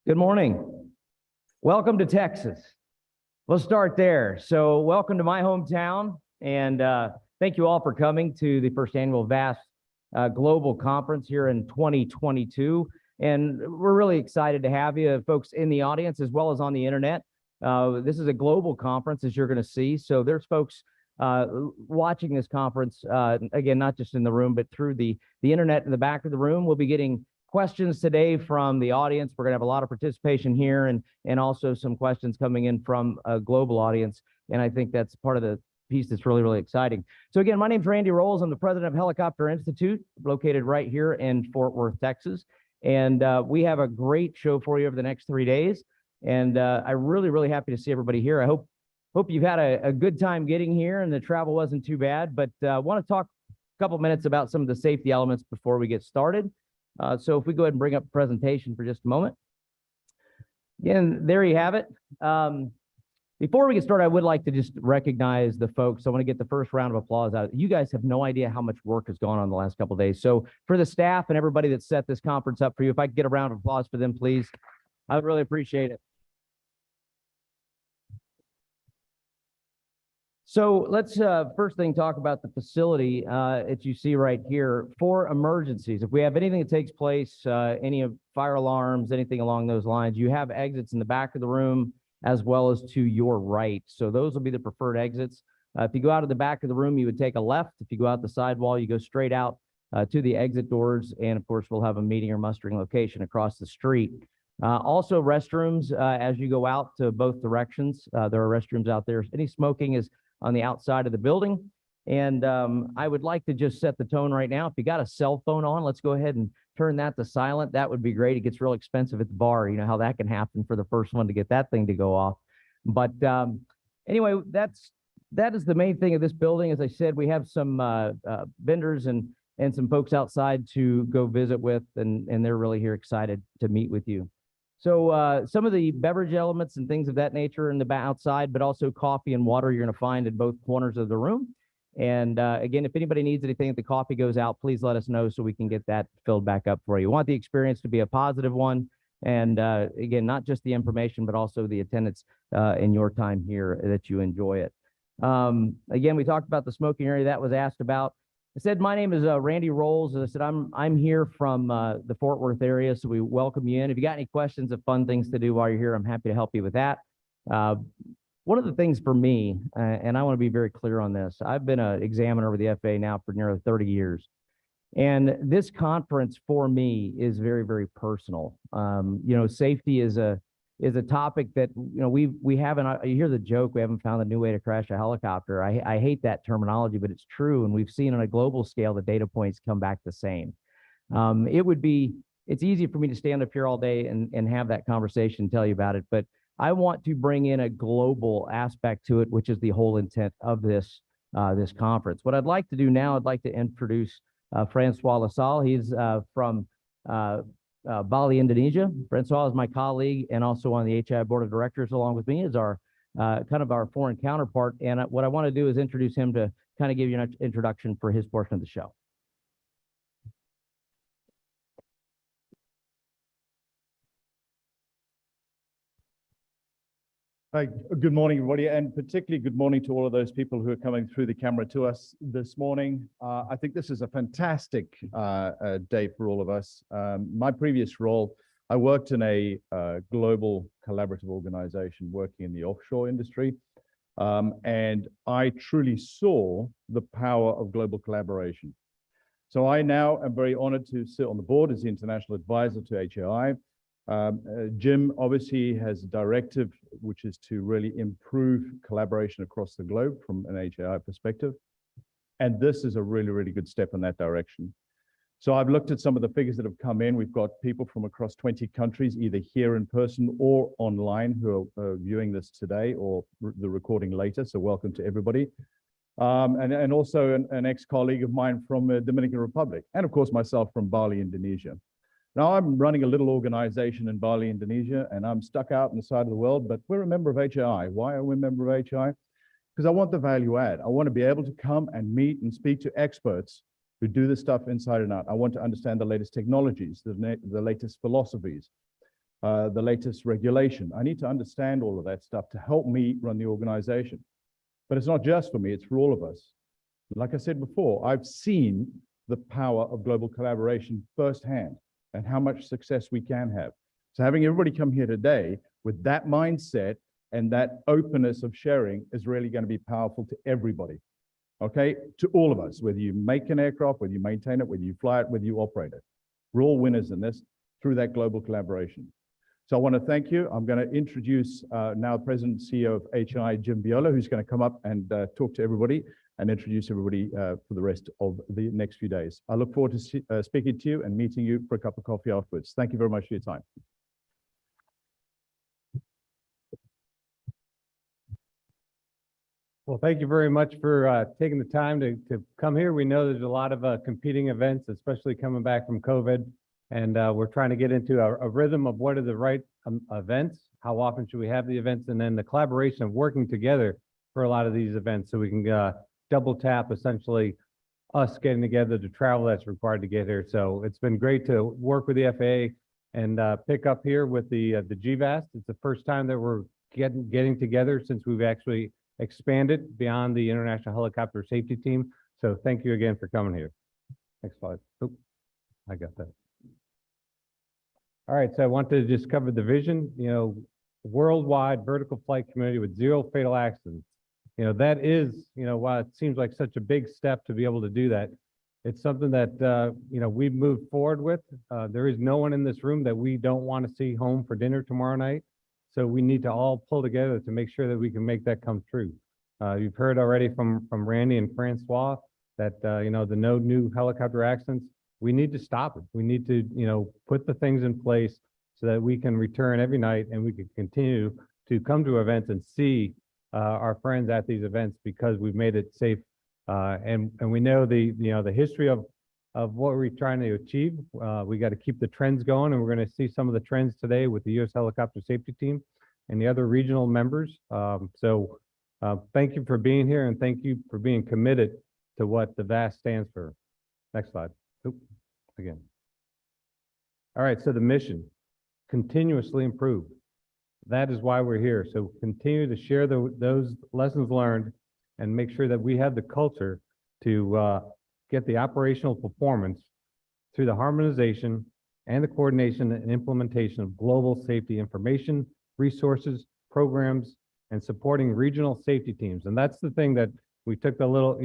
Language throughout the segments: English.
Good morning. Welcome to Texas. Let's start there. So welcome to my hometown, and thank you all for coming to the first annual VAST Global Conference here in 2022. And we're really excited to have you folks in the audience as well as on the internet. This is a global conference, as you're going to see. So there's folks watching this conference, again, not just in the room, but through the internet in the back of the room. We'll be getting questions today from the audience. We're going to have a lot of participation here and also some questions coming in from a global audience. And I think that's part of the piece that's really, really exciting. So again, my name's Randy Rolls. I'm the president of Helicopter Institute, located right here in Fort Worth, Texas. And we have a great show for you over the next 3 days. And I'm really, really happy to see everybody here. I hope you've had a good time getting here and the travel wasn't too bad. But I want to talk a couple minutes about some of the safety elements before we get started. So if we go ahead and bring up the presentation for just a moment. Again, there you have it. Before we get started, I would like to just recognize the folks. I want to get the first round of applause out. You guys have no idea how much work has gone on the last couple of days. So for the staff and everybody that set this conference up for you, if I could get a round of applause for them, please. I would really appreciate it. So let's first thing talk about the facility that you see right here for emergencies. If we have anything that takes place, any of fire alarms, anything along those lines, you have exits in the back of the room as well as to your right. So those will be the preferred exits. If you go out of the back of the room, you would take a left. If you go out the side wall, you go straight out to the exit doors. And of course, we'll have a meeting or mustering location across the street. Also restrooms as you go out to both directions. There are restrooms out there. Any smoking is on the outside of the building. And I would like to just set the tone right now. If you got a cell phone on, let's go ahead and turn that to silent. That would be great. It gets real expensive at the bar. You know how that can happen for the first one to get that thing to go off. But anyway, that is the main thing of this building. As I said, we have some vendors and some folks outside to go visit with, and they're really here excited to meet with you. So some of the beverage elements and things of that nature in the outside, but also coffee and water you're going to find in both corners of the room. And again, if anybody needs anything, if the coffee goes out, please let us know so we can get that filled back up for you. We want the experience to be a positive one. And again, not just the information, but also the attendance in your time here that you enjoy it. Again, we talked about the smoking area that was asked about. I said, my name is Randy Rolls. As I said, I'm here from the Fort Worth area, so we welcome you in. If you got any questions of fun things to do while you're here, I'm happy to help you with that. One of the things for me, and I want to be very clear on this, I've been an examiner with the FAA now for nearly 30 years. And this conference for me is very, very personal. You know, safety is a topic that, you know, we haven't, you hear the joke, we haven't found a new way to crash a helicopter. I hate that terminology, but it's true. And we've seen on a global scale, the data points come back the same. It's easy for me to stand up here all day and have that conversation and tell you about it, but I want to bring in a global aspect to it, which is the whole intent of this conference. What I'd like to do now, I'd like to introduce Francois LaSalle. He's from Bali, Indonesia. Francois is my colleague and also on the HAI board of directors along with me, is our kind of our foreign counterpart. And what I want to do is introduce him to kind of give you an introduction for his portion of the show. Hi, good morning, everybody, and particularly good morning to all of those people who are coming through the camera to us this morning. I think this is a fantastic day for all of us. My previous role, I worked in a global collaborative organization working in the offshore industry, and I truly saw the power of global collaboration. So I now am very honored to sit on the board as the international advisor to HAI. Jim obviously has a directive, which is to really improve collaboration across the globe from an HAI perspective. And this is a really, really good step in that direction. So I've looked at some of the figures that have come in. We've got people from across 20 countries, either here in person or online, who are viewing this today or the recording later. So welcome to everybody. And also an ex-colleague of mine from the Dominican Republic, and of course myself from Bali, Indonesia. Now, I'm running a little organization in Bali, Indonesia, and I'm stuck out on the side of the world, but we're a member of HAI. Why are we a member of HAI? Because I want the value add. I want to be able to come and meet and speak to experts who do this stuff inside and out. I want to understand the latest technologies, the latest philosophies. the latest regulation. I need to understand all of that stuff to help me run the organization. But it's not just for me, it's for all of us. Like I said before, I've seen the power of global collaboration firsthand and how much success we can have. So having everybody come here today with that mindset and that openness of sharing is really going to be powerful to everybody, okay? To all of us, whether you make an aircraft, whether you maintain it, whether you fly it, whether you operate it. We're all winners in this through that global collaboration. So I want to thank you. I'm going to introduce now President and CEO of HI, Jim Viola, who's going to come up and talk to everybody and introduce everybody for the rest of the next few days. I look forward to speaking to you and meeting you for a cup of coffee afterwards. Thank you very much for your time. Well, thank you very much for taking the time to come here. We know there's a lot of competing events, especially coming back from COVID. And we're trying to get into a rhythm of what are the right events, how often should we have the events, and then the collaboration of working together for a lot of these events so we can double tap essentially us getting together to travel that's required to get here. So it's been great to work with the FAA and pick up here with the GVAST. It's the first time that we're getting together since we've actually expanded beyond the International Helicopter Safety Team. So thank you again for coming here. Next slide. Oop, I got that. All right, so I want to just cover the vision, worldwide vertical flight community with 0 fatal accidents. That is, while it seems like such a big step to be able to do that, it's something that, we've moved forward with. There is no one in this room that we don't want to see home for dinner tomorrow night. So we need to all pull together to make sure that we can make that come true. You've heard already from Randy and Francois that, the no new helicopter accidents. We need to stop it. We need to, put the things in place so that we can return every night and we can continue to come to events and see our friends at these events because we've made it safe. And we know the history of what we're trying to achieve. We got to keep the trends going, and we're going to see some of the trends today with the U.S. Helicopter Safety Team and the other regional members. So thank you for being here, and thank you for being committed to what the VAST stands for. Next slide. Oop, again. All right, so the mission, continuously improve. That is why we're here. So continue to share those lessons learned and make sure that we have the culture to get the operational performance through the harmonization and the coordination and implementation of global safety information, resources, programs, and supporting regional safety teams. And that's the thing that we took the little,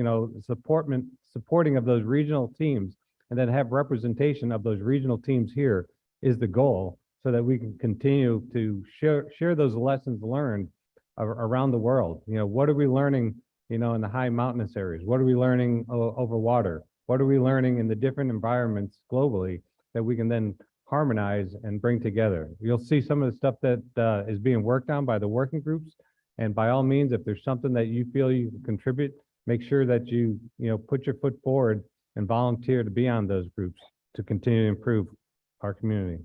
supporting of those regional teams and then have representation of those regional teams here is the goal so that we can continue to share those lessons learned around the world. What are we learning, in the high mountainous areas? What are we learning over water? What are we learning in the different environments globally that we can then harmonize and bring together? You'll see some of the stuff that is being worked on by the working groups. And by all means, if there's something that you feel you can contribute, make sure that you put your foot forward and volunteer to be on those groups to continue to improve our community.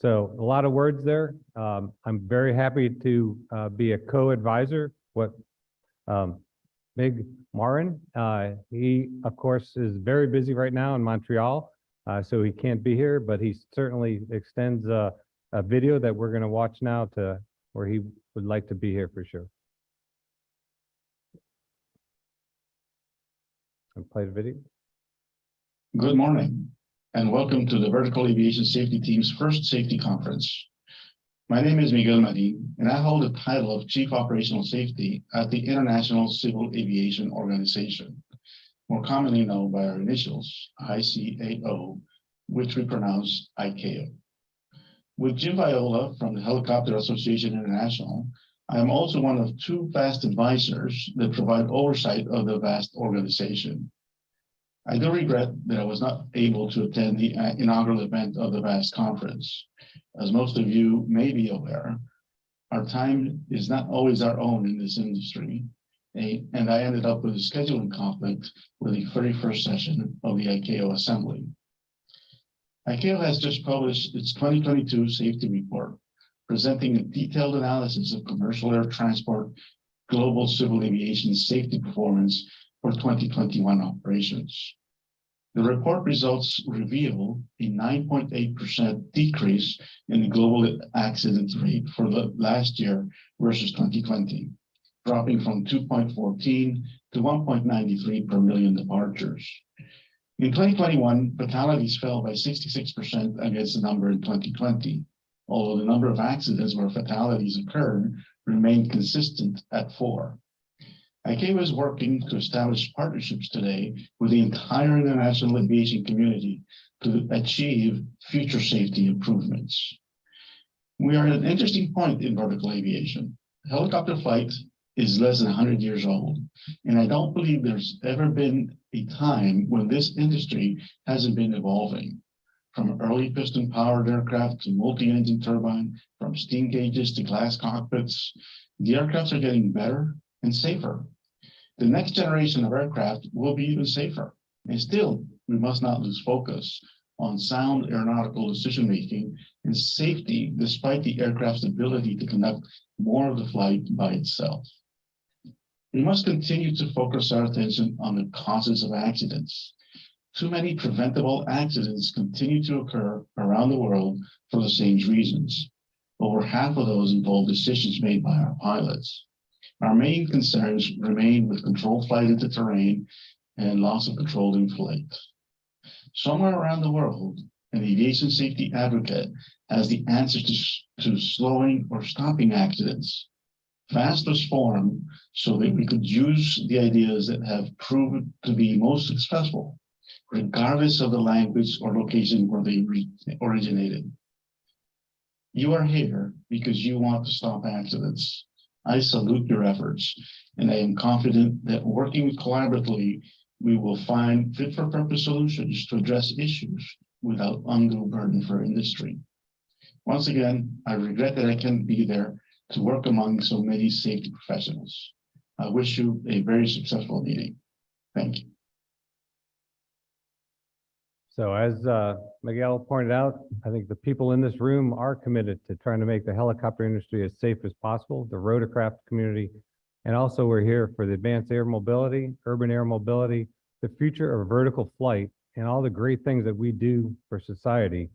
So a lot of words there. I'm very happy to be a co-advisor with Mig Marin. He, of course, is very busy right now in Montreal, so he can't be here, but he certainly extends a video that we're going to watch now to where he would like to be here for sure. And play the video. Good morning, and welcome to the Vertical Aviation Safety Team's first safety conference. My name is Miguel Marin, and I hold the title of Chief Operational Safety at the International Civil Aviation Organization, more commonly known by our initials, ICAO, which we pronounce ICAO. With Jim Viola from the Helicopter Association International, I am also one of 2 VAST advisors that provide oversight of the VAST organization. I do regret that I was not able to attend the inaugural event of the VAST conference. As most of you may be aware, our time is not always our own in this industry, and I ended up with a scheduling conflict with the 31st session of the ICAO Assembly. ICAO has just published its 2022 safety report, presenting a detailed analysis of commercial air transport global civil aviation safety performance for 2021 operations. The report results reveal a 9.8% decrease in the global accident rate for the last year versus 2020, dropping from 2.14 to 1.93 per million departures. In 2021, fatalities fell by 66% against the number in 2020, although the number of accidents where fatalities occurred remained consistent at 4. ICAO is working to establish partnerships today with the entire international aviation community to achieve future safety improvements. We are at an interesting point in vertical aviation. Helicopter flight is less than 100 years old, and I don't believe there's ever been a time when this industry hasn't been evolving. From early piston-powered aircraft to multi-engine turbine, from steam gauges to glass cockpits, the aircrafts are getting better and safer. The next generation of aircraft will be even safer. And still, we must not lose focus on sound aeronautical decision-making and safety, despite the aircraft's ability to conduct more of the flight by itself. We must continue to focus our attention on the causes of accidents. Too many preventable accidents continue to occur around the world for the same reasons. Over half of those involve decisions made by our pilots. Our main concerns remain with controlled flight into terrain and loss of control in flight. Somewhere around the world, an aviation safety advocate has the answer to slowing or stopping accidents. FAST was formed so that we could use the ideas that have proven to be most successful, regardless of the language or location where they originated. You are here because you want to stop accidents. I salute your efforts, and I am confident that working collaboratively, we will find fit-for-purpose solutions to address issues without undue burden for industry. Once again, I regret that I can't be there to work among so many safety professionals. I wish you a very successful meeting. Thank you. So as Miguel pointed out, I think the people in this room are committed to trying to make the helicopter industry as safe as possible, the rotorcraft community, and also we're here for the advanced air mobility, urban air mobility, the future of vertical flight, and all the great things that we do for society.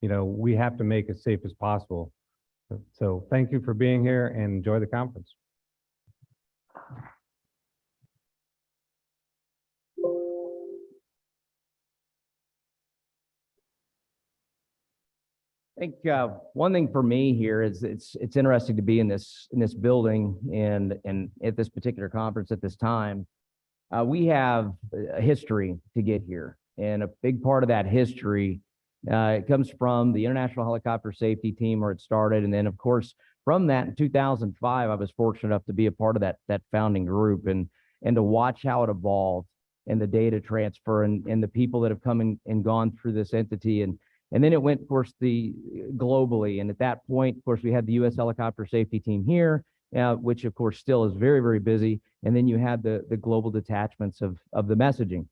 You know, we have to make as safe as possible. So thank you for being here and enjoy the conference. I think one thing for me here is it's interesting to be in this building and at this particular conference at this time. We have a history to get here, and a big part of that history it comes from the International Helicopter Safety Team, where it started, and then of course from that in 2005, I was fortunate enough to be a part of that founding group and to watch how it evolved and the data transfer and the people that have come and gone through this entity and then it went, of course, globally. And at that point, of course, we had the U.S. Helicopter Safety Team here, which, of course, still is very, very busy. And then you had the global detachments of the messaging.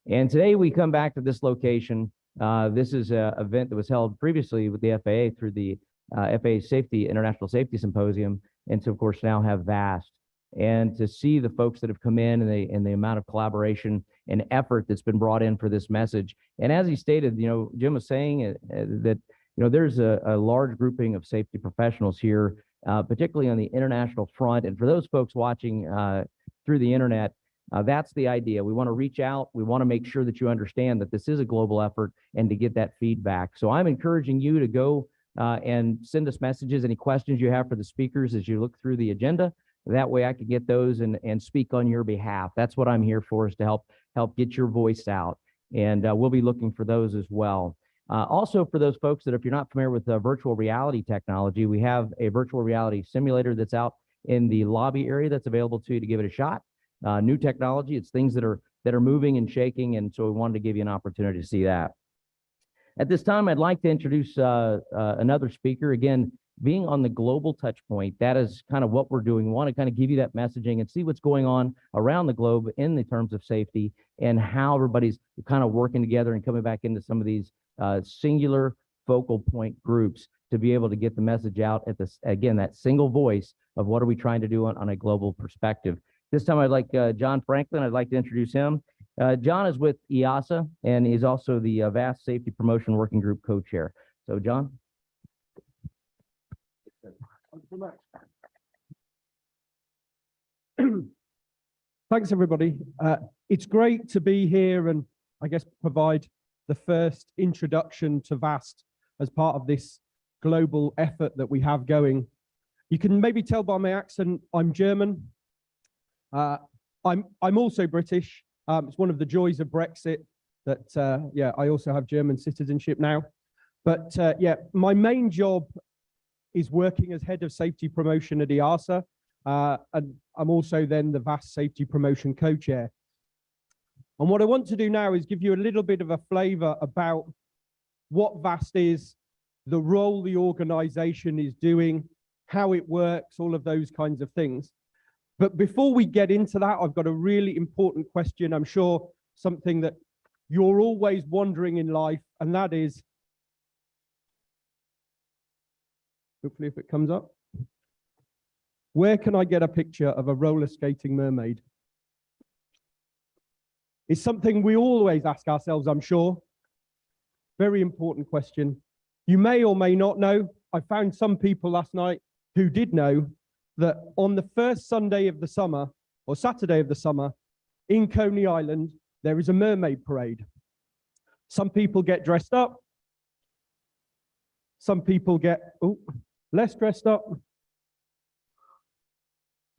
And today we come back to this location. This is an event that was held previously with the FAA through the FAA International Safety Symposium. And to, of course, now have VAST. And to see the folks that have come in and the amount of collaboration and effort that's been brought in for this message. And as he stated, you know, Jim was saying that, you know, there's a large grouping of safety professionals here, particularly on the international front. And for those folks watching through the internet, that's the idea. We want to reach out. We want to make sure that you understand that this is a global effort and to get that feedback. So I'm encouraging you to go and send us messages, any questions you have for the speakers as you look through the agenda. That way I could get those and speak on your behalf. That's what I'm here for, is to help get your voice out. And we'll be looking for those as well. Also, for those folks that if you're not familiar with virtual reality technology, we have a virtual reality simulator that's out in the lobby area that's available to you to give it a shot. New technology, it's things that are moving and shaking, and so we wanted to give you an opportunity to see that. At this time, I'd like to introduce another speaker. Again, being on the global touch point, that is kind of what we're doing. We want to kind of give you that messaging and see what's going on around the globe in the terms of safety and how everybody's kind of working together and coming back into some of these singular focal point groups to be able to get the message out at this, again, that single voice of what are we trying to do on a global perspective. This time I'd like John Franklin, I'd like to introduce him. John is with EASA, and he's also the VAST Safety Promotion Working Group co-chair. So, John? Thanks, everybody. It's great to be here and I guess provide the first introduction to VAST as part of this global effort that we have going. You can maybe tell by my accent, I'm German. I'm also British. It's one of the joys of Brexit that, yeah, I also have German citizenship now. But yeah, my main job is working as head of safety promotion at EASA. And I'm also then the VAST Safety Promotion co-chair. And what I want to do now is give you a little bit of a flavor about what VAST is, the role the organization is doing, how it works, all of those kinds of things. But before we get into that, I've got a really important question. I'm sure something that you're always wondering in life, and that is, hopefully if it comes up, where can I get a picture of a roller skating mermaid? It's something we always ask ourselves, I'm sure. Very important question. You may or may not know, I found some people last night who did know that on the first Sunday of the summer, or Saturday of the summer, in Coney Island, there is a mermaid parade. Some people get dressed up. Some people get less dressed up.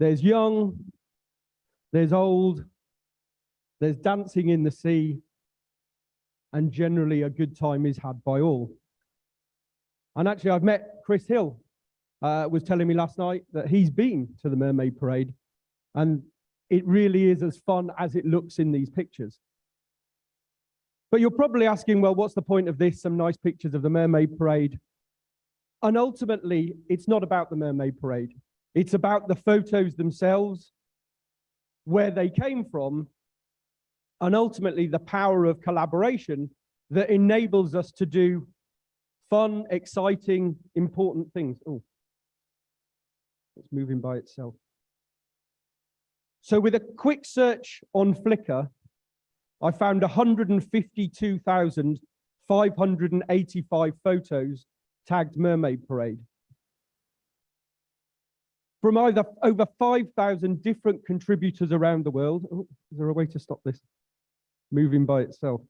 There's young, there's old, there's dancing in the sea, and generally a good time is had by all. And actually, I've met Chris Hill, was telling me last night that he's been to the Mermaid Parade, and it really is as fun as it looks in these pictures. But you're probably asking, well, what's the point of this? Some nice pictures of the Mermaid Parade. And ultimately, it's not about the Mermaid Parade. It's about the photos themselves, where they came from, and ultimately the power of collaboration that enables us to do fun, exciting, important things. Oh, it's moving by itself. So with a quick search on Flickr, I found 152,585 photos tagged Mermaid Parade. From over 5,000 different contributors around the world. Oh, is there a way to stop this moving by itself?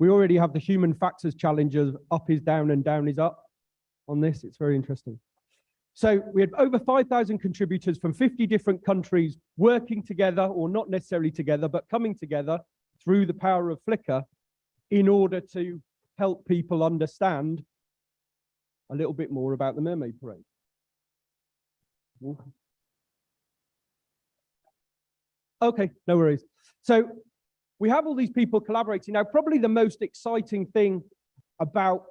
We already have the human factors challenges, up is down and down is up on this. It's very interesting. So we had over 5,000 contributors from 50 different countries working together, or not necessarily together, but coming together through the power of Flickr in order to help people understand a little bit more about the Mermaid Parade. Okay, no worries. So we have all these people collaborating. Now, probably the most exciting thing about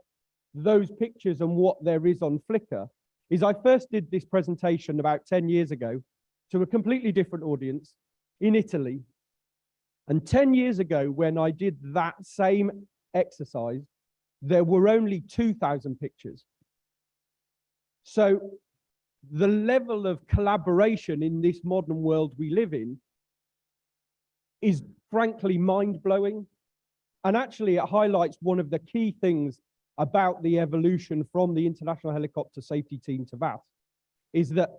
those pictures and what there is on Flickr is I first did this presentation about 10 years ago to a completely different audience in Italy. And 10 years ago, when I did that same exercise, there were only 2,000 pictures. So the level of collaboration in this modern world we live in is frankly mind-blowing. And actually, it highlights one of the key things about the evolution from the International Helicopter Safety Team to VAST, is that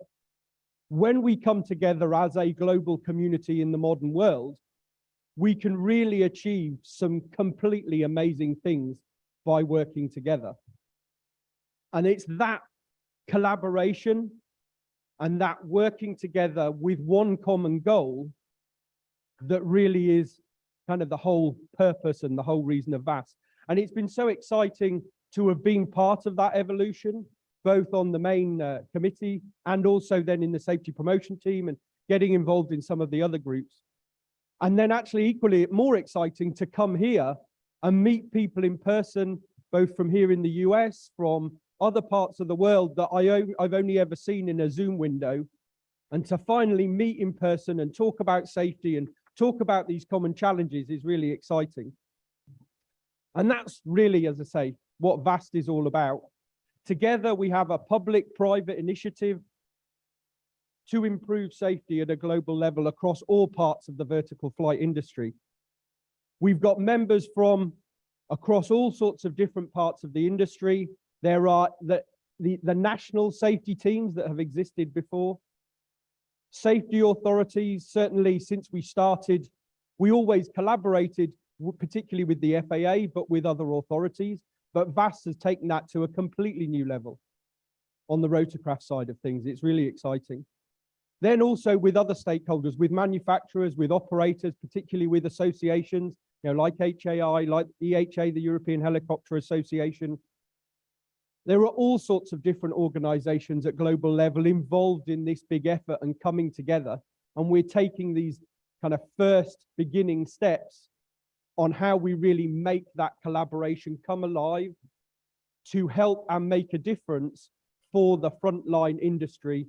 when we come together as a global community in the modern world, we can really achieve some completely amazing things by working together. And it's that collaboration and that working together with one common goal that really is kind of the whole purpose and the whole reason of VAST. And it's been so exciting to have been part of that evolution, both on the main committee and also then in the safety promotion team and getting involved in some of the other groups. And then actually equally more exciting to come here and meet people in person, both from here in the US, from other parts of the world that I've only ever seen in a Zoom window, and to finally meet in person and talk about safety and talk about these common challenges is really exciting. And that's really, as I say, what VAST is all about. Together, we have a public-private initiative to improve safety at a global level across all parts of the vertical flight industry. We've got members from across all sorts of different parts of the industry. There are the national safety teams that have existed before. Safety authorities, certainly since we started, we always collaborated, particularly with the FAA, but with other authorities. But VAST has taken that to a completely new level on the rotorcraft side of things. It's really exciting. Then also with other stakeholders, with manufacturers, with operators, particularly with associations, like HAI, like EHA, the European Helicopter Association. There are all sorts of different organizations at global level involved in this big effort and coming together. And we're taking these kind of first beginning steps on how we really make that collaboration come alive to help and make a difference for the frontline industry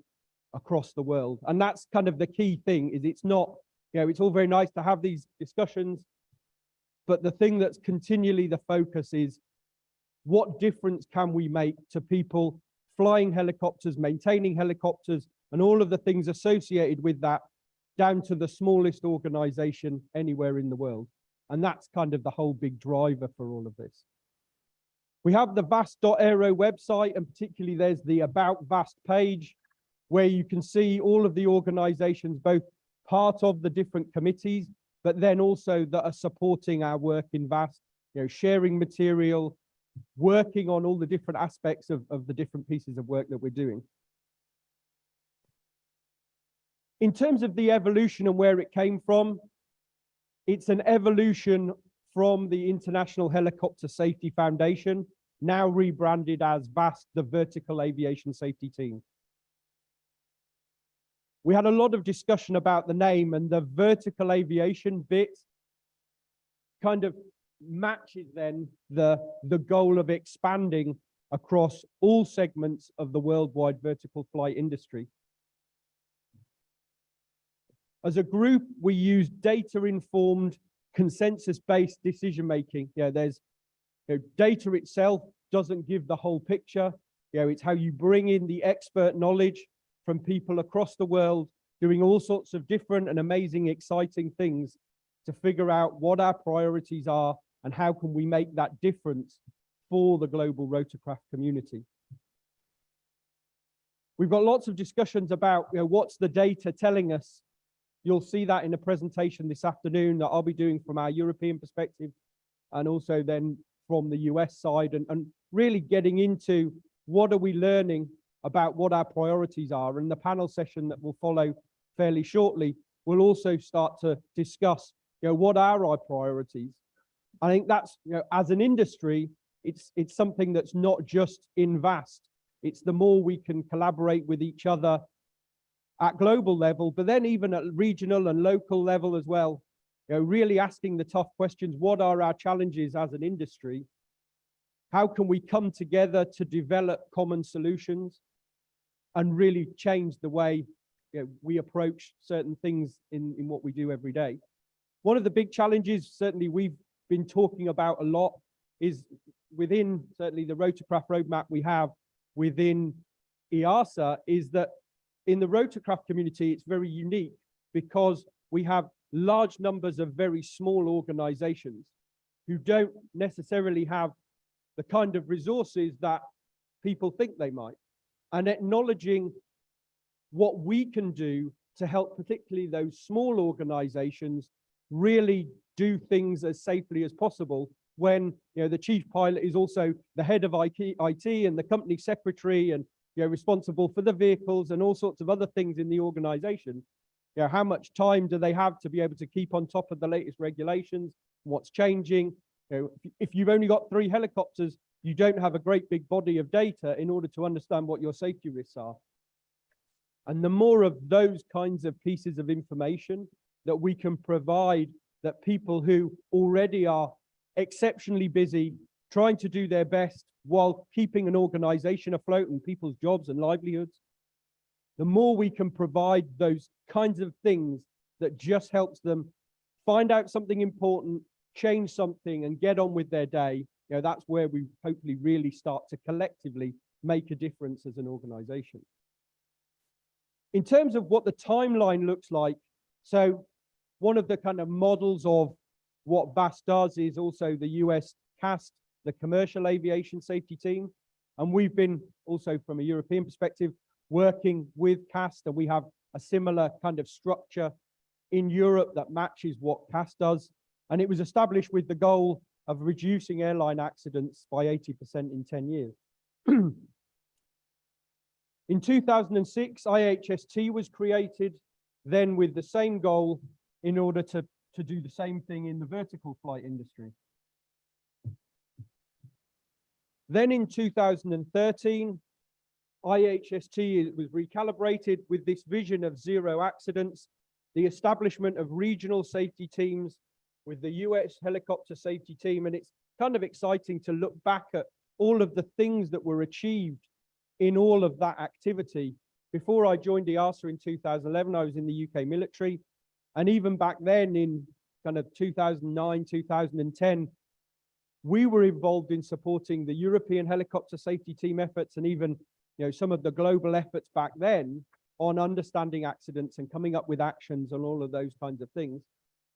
across the world. And that's kind of the key thing, is it's not, it's all very nice to have these discussions, but the thing that's continually the focus is what difference can we make to people flying helicopters, maintaining helicopters, and all of the things associated with that, down to the smallest organization anywhere in the world. And that's kind of the whole big driver for all of this. We have the vast.aero website, and particularly there's the About VAST page, where you can see all of the organizations, both part of the different committees, but then also that are supporting our work in VAST, sharing material, working on all the different aspects of the different pieces of work that we're doing. In terms of the evolution and where it came from, it's an evolution from the International Helicopter Safety Foundation, now rebranded as VAST, the Vertical Aviation Safety Team. We had a lot of discussion about the name, and the vertical aviation bit kind of matches then the goal of expanding across all segments of the worldwide vertical flight industry. As a group, we use data-informed, consensus-based decision-making. There's data itself doesn't give the whole picture. It's how you bring in the expert knowledge from people across the world doing all sorts of different and amazing, exciting things to figure out what our priorities are and how can we make that difference for the global rotorcraft community. We've got lots of discussions about what's the data telling us. You'll see that in a presentation this afternoon that I'll be doing from our European perspective, and also then from the US side, and really getting into what are we learning about what our priorities are. And the panel session that will follow fairly shortly will also start to discuss, what are our priorities. I think that's, as an industry, it's something that's not just in VAST. It's the more we can collaborate with each other at global level, but then even at regional and local level as well, really asking the tough questions. What are our challenges as an industry? How can we come together to develop common solutions and really change the way we approach certain things in what we do every day? One of the big challenges, certainly we've been talking about a lot, is within certainly the rotorcraft roadmap we have within EASA, is that in the rotorcraft community, it's very unique because we have large numbers of very small organizations who don't necessarily have the kind of resources that people think they might. And acknowledging what we can do to help particularly those small organizations really do things as safely as possible, when the chief pilot is also the head of IT and the company secretary, and responsible for the vehicles and all sorts of other things in the organization. How much time do they have to be able to keep on top of the latest regulations, what's changing? If you've only got 3 helicopters, you don't have a great big body of data in order to understand what your safety risks are. And the more of those kinds of pieces of information that we can provide, that people who already are exceptionally busy trying to do their best while keeping an organization afloat and people's jobs and livelihoods, the more we can provide those kinds of things that just helps them find out something important, change something, and get on with their day, that's where we hopefully really start to collectively make a difference as an organization. In terms of what the timeline looks like, so one of the kind of models of what VAST does is also the US CAST, the Commercial Aviation Safety Team. And we've been also from a European perspective, working with CAST, and we have a similar kind of structure in Europe that matches what CAST does. And it was established with the goal of reducing airline accidents by 80% in 10 years. In 2006, IHST was created, then with the same goal in order to do the same thing in the vertical flight industry. Then in 2013, IHST was recalibrated with this vision of zero accidents, the establishment of regional safety teams with the US helicopter safety team. And it's kind of exciting to look back at all of the things that were achieved in all of that activity. Before I joined EASA in 2011, I was in the UK military. And even back then in kind of 2009, 2010, we were involved in supporting the European helicopter safety team efforts and even some of the global efforts back then on understanding accidents and coming up with actions and all of those kinds of things.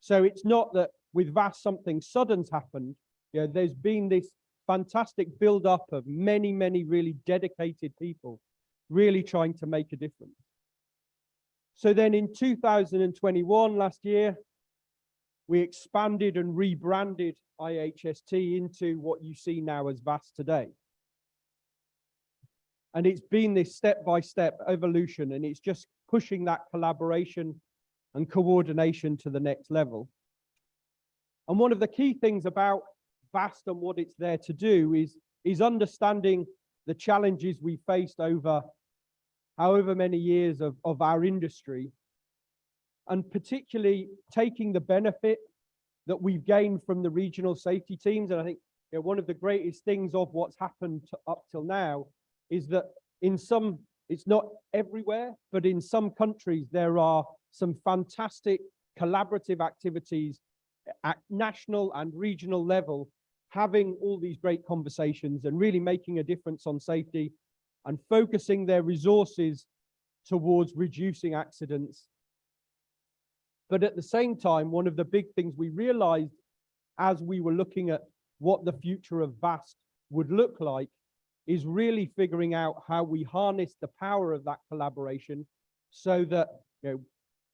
So it's not that with VAST something sudden's happened. There's been this fantastic build-up of many, many really dedicated people really trying to make a difference. So then in 2021, last year, we expanded and rebranded IHST into what you see now as VAST today. And it's been this step-by-step evolution, and it's just pushing that collaboration and coordination to the next level. And one of the key things about VAST and what it's there to do is understanding the challenges we faced over however many years of our industry, and particularly taking the benefit that we've gained from the regional safety teams. And I think one of the greatest things of what's happened up till now is that in some, it's not everywhere, but in some countries, there are some fantastic collaborative activities at national and regional level, having all these great conversations and really making a difference on safety and focusing their resources towards reducing accidents. But at the same time, one of the big things we realized as we were looking at what the future of VAST would look like is really figuring out how we harness the power of that collaboration so that,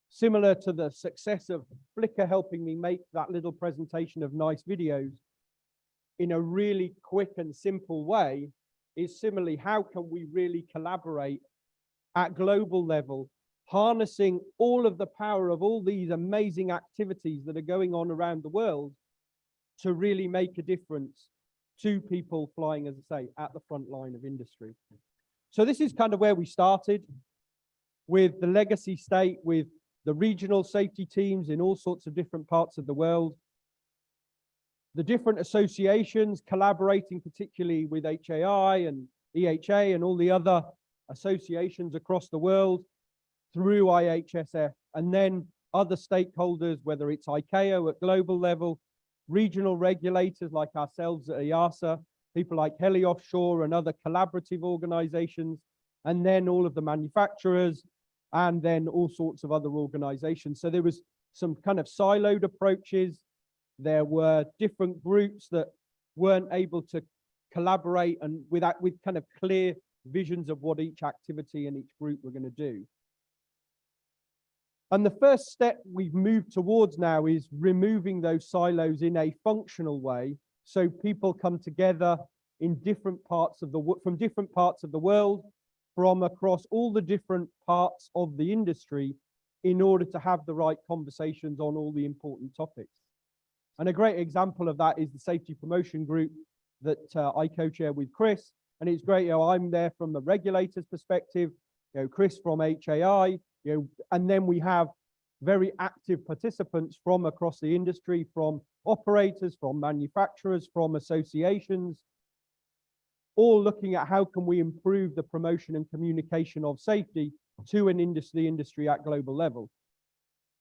similar to the success of Flickr helping me make that little presentation of nice videos in a really quick and simple way, is similarly, how can we really collaborate at global level, harnessing all of the power of all these amazing activities that are going on around the world to really make a difference to people flying, as I say, at the front line of industry. So this is kind of where we started with the legacy state, with the regional safety teams in all sorts of different parts of the world, the different associations collaborating particularly with HAI and EHA and all the other associations across the world through IHSF, and then other stakeholders, whether it's ICAO at global level, regional regulators like ourselves at EASA, people like Heli Offshore and other collaborative organizations, and then all of the manufacturers, and then all sorts of other organizations. So there was some kind of siloed approaches. There were different groups that weren't able to collaborate and with kind of clear visions of what each activity and each group were going to do. And the first step we've moved towards now is removing those silos in a functional way, so people come together in different parts of from different parts of the world, from across all the different parts of the industry, in order to have the right conversations on all the important topics. And a great example of that is the safety promotion group that I co-chair with Chris. And it's great, I'm there from the regulator's perspective, Chris from HAI, and then we have very active participants from across the industry, from operators, from manufacturers, from associations, all looking at how can we improve the promotion and communication of safety to the industry at global level.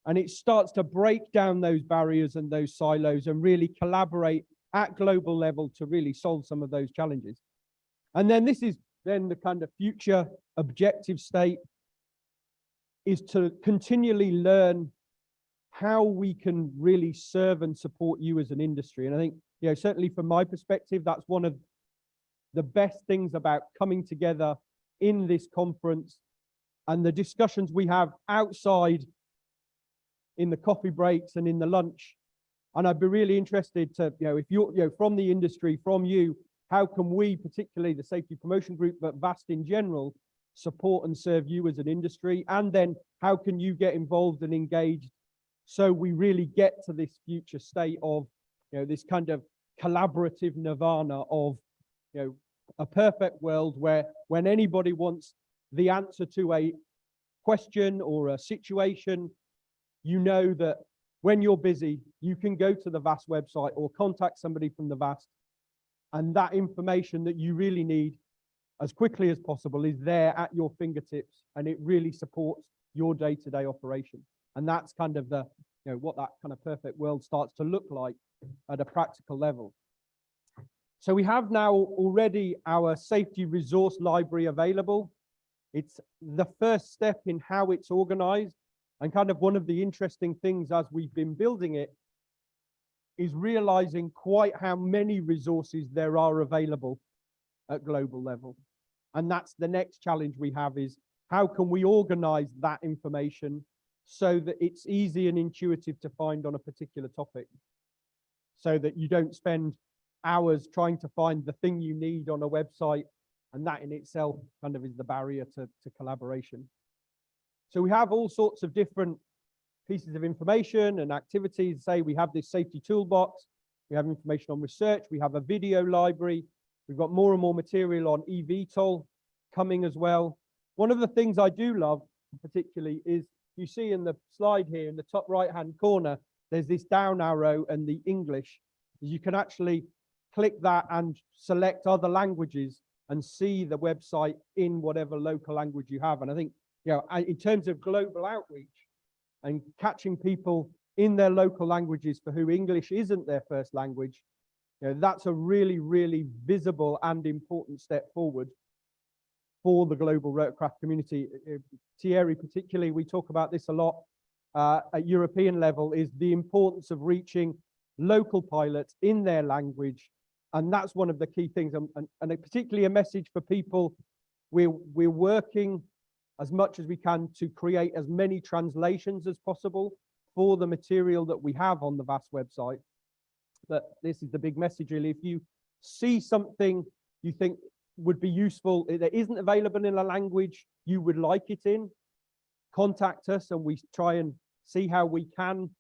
And it starts to break down those barriers and those silos and really collaborate at global level to really solve some of those challenges. And then this is then the kind of future objective state. is to continually learn how we can really serve and support you as an industry. And I think, certainly from my perspective, that's one of the best things about coming together in this conference and the discussions we have outside in the coffee breaks and in the lunch. And I'd be really interested to, if you're, from the industry, from you, how can we, particularly the Safety Promotion Group, but VAST in general, support and serve you as an industry? And then how can you get involved and engaged so we really get to this future state of, this kind of collaborative nirvana of, a perfect world where when anybody wants the answer to a question or a situation, that when you're busy, you can go to the VAST website or contact somebody from the VAST, and that information that you really need as quickly as possible is there at your fingertips, and it really supports your day-to-day operation. And that's kind of the, what that kind of perfect world starts to look like at a practical level. So we have now already our safety resource library available. It's the first step in how it's organized. And kind of one of the interesting things as we've been building it is realizing quite how many resources there are available at global level. And that's the next challenge we have, is how can we organize that information so that it's easy and intuitive to find on a particular topic, so that you don't spend hours trying to find the thing you need on a website, and that in itself kind of is the barrier to collaboration. So we have all sorts of different pieces of information and activities. Say we have this safety toolbox, we have information on research, we have a video library, we've got more and more material on eVTOL coming as well. One of the things I do love particularly is, you see in the slide here in the top right-hand corner, there's this down arrow and the English. You can actually click that and select other languages and see the website in whatever local language you have. And I think, in terms of global outreach and catching people in their local languages for who English isn't their first language, that's a really, really visible and important step forward for the global rotorcraft community. Thierry, particularly, we talk about this a lot at European level, is the importance of reaching local pilots in their language. And that's one of the key things, and particularly a message for people. We're working as much as we can to create as many translations as possible for the material that we have on the VAST website. But this is the big message, really. If you see something you think would be useful that isn't available in a language you would like it in, contact us and we try and see how we can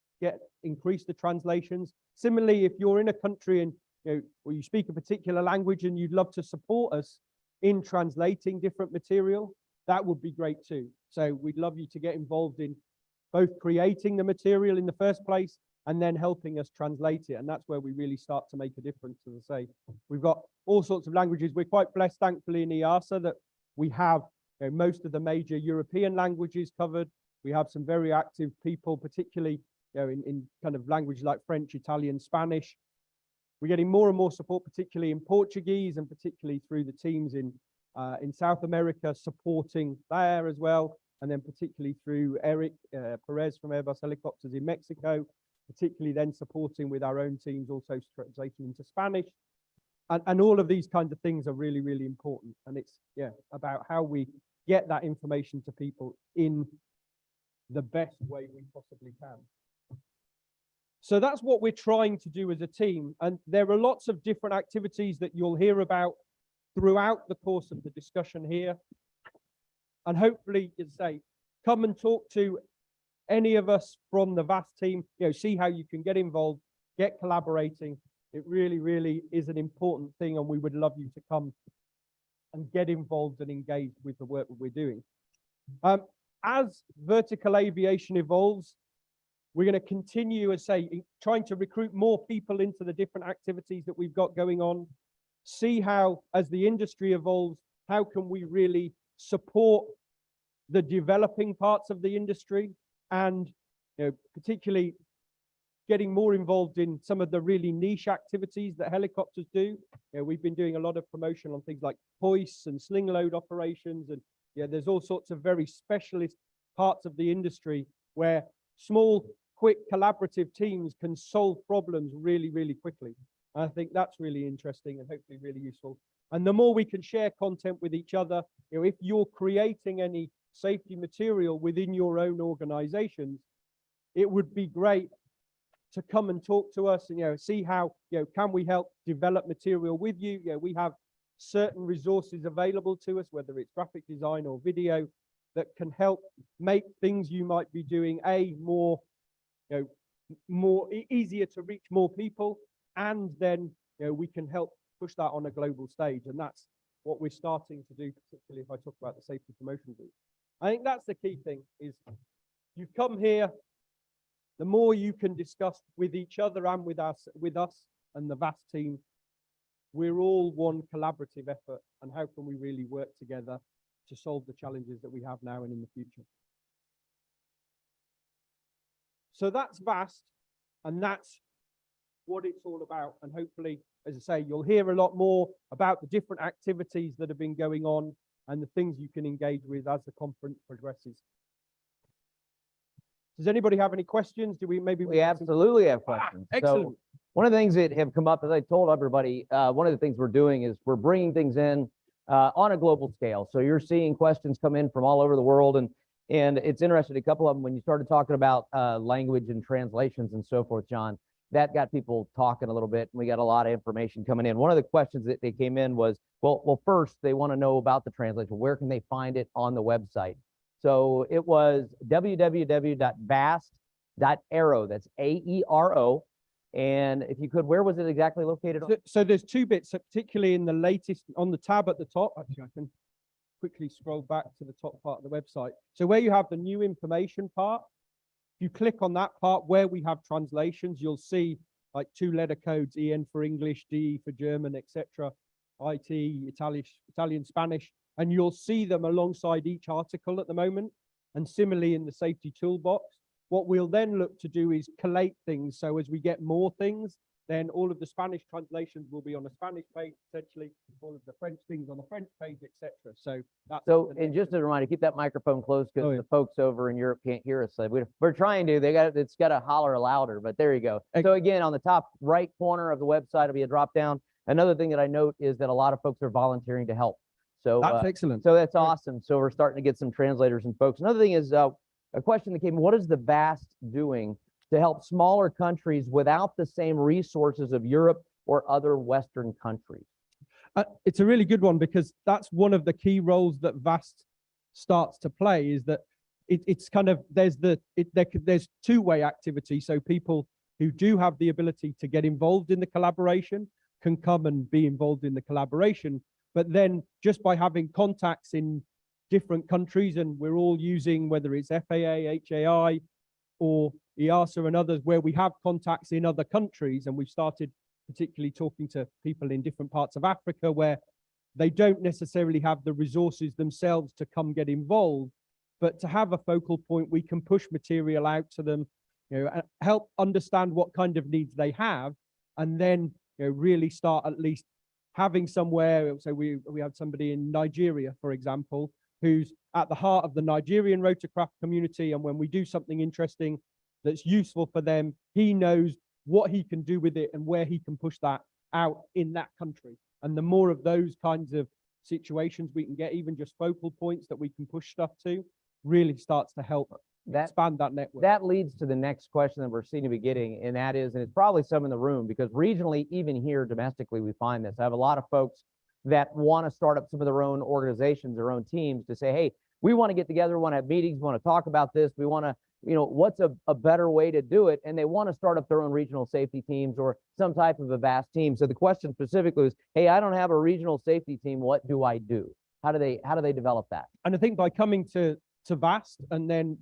increase the translations. Similarly, if you're in a country and where you speak a particular language and you'd love to support us in translating different material, that would be great too. So we'd love you to get involved in both creating the material in the first place and then helping us translate it. And that's where we really start to make a difference. As I say, we've got all sorts of languages. We're quite blessed, thankfully, in EASA that we have most of the major European languages covered. We have some very active people, particularly in kind of languages like French, Italian, Spanish. We're getting more and more support, particularly in Portuguese, and particularly through the teams in South America supporting there as well. And then particularly through Eric Perez from Airbus Helicopters in Mexico, particularly then supporting with our own teams, also translating into Spanish. And all of these kinds of things are really, really important. And it's, about how we get that information to people in the best way we possibly can. So that's what we're trying to do as a team. And there are lots of different activities that you'll hear about throughout the course of the discussion here. And hopefully, as I say, come and talk to any of us from the VAST team, see how you can get involved, get collaborating. It really, really is an important thing, and we would love you to come and get involved and engaged with the work that we're doing. As vertical aviation evolves, we're going to continue, as I say, trying to recruit more people into the different activities that we've got going on, see how, as the industry evolves, how can we really support the developing parts of the industry, and particularly getting more involved in some of the really niche activities that helicopters do. We've been doing a lot of promotion on things like hoists and sling load operations, and there's all sorts of very specialist parts of the industry where small, quick, collaborative teams can solve problems really, really quickly. I think that's really interesting and hopefully really useful. And the more we can share content with each other, if you're creating any safety material within your own organizations, it would be great to come and talk to us and, see how, can we help develop material with you? We have certain resources available to us, whether it's graphic design or video, that can help make things you might be doing more, easier to reach more people. And then, we can help push that on a global stage. And that's what we're starting to do, particularly if I talk about the safety promotion group. I think that's the key thing is you've come here, the more you can discuss with each other and with us and the VAST team, we're all one collaborative effort. And how can we really work together to solve the challenges that we have now and in the future? So that's VAST, and that's what it's all about. And hopefully, as I say, you'll hear a lot more about the different activities that have been going on and the things you can engage with as the conference progresses. Does anybody have any questions? Do we maybe? We absolutely have questions. Excellent. So one of the things that have come up, as I told everybody, one of the things we're doing is we're bringing things in on a global scale. So you're seeing questions come in from all over the world, and it's interesting. A couple of them, when you started talking about language and translations and so forth, John, that got people talking a little bit, and we got a lot of information coming in. One of the questions that they came in was, well, first they want to know about the translation. Where can they find it on the website? So it was www.vast.aero. That's AERO. And if you could, where was it exactly located? So there's two bits, so particularly in the latest, on the tab at the top. Actually, I can quickly scroll back to the top part of the website. So where you have the new information part, if you click on that part where we have translations, you'll see like 2-letter codes, EN for English, DE for German, etc., IT, Italian, Spanish, and you'll see them alongside each article at the moment. And similarly in the safety toolbox, what we'll then look to do is collate things. So as we get more things, then all of the Spanish translations will be on the Spanish page, essentially, all of the French things on the French page, etc. So that's and just as a reminder, keep that microphone close because Oh, yeah. the folks over in Europe can't hear us. We're trying to. It's got to holler louder, but there you go. So again, on the top right corner of the website will be a drop down. Another thing that I note is that a lot of folks are volunteering to help. So That's excellent. So that's awesome. So we're starting to get some translators and folks. Another thing is a question that came, what is the VAST doing to help smaller countries without the same resources of Europe or other Western countries? It's a really good one because that's one of the key roles that VAST starts to play is that it's kind of, there's two-way activity. So people who do have the ability to get involved in the collaboration can come and be involved in the collaboration. But then just by having contacts in different countries, and we're all using, whether it's FAA, HAI, or EASA and others, where we have contacts in other countries, and we've started particularly talking to people in different parts of Africa where they don't necessarily have the resources themselves to come get involved, but to have a focal point, we can push material out to them, and help understand what kind of needs they have, and then really start at least having somewhere. So we have somebody in Nigeria, for example, who's at the heart of the Nigerian rotorcraft community. And when we do something interesting that's useful for them, he knows what he can do with it and where he can push that out in that country. And the more of those kinds of situations we can get, even just focal points that we can push stuff to, really starts to help expand that network. That leads to the next question that we're seeing to be getting, and that is, and it's probably some in the room, because regionally, even here domestically, we find this. I have a lot of folks that want to start up some of their own organizations, their own teams to say, hey, we want to get together, we want to have meetings, we want to talk about this, we want to, what's a better way to do it? And they want to start up their own regional safety teams or some type of a VAST team. So the question specifically was, hey, I don't have a regional safety team, what do I do? How do they develop that? And I think by coming to VAST, and then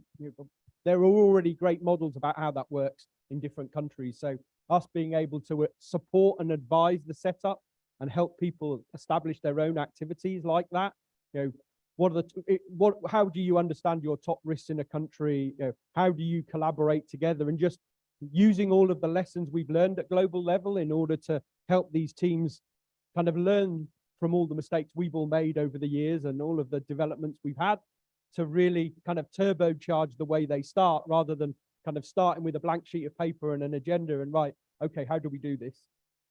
there are already great models about how that works in different countries. So us being able to support and advise the setup and help people establish their own activities like that. How do you understand your top risks in a country? How do you collaborate together? And just using all of the lessons we've learned at global level in order to help these teams kind of learn from all the mistakes we've all made over the years and all of the developments we've had, to really kind of turbocharge the way they start rather than kind of starting with a blank sheet of paper and an agenda and right, okay, how do we do this?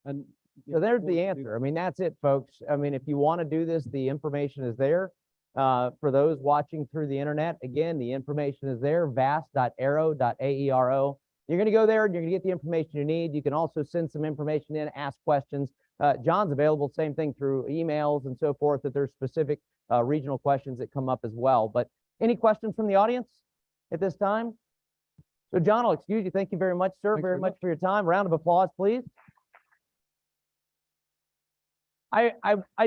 And So there's what the do we do? answer. I mean, that's it, folks. I mean, if you want to do this, the information is there. For those watching through the internet, again, the information is there, vast.aero.aero. You're going to go there and you're going to get the information you need. You can also send some information in, ask questions. John's available, same thing through emails and so forth, that there's specific regional questions that come up as well. But any questions from the audience at this time? So John, I'll excuse you. Thank you very much, sir, Thank you very very much much. for your time. Round of applause, please. I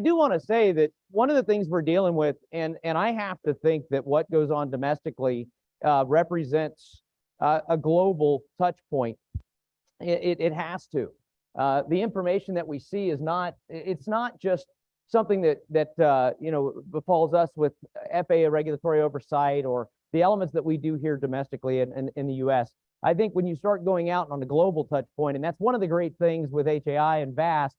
do want to say that one of the things we're dealing with, and I have to think that what goes on domestically represents a global touch point. It has to. The information that we see is not, it's not just something that you know, befalls us with FAA regulatory oversight or the elements that we do here domestically in the US. I think when you start going out on a global touch point, and that's one of the great things with HAI and VAST.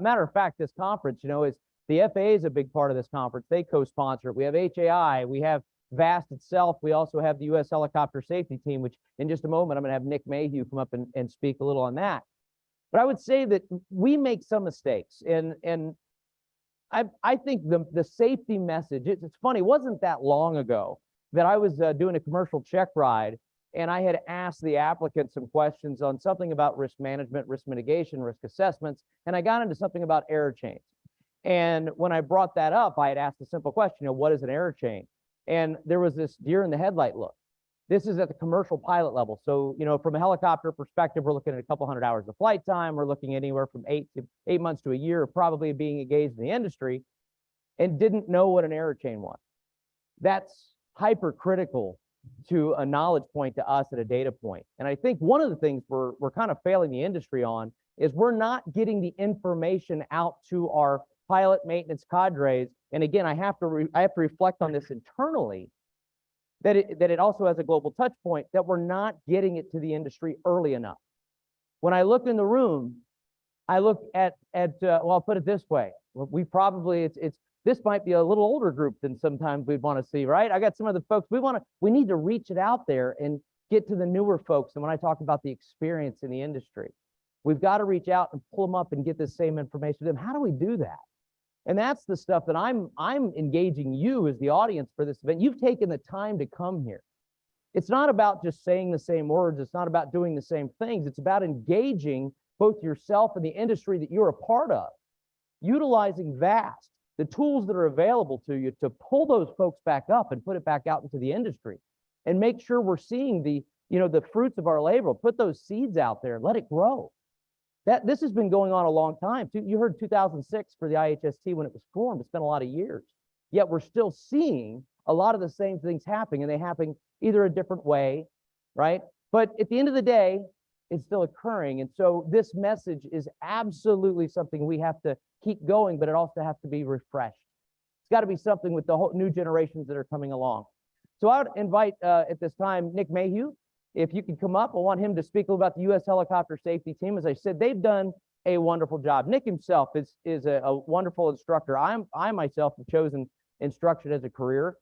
Matter of fact, this conference, you know, is the FAA is a big part of this conference. They co-sponsor it. We have HAI, we have VAST itself. We also have the U.S. Helicopter Safety Team, which in just a moment, I'm going to have Nick Mayhew come up and speak a little on that. But I would say that we make some mistakes. And I think the safety message, it's funny, it wasn't that long ago that I was doing a commercial check ride, and I had asked the applicant some questions on something about risk management, risk mitigation, risk assessments, and I got into something about error chains. And when I brought that up, I had asked a simple question, you know, what is an error chain? And there was this deer in the headlight look. This is at the commercial pilot level. So, you know, from a helicopter perspective, we're looking at a couple hundred hours of flight time. We're looking anywhere from 8 months to a year of probably being engaged in the industry, and didn't know what an error chain was. That's hypercritical to a knowledge point to us at a data point. And I think one of the things we're kind of failing the industry on is we're not getting the information out to our pilot maintenance cadres. And again, I have to reflect on this internally, that it also has a global touch point, that we're not getting it to the industry early enough. When I look in the room, I look at well, I'll put it this way. We probably, this might be a little older group than sometimes we'd want to see, right? I got some of the folks, we need to reach it out there and get to the newer folks. And when I talk about the experience in the industry, we've got to reach out and pull them up and get the same information to them. How do we do that? And that's the stuff that I'm engaging you as the audience for this event. You've taken the time to come here. It's not about just saying the same words. It's not about doing the same things. It's about engaging both yourself and the industry that you're a part of, utilizing VAST, the tools that are available to you to pull those folks back up and put it back out into the industry, and make sure we're seeing the, you know, the fruits of our labor. Put those seeds out there, let it grow. This has been going on a long time. You heard 2006 for the IHST when it was formed. It's been a lot of years. Yet we're still seeing a lot of the same things happening, and they happen either a different way, right? But at the end of the day, it's still occurring. And so this message is absolutely something we have to keep going, but it also has to be refreshed. It's got to be something with the whole new generations that are coming along. So I would invite at this time, Nick Mayhew, if you can come up. I want him to speak a little about the U.S. Helicopter Safety Team. As I said, they've done a wonderful job. Nick himself is a wonderful instructor. I myself have chosen instruction as a career.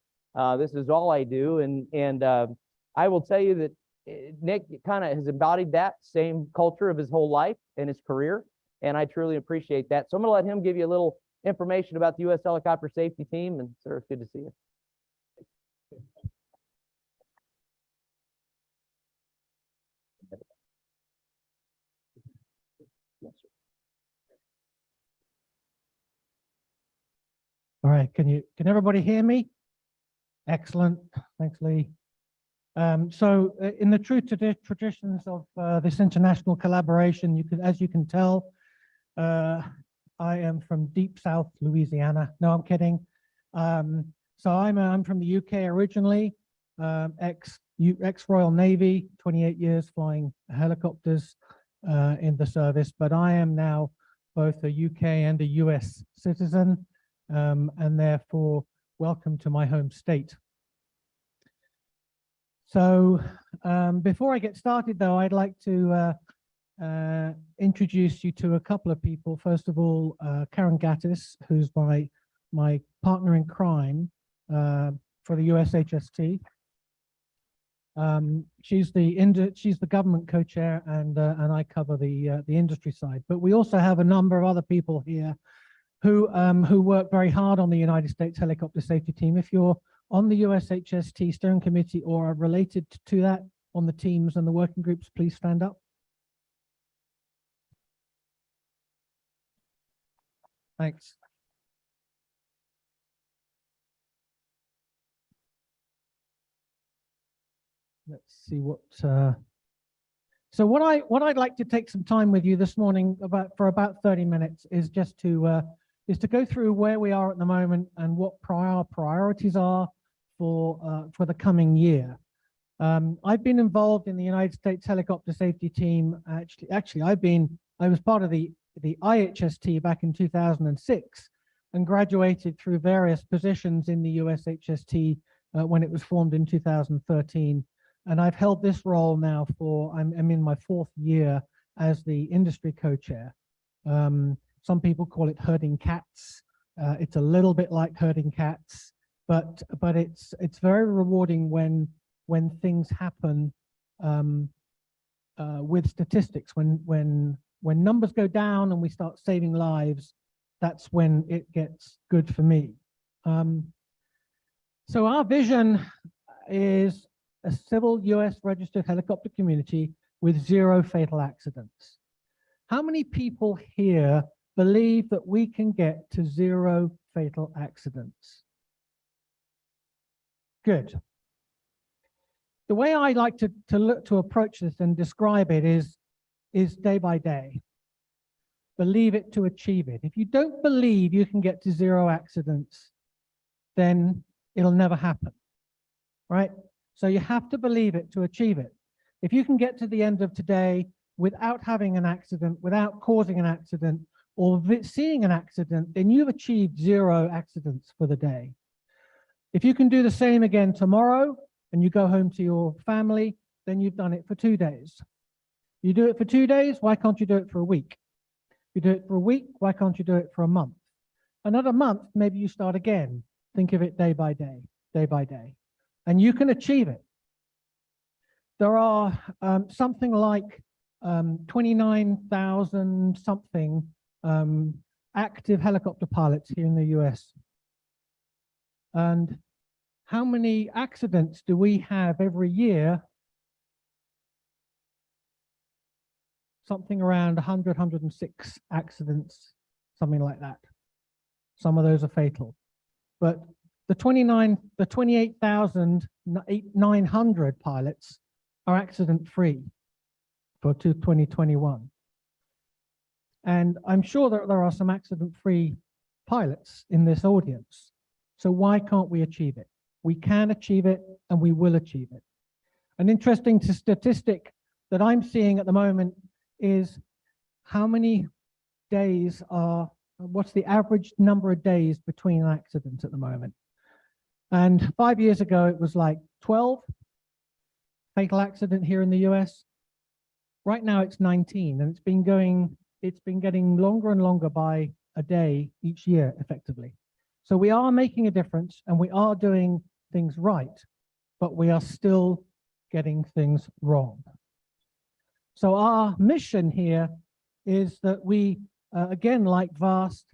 This is all I do. And I will tell you that Nick kind of has embodied that same culture of his whole life and his career. And I truly appreciate that. So I'm going to let him give you a little information about the U.S. Helicopter Safety Team. And sir, it's good to see you. All right, can everybody hear me? Excellent, thanks, Lee. So in the true traditions of this international collaboration, as you can tell, I am from deep South Louisiana. No, I'm kidding. So I'm from the UK originally, ex-Royal Navy, 28 years flying helicopters in the service, but I am now both a UK and a US citizen. And therefore, welcome to my home state. So before I get started, though, I'd like to introduce you to a couple of people. First of all, Karen Gattis, who's my partner in crime, for the USHST. She's the government co-chair, and I cover the industry side. But we also have a number of other people here who work very hard on the United States Helicopter Safety Team. If you're on the USHST steering committee or are related to that on the teams and the working groups, please stand up. Thanks. Let's see what. So what I'd like to take some time with you this morning for about 30 minutes is just to go through where we are at the moment and what our priorities are for the coming year. I've been involved in the United States Helicopter Safety Team. Actually, I was part of the IHST back in 2006 and graduated through various positions in the USHST when it was formed in 2013. And I've held this role now I'm in my 4th year as the industry co-chair. Some people call it herding cats. It's a little bit like herding cats, but it's very rewarding when things happen with statistics. When numbers go down and we start saving lives, that's when it gets good for me. So our vision is a civil US registered helicopter community with 0 fatal accidents. How many people here believe that we can get to 0 fatal accidents? Good. The way I like to approach this and describe it is day by day. Believe it to achieve it. If you don't believe you can get to 0 accidents, then it'll never happen, right? So you have to believe it to achieve it. If you can get to the end of today without having an accident, without causing an accident, or seeing an accident, then you've achieved 0 accidents for the day. If you can do the same again tomorrow and you go home to your family, then you've done it for 2 days. You do it for 2 days, why can't you do it for a week? You do it for a week, why can't you do it for a month? Another month, maybe you start again. Think of it day by day, day by day. And you can achieve it. There are something like 29,000 something active helicopter pilots here in the US. And how many accidents do we have every year? Something around 100, 106 accidents, something like that. Some of those are fatal. But the 28,900 pilots are accident-free for 2021. And I'm sure that there are some accident-free pilots in this audience. So why can't we achieve it? We can achieve it, and we will achieve it. An interesting statistic that I'm seeing at the moment is how many days what's the average number of days between accidents at the moment? And 5 years ago, it was like 12 fatal accident here in the US. Right now it's 19, and it's been getting longer and longer by a day each year, effectively. So we are making a difference, and we are doing things right, but we are still getting things wrong. So our mission here is that we, again, like VAST,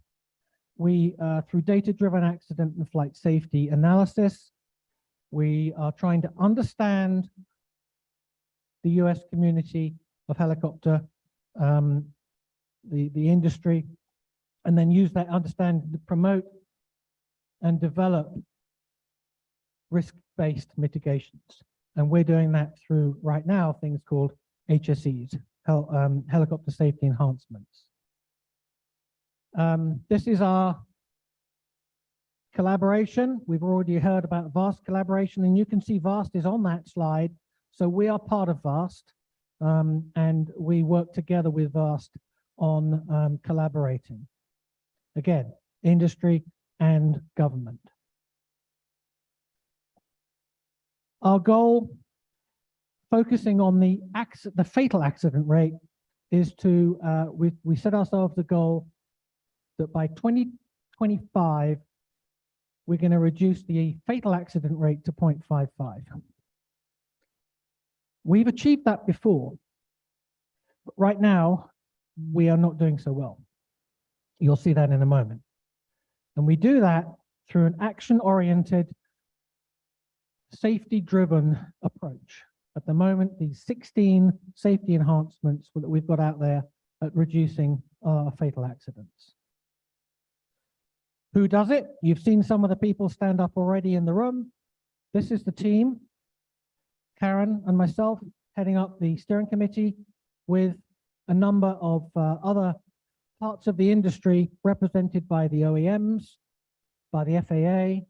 we, through data-driven accident and flight safety analysis, we are trying to understand the US community of helicopter, the industry, and then use that understanding to promote and develop risk-based mitigations. And we're doing that through, right now, things called HSEs, helicopter safety enhancements. This is our collaboration. We've already heard about VAST collaboration, and you can see VAST is on that slide. So we are part of VAST, and we work together with VAST on collaborating. Again, industry and government. Our goal, focusing on the fatal accident rate, is to, we set ourselves the goal that by 2025, we're going to reduce the fatal accident rate to 0.55. We've achieved that before, but right now we are not doing so well. You'll see that in a moment. And we do that through an action-oriented, safety-driven approach. At the moment, these 16 safety enhancements that we've got out there at reducing fatal accidents. Who does it? You've seen some of the people stand up already in the room. This is the team, Karen and myself, heading up the steering committee with a number of other parts of the industry represented by the OEMs, by the FAA,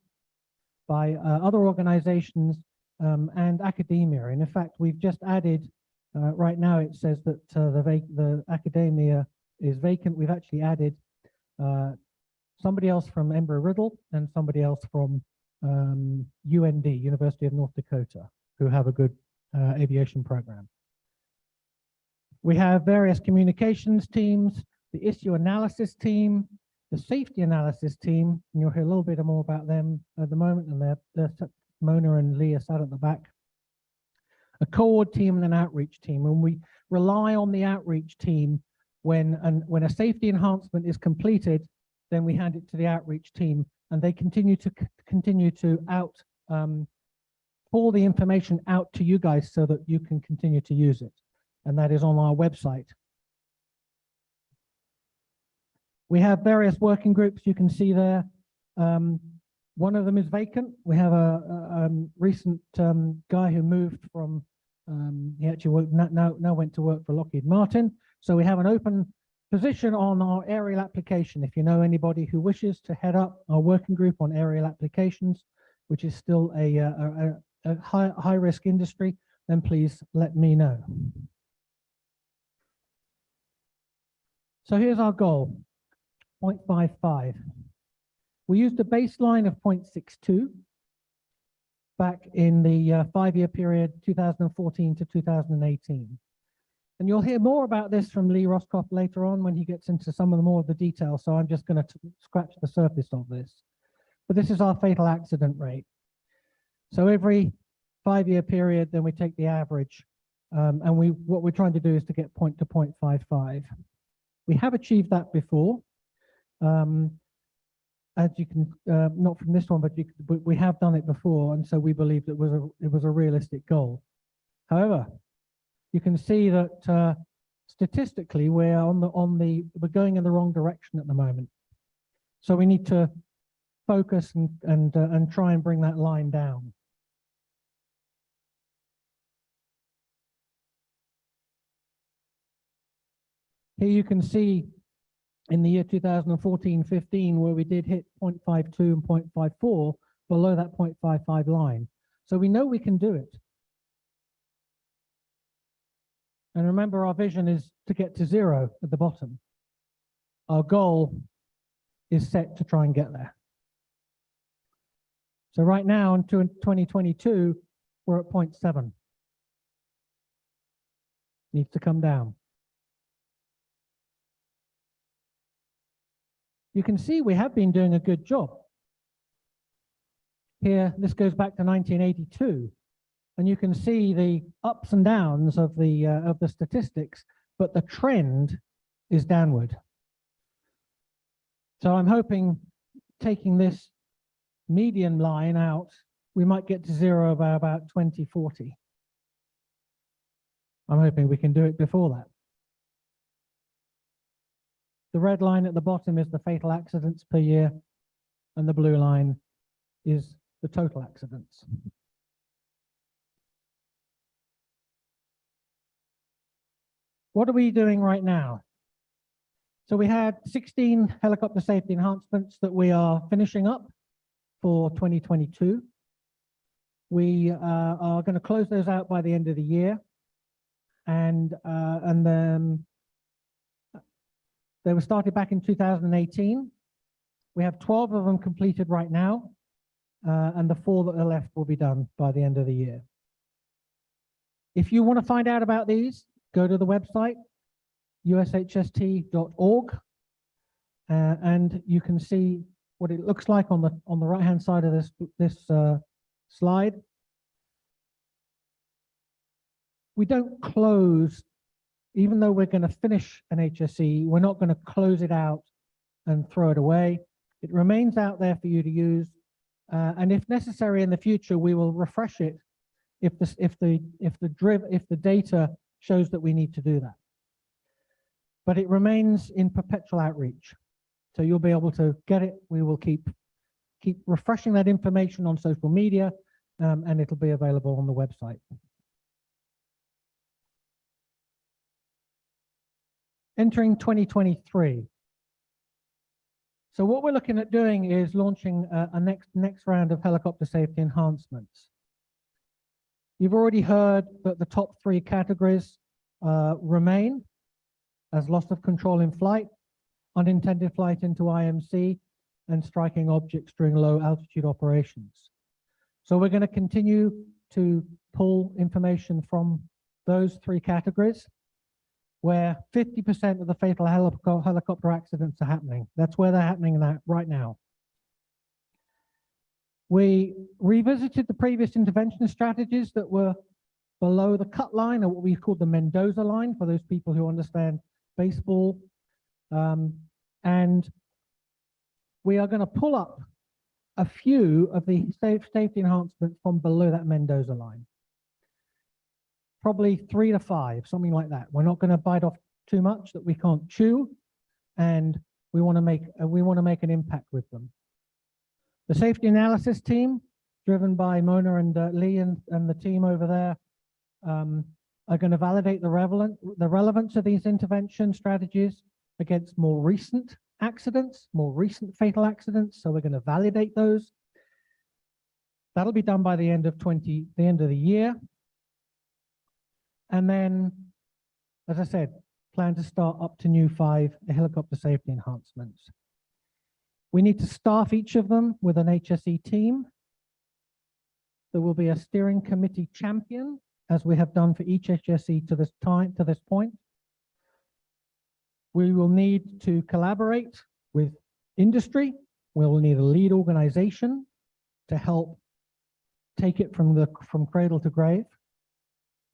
by other organizations, and academia. And in fact, we've just added, right now it says that the academia is vacant. We've actually added somebody else from Embry-Riddle and somebody else from UND, University of North Dakota, who have a good aviation program. We have various communications teams, the issue analysis team, the safety analysis team, and you'll hear a little bit more about them at the moment, and they're Mona and Leah sat at the back. A co-ord team and an outreach team, and we rely on the outreach team when a safety enhancement is completed, then we hand it to the outreach team, and they continue to pull the information out to you guys so that you can continue to use it, and that is on our website. We have various working groups you can see there. One of them is vacant. We have a recent guy who moved from, he actually worked, now went to work for Lockheed Martin. So we have an open position on our aerial application. If you know anybody who wishes to head up our working group on aerial applications, which is still a high risk industry, then please let me know. So here's our goal, 0.55. We used a baseline of 0.62 back in the 5-year period, 2014 to 2018. And you'll hear more about this from Lee Roscoff later on when he gets into some of the more of the details. So I'm just going to scratch the surface of this. But this is our fatal accident rate. So every 5-year period, then we take the average. And what we're trying to do is to get 0.55. We have achieved that before. As you can, not from this one, but we have done it before, and so we believe that it was a realistic goal. However, you can see that statistically we're going in the wrong direction at the moment. So we need to focus and try and bring that line down. Here you can see in the year 2014-15, where we did hit 0.52 and 0.54 below that 0.55 line. So we know we can do it. And remember, our vision is to get to 0 at the bottom. Our goal is set to try and get there. So right now, in 2022, we're at 0.7. Needs to come down. You can see we have been doing a good job. Here, this goes back to 1982, and you can see the ups and downs of the statistics, but the trend is downward. So I'm hoping, taking this median line out, we might get to 0 by about 2040. I'm hoping we can do it before that. The red line at the bottom is the fatal accidents per year, and the blue line is the total accidents. What are we doing right now? So we had 16 helicopter safety enhancements that we are finishing up for 2022. We are going to close those out by the end of the year, and then they were started back in 2018. We have 12 of them completed right now, and the 4 that are left will be done by the end of the year. If you want to find out about these, go to the website, ushst.org, and you can see what it looks like on the right-hand side of this slide. We don't close, even though we're going to finish an HSE, we're not going to close it out and throw it away. It remains out there for you to use, and if necessary in the future, we will refresh it if the data shows that we need to do that. But it remains in perpetual outreach, so you'll be able to get it. We will keep refreshing that information on social media, and it'll be available on the website. Entering 2023. So what we're looking at doing is launching a next round of helicopter safety enhancements. You've already heard that the top 3 categories remain as loss of control in flight, unintended flight into IMC, and striking objects during low altitude operations. So we're going to continue to pull information from those 3 categories, where 50% of the fatal helicopter accidents are happening. That's where they're happening right now. We revisited the previous intervention strategies that were below the cut line, or what we call the Mendoza line, for those people who understand baseball. And we are going to pull up a few of the safety enhancements from below that Mendoza line. Probably 3 to 5, something like that. We're not going to bite off too much that we can't chew, and we want to make an impact with them. The safety analysis team, driven by Mona and Lee and the team over there, are going to validate the relevance of these intervention strategies against more recent accidents, more recent fatal accidents. So we're going to validate those. That'll be done by the end of the year. And then, as I said, plan to start up to new 5 helicopter safety enhancements. We need to staff each of them with an HSE team. There will be a steering committee champion, as we have done for each HSE to this point. We will need to collaborate with industry. We will need a lead organization to help take it from cradle to grave.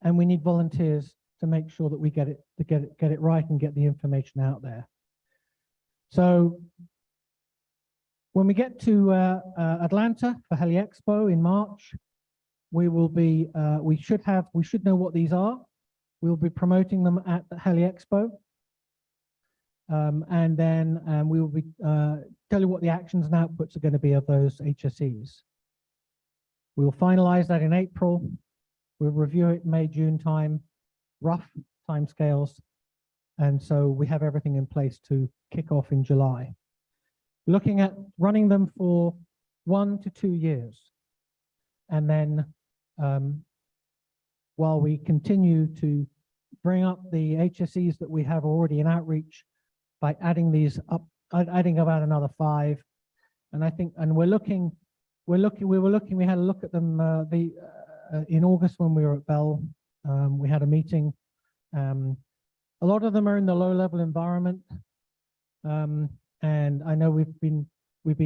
And we need volunteers to make sure that we get it right and get the information out there. So when we get to Atlanta for Heli Expo in March, we will be we should know what these are. We'll be promoting them at the Heli Expo, and then we will be tell you what the actions and outputs are going to be of those HSEs. We will finalize that in April. We'll review it May, June time, rough timescales, and so we have everything in place to kick off in July. Looking at running them for 1 to 2 years, and then while we continue to bring up the HSEs that we have already in outreach by adding these up, adding about another 5, and I think, and we had a look at them in August when we were at Bell. We had a meeting. A lot of them are in the low-level environment, and I know we've been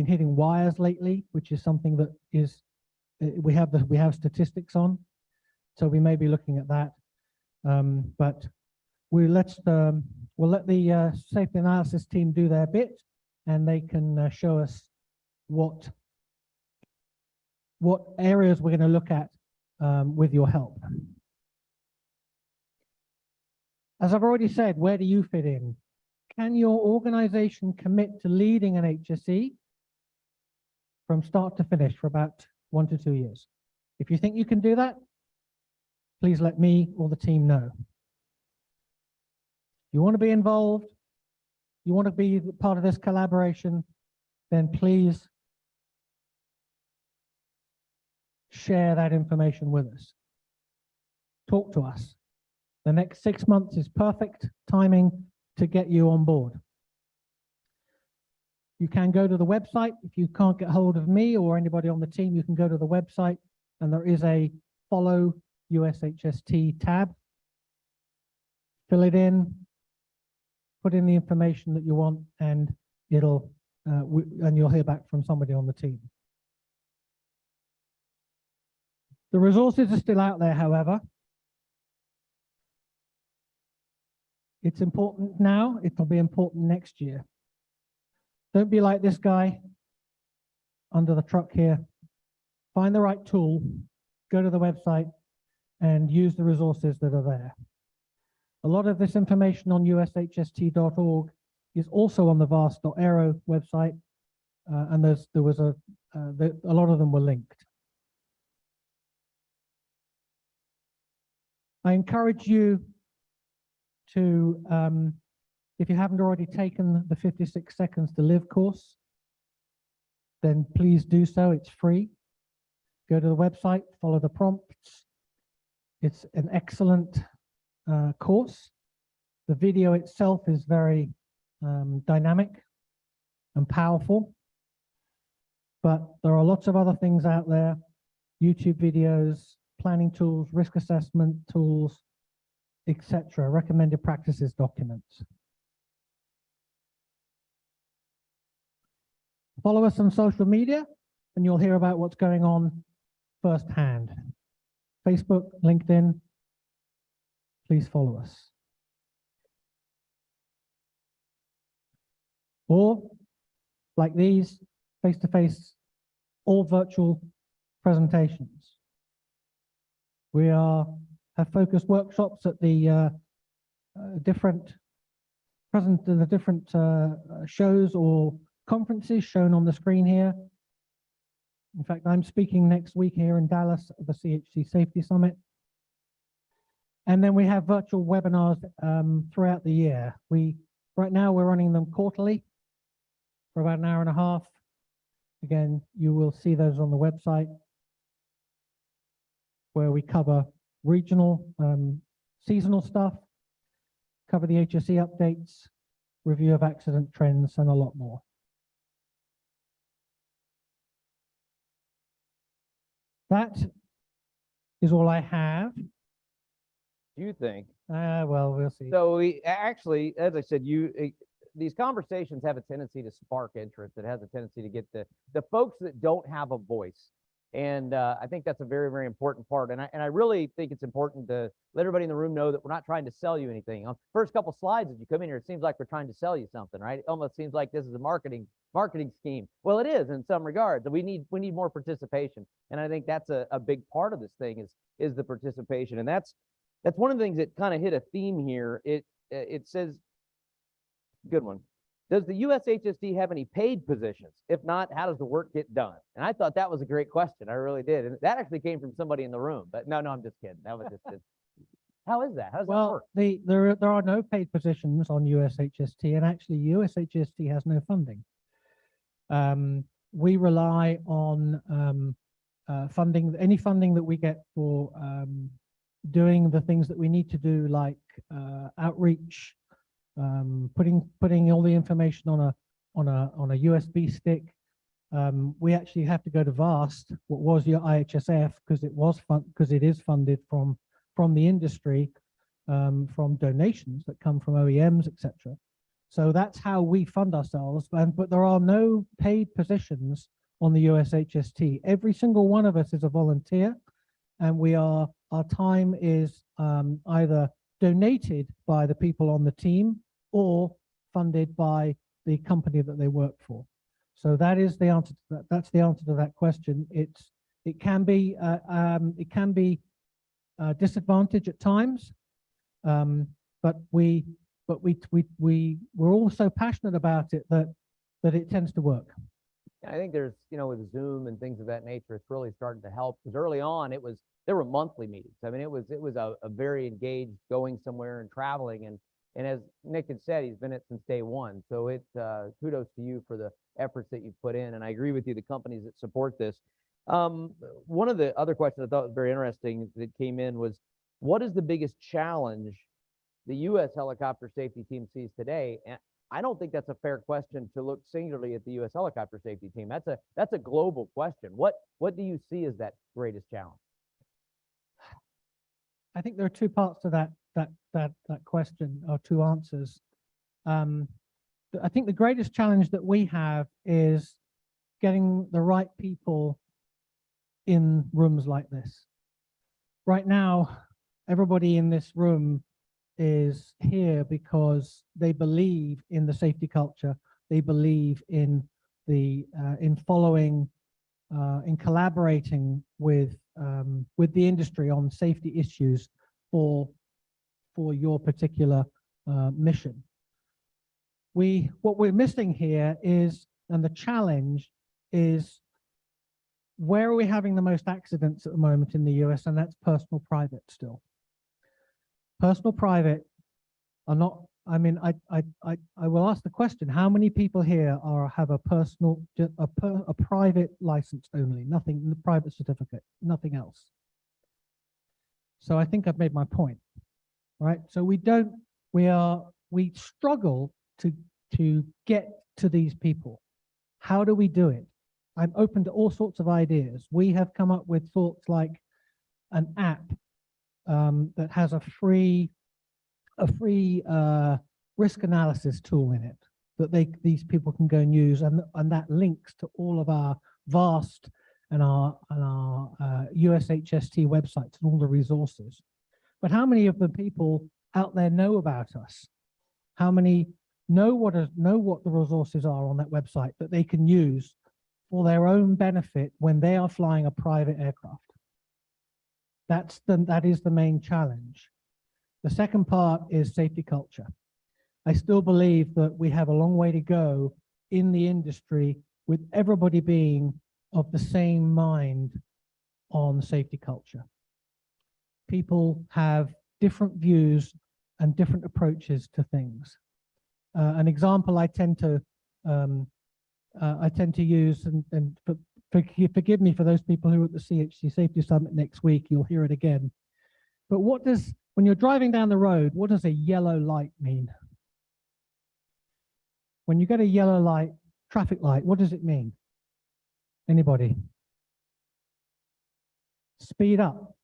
hitting wires lately, which is something that is we have statistics on, so we may be looking at that. But we'll let the safety analysis team do their bit, and they can show us what areas we're going to look at with your help. As I've already said, where do you fit in? Can your organization commit to leading an HSE from start to finish for about 1 to 2 years? If you think you can do that, please let me or the team know. You want to be involved, you want to be part of this collaboration, then please share that information with us. Talk to us. The next 6 months is perfect timing to get you on board. You can go to the website. If you can't get hold of me or anybody on the team, you can go to the website, and there is a Follow USHST tab. Fill it in, put in the information that you want, and it'll and you'll hear back from somebody on the team. The resources are still out there, however. It's important now, it'll be important next year. Don't be like this guy under the truck here. Find the right tool, go to the website, and use the resources that are there. A lot of this information on ushst.org is also on the vast.aero website, and a lot of them were linked. I encourage you to, if you haven't already taken the 56 Seconds to Live course, then please do so. It's free. Go to the website, follow the prompts. It's an excellent course. The video itself is very dynamic and powerful, but there are lots of other things out there, YouTube videos, planning tools, risk assessment tools, etc., recommended practices documents. Follow us on social media and you'll hear about what's going on firsthand. Facebook, LinkedIn, please follow us. Or, like these, face-to-face, all virtual presentations. We have focused workshops at the different shows or conferences shown on the screen here. In fact, I'm speaking next week here in Dallas at the CHC Safety Summit. And then we have virtual webinars throughout the year. Right now we're running them quarterly for about an hour and a half. Again, you will see those on the website where we cover regional, seasonal stuff, cover the HSE updates, review of accident trends, and a lot more. That is all I have. Do you think? Well, we'll see. So we actually, as I said, these conversations have a tendency to spark interest. It has a tendency to get the folks that don't have a voice. And I think that's a very, very important part. And I really think it's important to let everybody in the room know that we're not trying to sell you anything. On first couple slides, as you come in here, it seems like we're trying to sell you something, right? It almost seems like this is a marketing scheme. Well, it is in some regards. We need more participation. And I think that's a big part of this thing is the participation. And that's one of the things that kind of hit a theme here. It says, good one. Does the USHST have any paid positions? If not, how does the work get done? And I thought that was a great question. I really did. And that actually came from somebody in the room. But no, I'm just kidding. That was just how is that? How does that work? There are no paid positions on USHST, and actually USHST has no funding. We rely on funding, any funding that we get for doing the things that we need to do, like outreach, putting all the information on a USB stick. We actually have to go to VAST, what was your IHSF, because it is funded from the industry, from donations that come from OEMs, etc. So that's how we fund ourselves. But there are no paid positions on the USHST. Every single one of us is a volunteer, and our time is either donated by the people on the team or funded by the company that they work for. So that is the answer to that. That's the answer to that question. It can be disadvantage at times, but we're all so passionate about it that it tends to work. I think there's, with Zoom and things of that nature, it's really starting to help, because early on there were monthly meetings. I mean, it was a very engaged going somewhere and traveling, and as Nick had said, he's been it since day one. So it's kudos to you for the efforts that you've put in. And I agree with you, the companies that support this. One of the other questions I thought was very interesting that came in was, what is the biggest challenge the U.S. helicopter safety team sees today? And I don't think that's a fair question to look singularly at the U.S. helicopter safety team. That's a global question. What do you see as that greatest challenge? I think there are two parts to that question, or two answers. I think the greatest challenge that we have is getting the right people in rooms like this. Right now, everybody in this room is here because they believe in the safety culture. They believe in the in following, in collaborating with the industry on safety issues for your particular mission. What we're missing here is, and the challenge is, where are we having the most accidents at the moment in the US? And that's personal private still. Personal private are not, I mean, I will ask the question, how many people here have a personal, a private license only, nothing, the private certificate, nothing else? So I think I've made my point, right? So we struggle to get to these people. How do we do it? I'm open to all sorts of ideas. We have come up with thoughts like an app that has a free risk analysis tool in it that these people can go and use, and that links to all of our VAST and our USHST websites and all the resources. But how many of the people out there know about us? How many know what the resources are on that website that they can use for their own benefit when they are flying a private aircraft? That is the main challenge. The second part is safety culture. I still believe that we have a long way to go in the industry with everybody being of the same mind on safety culture. People have different views and different approaches to things. An example I tend to use, and forgive me for those people who are at the CHC Safety Summit next week, you'll hear it again. But when you're driving down the road, what does a yellow light mean? When you get a yellow light, traffic light, what does it mean? Anybody? Speed up.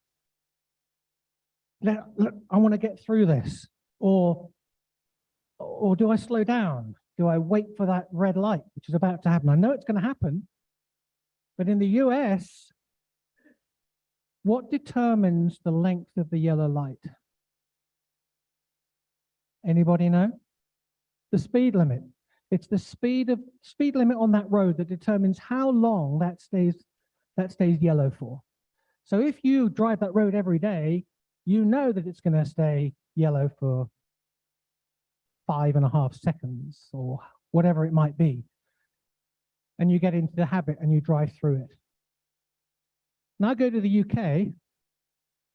I want to get through this. Or do I slow down? Do I wait for that red light, which is about to happen? I know it's going to happen, but in the US, what determines the length of the yellow light? Anybody know? The speed limit. It's the speed limit on that road that determines how long that stays yellow for. So if you drive that road every day, you know that it's going to stay yellow for 5.5 seconds or whatever it might be. And you get into the habit and you drive through it. Now go to the UK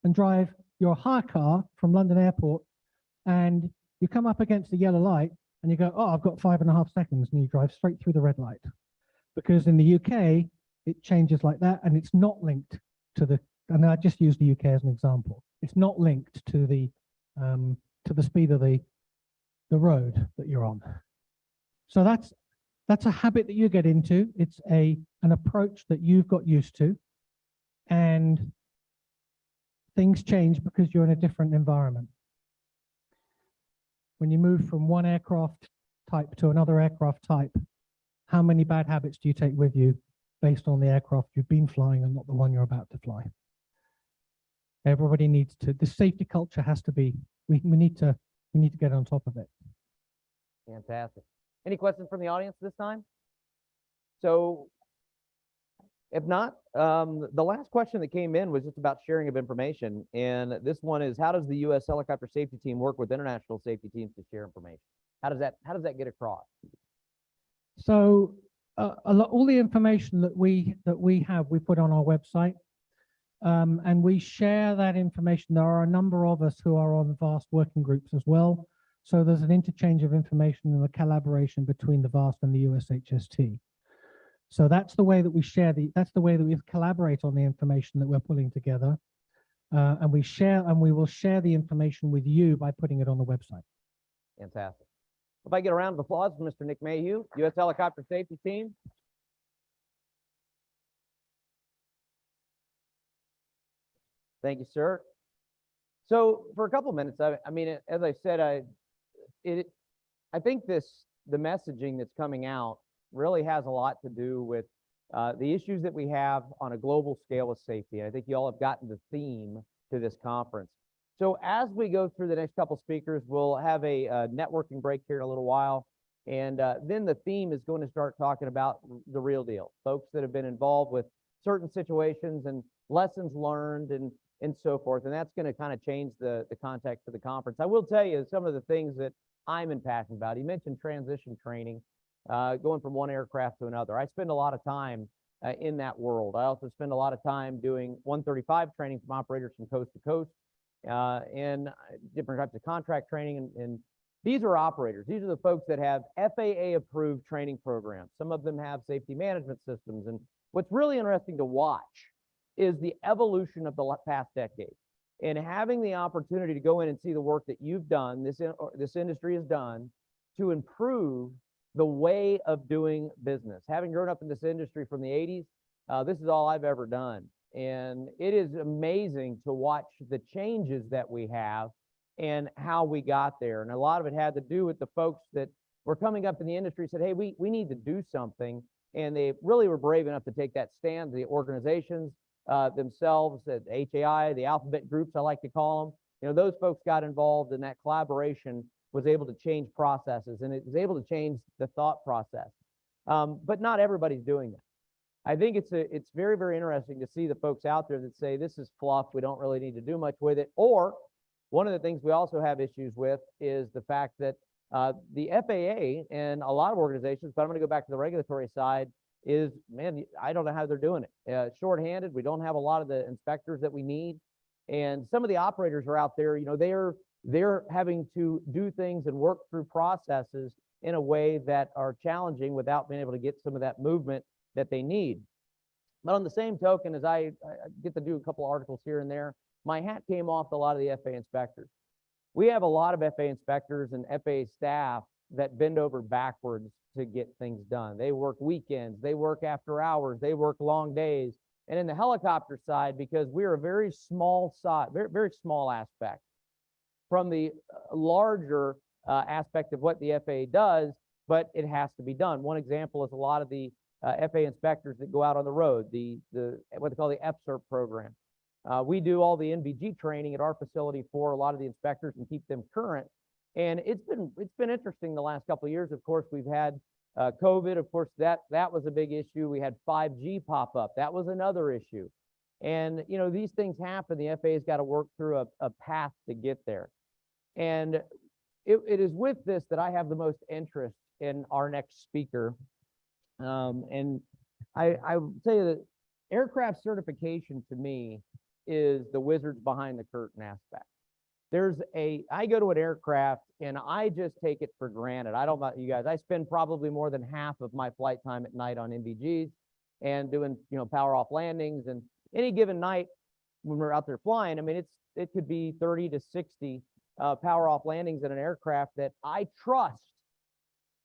and drive your hire car from London Airport, and you come up against the yellow light and you go, oh, I've got 5.5 seconds, and you drive straight through the red light. Because in the UK, it changes like that, and it's not linked to the, and I just use the UK as an example. It's not linked to the speed of the road that you're on. So that's a habit that you get into. It's an approach that you've got used to, and things change because you're in a different environment. When you move from one aircraft type to another aircraft type, how many bad habits do you take with you based on the aircraft you've been flying and not the one you're about to fly? Everybody needs to, the safety culture has to be, we need to get on top of it. Fantastic. Any questions from the audience this time? So if not, the last question that came in was just about sharing of information. And this one is, how does the U.S. helicopter safety team work with international safety teams to share information? How does that get across? So all the information that we have, we put on our website, and we share that information. There are a number of us who are on VAST working groups as well. So there's an interchange of information and a collaboration between the VAST and the USHST. So that's the way that we share that's the way that we collaborate on the information that we're pulling together. And we will share the information with you by putting it on the website. Fantastic. If I get a round of applause for Mr. Nick Mayhew, U.S. Helicopter Safety Team. Thank you, sir. So for a couple of minutes, I mean, as I said, I think this the messaging that's coming out really has a lot to do with the issues that we have on a global scale with safety. And I think you all have gotten the theme to this conference. So as we go through the next couple speakers, we'll have a networking break here in a little while. And then the theme is going to start talking about the real deal, folks that have been involved with certain situations and lessons learned and so forth. And that's going to kind of change the context of the conference. I will tell you some of the things that I'm impassioned about. He mentioned transition training, going from one aircraft to another. I spend a lot of time in that world. I also spend a lot of time doing 135 training from operators from coast to coast, and different types of contract training. And these are operators. These are the folks that have FAA approved training programs. Some of them have safety management systems. And what's really interesting to watch is the evolution of the past decade, and having the opportunity to go in and see the work that you've done, this industry has done to improve the way of doing business. Having grown up in this industry from the 80s, this is all I've ever done. And it is amazing to watch the changes that we have and how we got there. And a lot of it had to do with the folks that were coming up in the industry, said, hey, we need to do something. And they really were brave enough to take that stand. The organizations themselves, the HAI, the alphabet groups, I like to call them, you know, those folks got involved, and that collaboration was able to change processes, and it was able to change the thought process. But not everybody's doing that. I think it's very, very interesting to see the folks out there that say this is fluff, we don't really need to do much with it. Or one of the things we also have issues with is the fact that the FAA and a lot of organizations, but I'm going to go back to the regulatory side, is, man, I don't know how they're doing it. Shorthanded, we don't have a lot of the inspectors that we need. And some of the operators are out there, you know, they're having to do things and work through processes in a way that are challenging without being able to get some of that movement that they need. But on the same token, as I get to do a couple of articles here and there, my hat came off to a lot of the FAA inspectors. We have a lot of FAA inspectors and FAA staff that bend over backwards to get things done. They work weekends, they work after hours, they work long days. And in the helicopter side, because we're a very small side, very, very small aspect from the larger aspect of what the FAA does, but it has to be done. One example is a lot of the FAA inspectors that go out on the road, the what they call the FCERT program. We do all the NVG training at our facility for a lot of the inspectors and keep them current. And it's been interesting the last couple of years. Of course, we've had COVID. Of course, that was a big issue. We had 5G pop up. That was another issue. And you know, these things happen. The FAA's got to work through a path to get there. And it is with this that I have the most interest in our next speaker. And I will tell you that aircraft certification to me is the wizards behind the curtain aspect. I go to an aircraft and I just take it for granted. I don't know about you guys. I spend probably more than half of my flight time at night on NVGs and doing, you know, power off landings. And any given night when we're out there flying, I mean, it could be 30 to 60 power off landings in an aircraft that I trust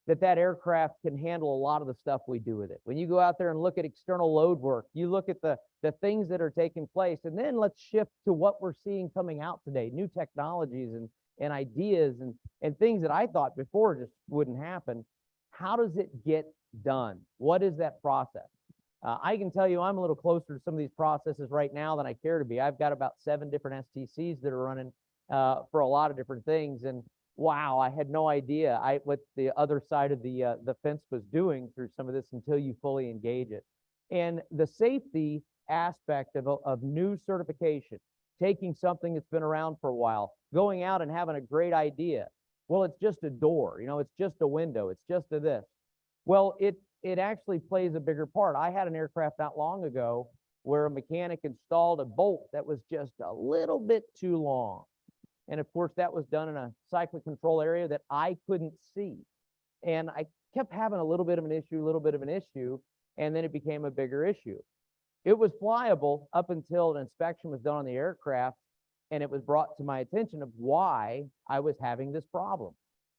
that aircraft can handle a lot of the stuff we do with it. When you go out there and look at external load work, you look at the things that are taking place, and then let's shift to what we're seeing coming out today, new technologies and ideas and things that I thought before just wouldn't happen. How does it get done? What is that process? I can tell you I'm a little closer to some of these processes right now than I care to be. I've got about 7 different STCs that are running for a lot of different things. And wow, I had no idea what the other side of the fence was doing through some of this until you fully engage it. And the safety aspect of new certification, taking something that's been around for a while, going out and having a great idea. Well, it's just a door, you know, it's just a window, it's just a this. Well, it actually plays a bigger part. I had an aircraft not long ago where a mechanic installed a bolt that was just a little bit too long. And of course, that was done in a cyclic control area that I couldn't see. And I kept having a little bit of an issue, and then it became a bigger issue. It was flyable up until an inspection was done on the aircraft, and it was brought to my attention of why I was having this problem.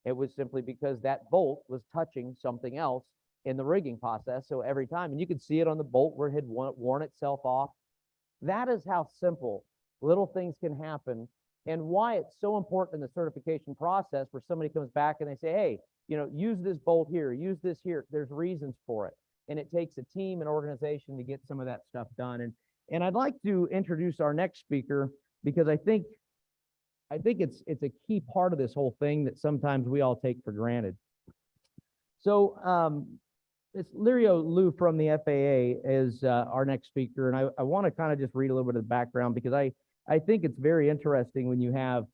It was simply because that bolt was touching something else in the rigging process. So every time, and you could see it on the bolt where it had worn itself off. That is how simple little things can happen, and why it's so important in the certification process where somebody comes back and they say, hey, use this bolt here, use this here. There's reasons for it. And it takes a team and organization to get some of that stuff done. And I'd like to introduce our next speaker because I think it's a key part of this whole thing that sometimes we all take for granted. So it's Lirio Liu from the FAA is our next speaker. And I want to kind of just read a little bit of the background because I think it's very interesting when you have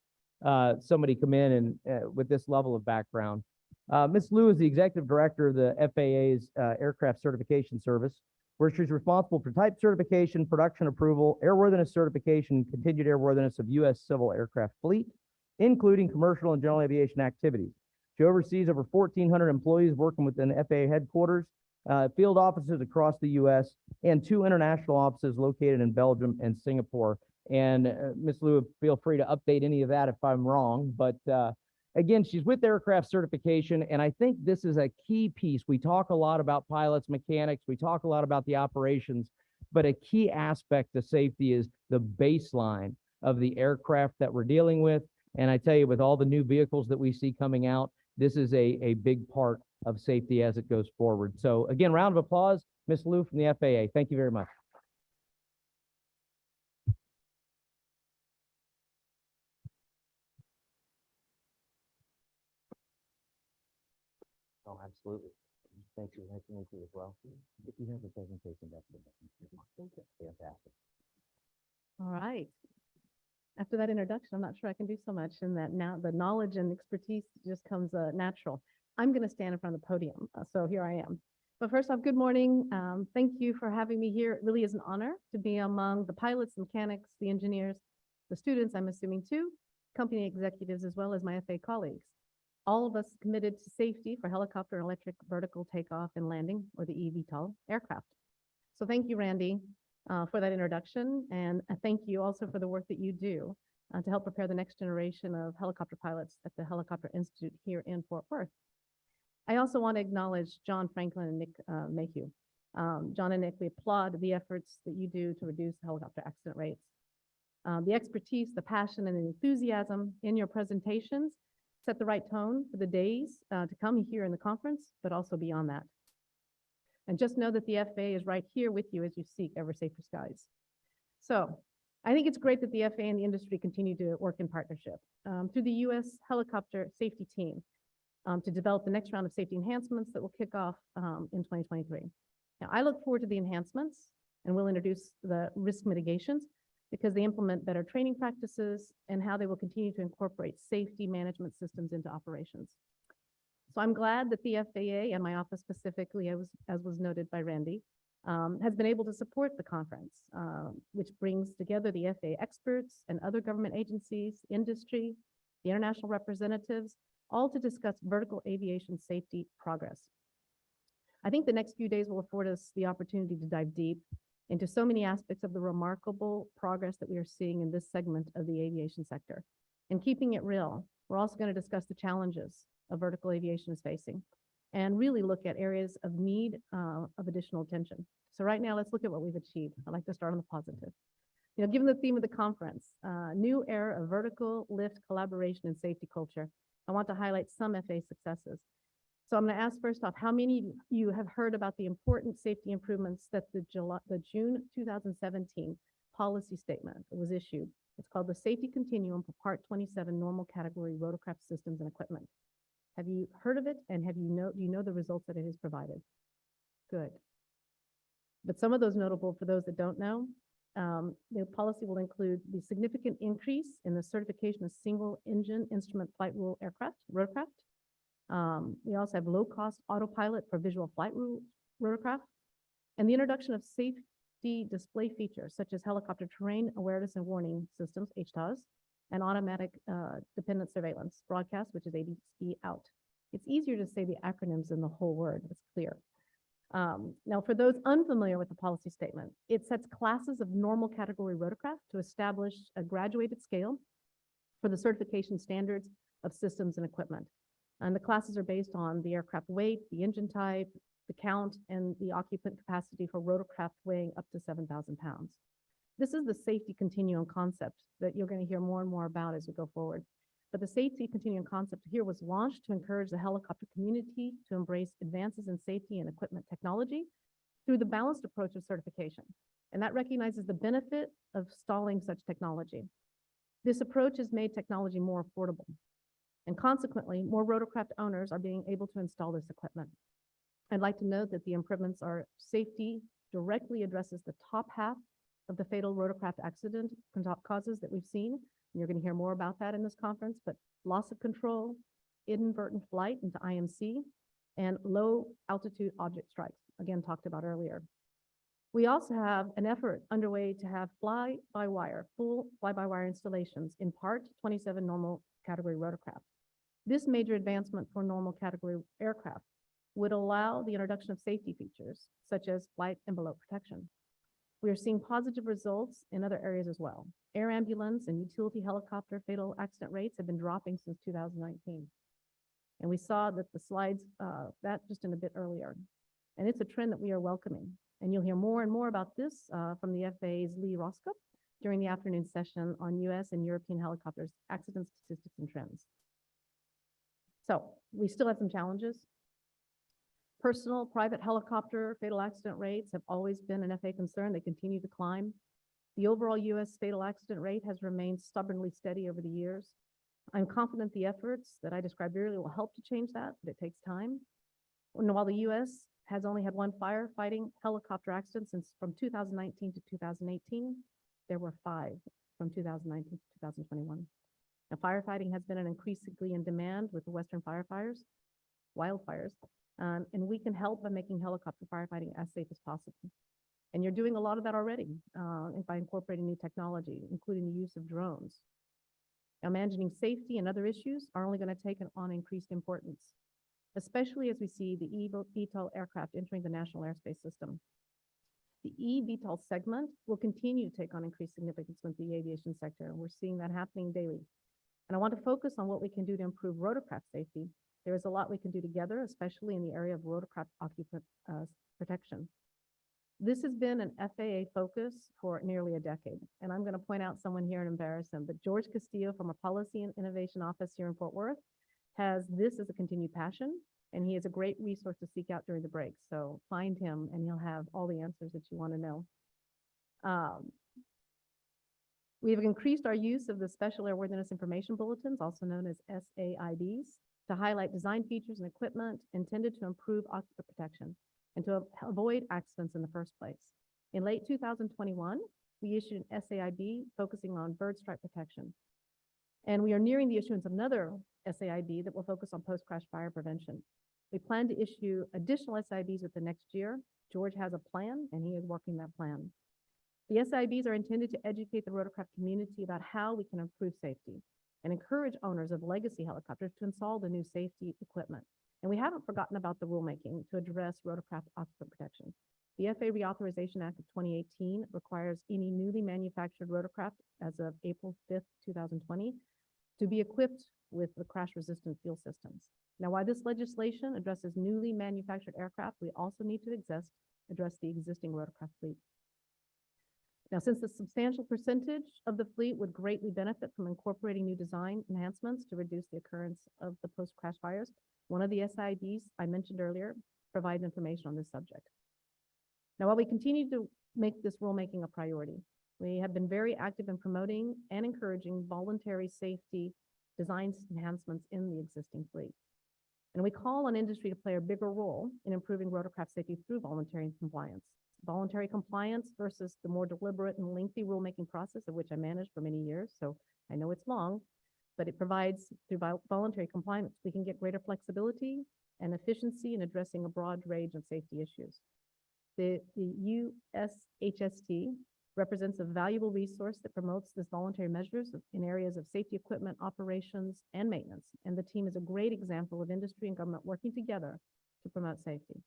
somebody come in and with this level of background. Ms. Liu is the executive director of the FAA's Aircraft Certification Service, where she's responsible for type certification, production approval, airworthiness certification, and continued airworthiness of U.S. civil aircraft fleet, including commercial and general aviation activities. She oversees over 1,400 employees working within FAA headquarters, field offices across the U.S., and 2 international offices located in Belgium and Singapore. And Ms. Liu, feel free to update any of that if I'm wrong. But again, she's with aircraft certification, and I think this is a key piece. We talk a lot about pilots, mechanics, we talk a lot about the operations, but a key aspect of safety is the baseline of the aircraft that we're dealing with. And I tell you, with all the new vehicles that we see coming out, this is a big part of safety as it goes forward. So again, round of applause, Ms. Liu from the FAA. Thank you very much. Oh, absolutely. Thank you. Nice to meet you as well. If you have a presentation, that's fantastic. All right. After that introduction, I'm not sure I can do so much in that now the knowledge and expertise just comes natural. I'm going to stand in front of the podium. So here I am. But first off, good morning. Thank you for having me here. It really is an honor to be among the pilots, mechanics, the engineers, the students, I'm assuming too, company executives, as well as my FAA colleagues. All of us committed to safety for helicopter and electric vertical takeoff and landing, or the eVTOL aircraft. So thank you, Randy, for that introduction. And thank you also for the work that you do to help prepare the next generation of helicopter pilots at the Helicopter Institute here in Fort Worth. I also want to acknowledge John Franklin and Nick Mayhew. John and Nick, we applaud the efforts that you do to reduce helicopter accident rates. The expertise, the passion, and the enthusiasm in your presentations set the right tone for the days to come here in the conference, but also beyond that. And just know that the FAA is right here with you as you seek ever safer skies. So I think it's great that the FAA and the industry continue to work in partnership through the U.S. Helicopter Safety Team to develop the next round of safety enhancements that will kick off in 2023. Now, I look forward to the enhancements, and we'll introduce the risk mitigations because they implement better training practices and how they will continue to incorporate safety management systems into operations. So I'm glad that the FAA and my office specifically, as was noted by Randy, has been able to support the conference, which brings together the FAA experts and other government agencies, industry, the international representatives, all to discuss vertical aviation safety progress. I think the next few days will afford us the opportunity to dive deep into so many aspects of the remarkable progress that we are seeing in this segment of the aviation sector. And keeping it real, we're also going to discuss the challenges of vertical aviation is facing and really look at areas of need of additional attention. So right now, let's look at what we've achieved. I'd like to start on the positive. Given the theme of the conference, new era of vertical lift collaboration and safety culture, I want to highlight some FAA successes. So I'm going to ask first off, how many of you have heard about the important safety improvements that the June 2017 policy statement was issued? It's called the Safety Continuum for Part 27 Normal Category Rotorcraft Systems and Equipment. Have you heard of it, and do you know the results that it has provided? Good. But some of those notable, for those that don't know, the policy will include the significant increase in the certification of single engine instrument flight rule aircraft, rotorcraft. We also have low-cost autopilot for visual flight rotorcraft, and the introduction of safety display features such as helicopter terrain awareness and warning systems, HTAWS, and automatic dependent surveillance broadcast, which is ADC out. It's easier to say the acronyms than the whole word. It's clear. Now, for those unfamiliar with the policy statement, it sets classes of normal category rotorcraft to establish a graduated scale for the certification standards of systems and equipment. And the classes are based on the aircraft weight, the engine type, the count, and the occupant capacity for rotorcraft weighing up to 7,000 pounds. This is the safety continuum concept that you're going to hear more and more about as we go forward. But the safety continuum concept here was launched to encourage the helicopter community to embrace advances in safety and equipment technology through the balanced approach of certification. And that recognizes the benefit of installing such technology. This approach has made technology more affordable. And consequently, more rotorcraft owners are being able to install this equipment. I'd like to note that the improvements are safety directly addresses the top half of the fatal rotorcraft accident causes that we've seen. And you're going to hear more about that in this conference, but loss of control, inadvertent flight into IMC, and low altitude object strikes, again, talked about earlier. We also have an effort underway to have fly-by-wire, full fly-by-wire installations in Part 27 normal category rotorcraft. This major advancement for normal category aircraft would allow the introduction of safety features, such as flight envelope protection. We are seeing positive results in other areas as well. Air ambulance and utility helicopter fatal accident rates have been dropping since 2019. And we saw that the slides, that just in a bit earlier. And it's a trend that we are welcoming. And you'll hear more and more about this from the FAA's Lee Roskup during the afternoon session on US and European helicopters, accident statistics and trends. So we still have some challenges. Personal private helicopter fatal accident rates have always been an FAA concern. They continue to climb. The overall US fatal accident rate has remained stubbornly steady over the years. I'm confident the efforts that I described earlier will help to change that, but it takes time. And while the US has only had one firefighting helicopter accident from 2019 to 2018, there were 5 from 2019 to 2021. Now, firefighting has been an increasingly in demand with the Western wildfires, and we can help by making helicopter firefighting as safe as possible. And you're doing a lot of that already by incorporating new technology, including the use of drones. Now, managing safety and other issues are only going to take on increased importance, especially as we see the eVTOL aircraft entering the National Airspace System. The eVTOL segment will continue to take on increased significance with the aviation sector, and we're seeing that happening daily. And I want to focus on what we can do to improve rotorcraft safety. There is a lot we can do together, especially in the area of rotorcraft occupant protection. This has been an FAA focus for nearly a decade, and I'm going to point out someone here and embarrass him, but George Castillo from our Policy and Innovation Office here in Fort Worth has this as a continued passion, and he is a great resource to seek out during the break. So find him and he'll have all the answers that you want to know. We have increased our use of the Special Airworthiness Information Bulletins, also known as SAIBs, to highlight design features and equipment intended to improve occupant protection and to avoid accidents in the first place. In late 2021, we issued an SAIB focusing on bird strike protection. And we are nearing the issuance of another SAIB that will focus on post-crash fire prevention. We plan to issue additional SAIBs with the next year. George has a plan, and he is working that plan. The SAIBs are intended to educate the rotorcraft community about how we can improve safety and encourage owners of legacy helicopters to install the new safety equipment. And we haven't forgotten about the rulemaking to address rotorcraft occupant protection. The FAA Reauthorization Act of 2018 requires any newly manufactured rotorcraft as of April 5th, 2020, to be equipped with the crash-resistant fuel systems. Now, while this legislation addresses newly manufactured aircraft, we also need to address the existing rotorcraft fleet. Now, since a substantial percentage of the fleet would greatly benefit from incorporating new design enhancements to reduce the occurrence of the post-crash fires, one of the SIBs I mentioned earlier provides information on this subject. Now, while we continue to make this rulemaking a priority, we have been very active in promoting and encouraging voluntary safety design enhancements in the existing fleet. And we call on industry to play a bigger role in improving rotorcraft safety through voluntary compliance. Voluntary compliance versus the more deliberate and lengthy rulemaking process of which I managed for many years. So I know it's long, but it provides through voluntary compliance, we can get greater flexibility and efficiency in addressing a broad range of safety issues. The USHST represents a valuable resource that promotes this voluntary measures in areas of safety equipment, operations, and maintenance. And the team is a great example of industry and government working together to promote safety.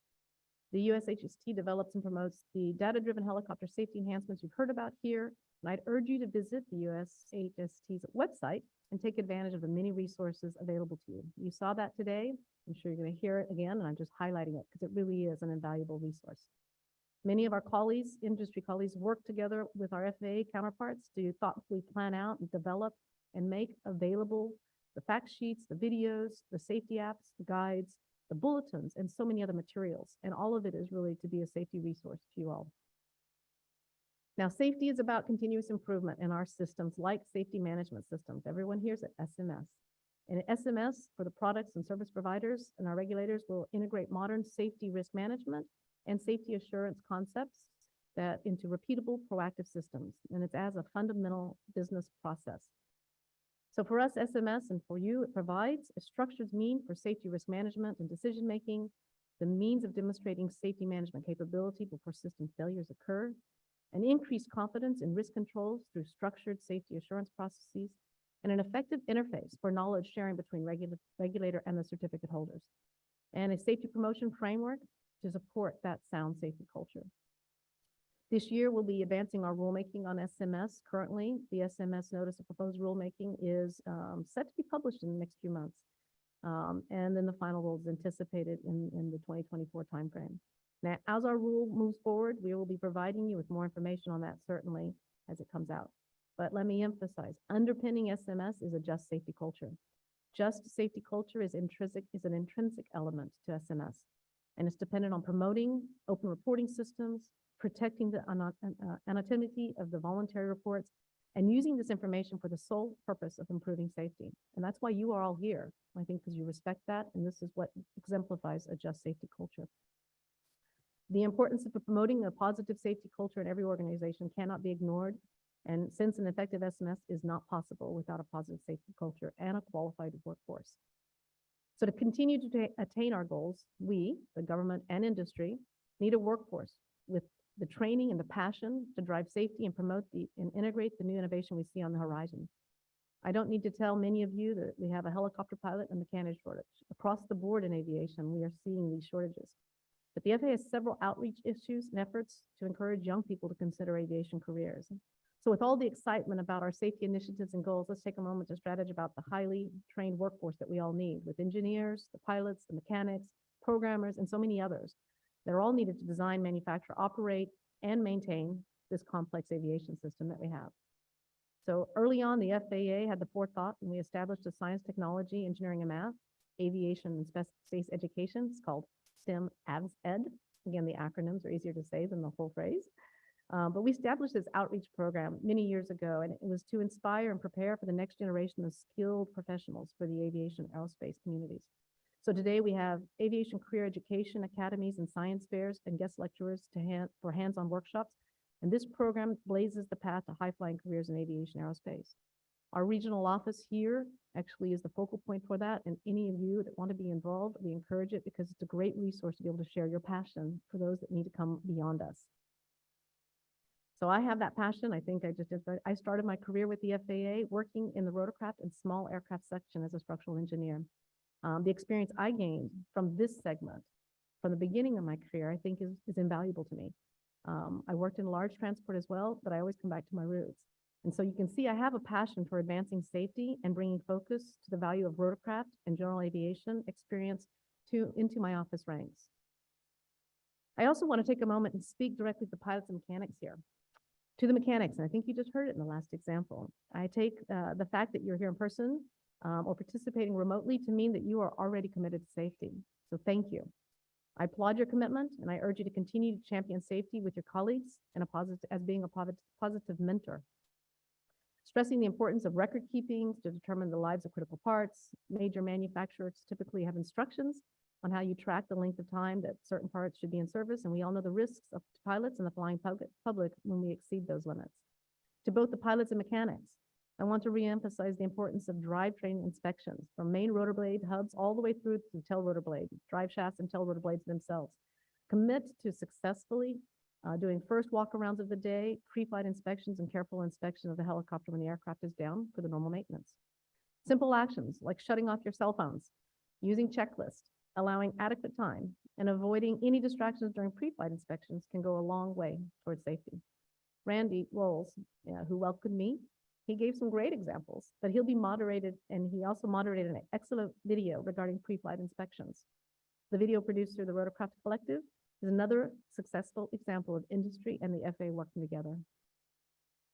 The USHST develops and promotes the data-driven helicopter safety enhancements you've heard about here. And I'd urge you to visit the USHST's website and take advantage of the many resources available to you. You saw that today. I'm sure you're going to hear it again, and I'm just highlighting it because it really is an invaluable resource. Many of our colleagues, industry colleagues, work together with our FAA counterparts to thoughtfully plan out and develop and make available the fact sheets, the videos, the safety apps, the guides, the bulletins, and so many other materials. And all of it is really to be a safety resource to you all. Now, safety is about continuous improvement in our systems like safety management systems. Everyone hears it, SMS. And SMS for the products and service providers and our regulators will integrate modern safety risk management and safety assurance concepts that into repeatable proactive systems. And it's as a fundamental business process. So for us, SMS, and for you, it provides a structured mean for safety risk management and decision-making, the means of demonstrating safety management capability before system failures occur, an increased confidence in risk controls through structured safety assurance processes, and an effective interface for knowledge sharing between regulator and the certificate holders, and a safety promotion framework to support that sound safety culture. This year, we'll be advancing our rulemaking on SMS. Currently, the SMS notice of proposed rulemaking is set to be published in the next few months. And then the final rule is anticipated in the 2024 timeframe. Now, as our rule moves forward, we will be providing you with more information on that certainly as it comes out. But let me emphasize, underpinning SMS is a just safety culture. Just safety culture is an intrinsic element to SMS, and it's dependent on promoting open reporting systems, protecting the anonymity of the voluntary reports, and using this information for the sole purpose of improving safety. And that's why you are all here, I think, because you respect that, and this is what exemplifies a just safety culture. The importance of promoting a positive safety culture in every organization cannot be ignored, and since an effective SMS is not possible without a positive safety culture and a qualified workforce. So to continue to attain our goals, we, the government and industry, need a workforce with the training and the passion to drive safety and promote and integrate the new innovation we see on the horizon. I don't need to tell many of you that we have a helicopter pilot and mechanic shortage. Across the board in aviation, we are seeing these shortages. But the FAA has several outreach issues and efforts to encourage young people to consider aviation careers. So with all the excitement about our safety initiatives and goals, let's take a moment to strategize about the highly trained workforce that we all need, with engineers, the pilots, the mechanics, programmers, and so many others. They're all needed to design, manufacture, operate, and maintain this complex aviation system that we have. So early on, the FAA had the forethought, and we established a science, technology, engineering, and math, aviation, and space education. It's called STEM AVS Ed. Again, the acronyms are easier to say than the whole phrase. But we established this outreach program many years ago, and it was to inspire and prepare for the next generation of skilled professionals for the aviation aerospace communities. So today we have aviation career education academies and science fairs and guest lecturers for hands-on workshops. And this program blazes the path to high-flying careers in aviation aerospace. Our regional office here actually is the focal point for that. And any of you that want to be involved, we encourage it because it's a great resource to be able to share your passion for those that need to come beyond us. So I have that passion. I think I started my career with the FAA working in the rotorcraft and small aircraft section as a structural engineer. The experience I gained from this segment, from the beginning of my career, I think is invaluable to me. I worked in large transport as well, but I always come back to my roots. And so you can see I have a passion for advancing safety and bringing focus to the value of rotorcraft and general aviation experience into my office ranks. I also want to take a moment and speak directly to the pilots and mechanics here. To the mechanics, and I think you just heard it in the last example. I take the fact that you're here in person or participating remotely to mean that you are already committed to safety. So thank you. I applaud your commitment, and I urge you to continue to champion safety with your colleagues and as being a positive mentor. Stressing the importance of record keeping to determine the lives of critical parts. Major manufacturers typically have instructions on how you track the length of time that certain parts should be in service, and we all know the risks of pilots and the flying public when we exceed those limits. To both the pilots and mechanics, I want to reemphasize the importance of drivetrain inspections from main rotor blade hubs all the way through to tail rotor blade, drive shafts and tail rotor blades themselves. Commit to successfully doing first walkarounds of the day, pre-flight inspections, and careful inspection of the helicopter when the aircraft is down for the normal maintenance. Simple actions like shutting off your cell phones, using checklists, allowing adequate time, and avoiding any distractions during pre-flight inspections can go a long way towards safety. Randy Rolls, who welcomed me, he gave some great examples, but he'll be moderated, and he also moderated an excellent video regarding pre-flight inspections. The video produced through the Rotorcraft Collective is another successful example of industry and the FAA working together.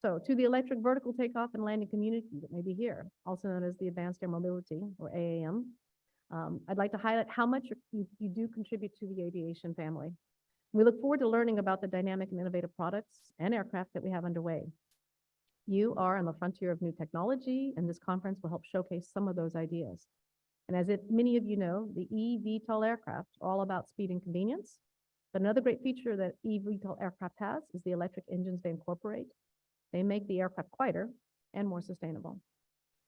So to the electric vertical takeoff and landing community that may be here, also known as the Advanced Air Mobility or AAM, I'd like to highlight how much you do contribute to the aviation family. We look forward to learning about the dynamic and innovative products and aircraft that we have underway. You are on the frontier of new technology, and this conference will help showcase some of those ideas. And as many of you know, the eVTOL aircraft are all about speed and convenience. But another great feature that eVTOL aircraft has is the electric engines they incorporate. They make the aircraft quieter and more sustainable.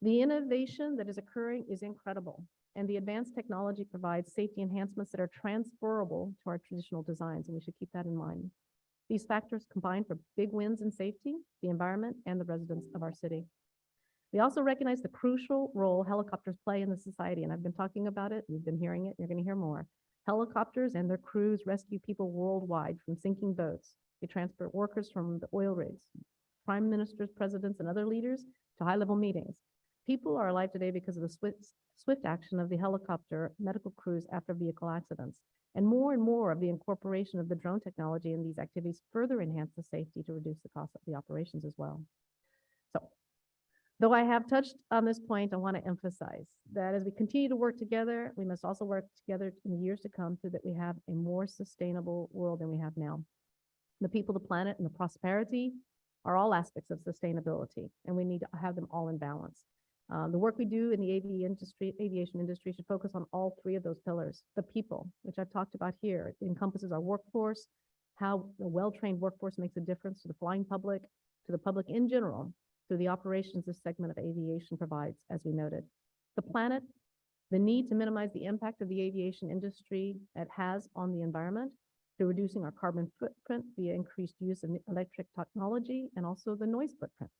The innovation that is occurring is incredible, and the advanced technology provides safety enhancements that are transferable to our traditional designs, and we should keep that in mind. These factors combine for big wins in safety, the environment, and the residents of our city. We also recognize the crucial role helicopters play in the society, and I've been talking about it, you've been hearing it, you're going to hear more. Helicopters and their crews rescue people worldwide from sinking boats. They transport workers from the oil rigs, prime ministers, presidents, and other leaders to high-level meetings. People are alive today because of the swift action of the helicopter medical crews after vehicle accidents. And more of the incorporation of the drone technology in these activities further enhance the safety to reduce the cost of the operations as well. So, though I have touched on this point, I want to emphasize that as we continue to work together, we must also work together in the years to come so that we have a more sustainable world than we have now. The people, the planet, and the prosperity are all aspects of sustainability, and we need to have them all in balance. The work we do in the aviation industry should focus on all three of those pillars. The people, which I've talked about here, it encompasses our workforce, how a well-trained workforce makes a difference to the flying public, to the public in general, through the operations this segment of aviation provides, as we noted. The planet, the need to minimize the impact of the aviation industry it has on the environment through reducing our carbon footprint via increased use of electric technology and also the noise footprint.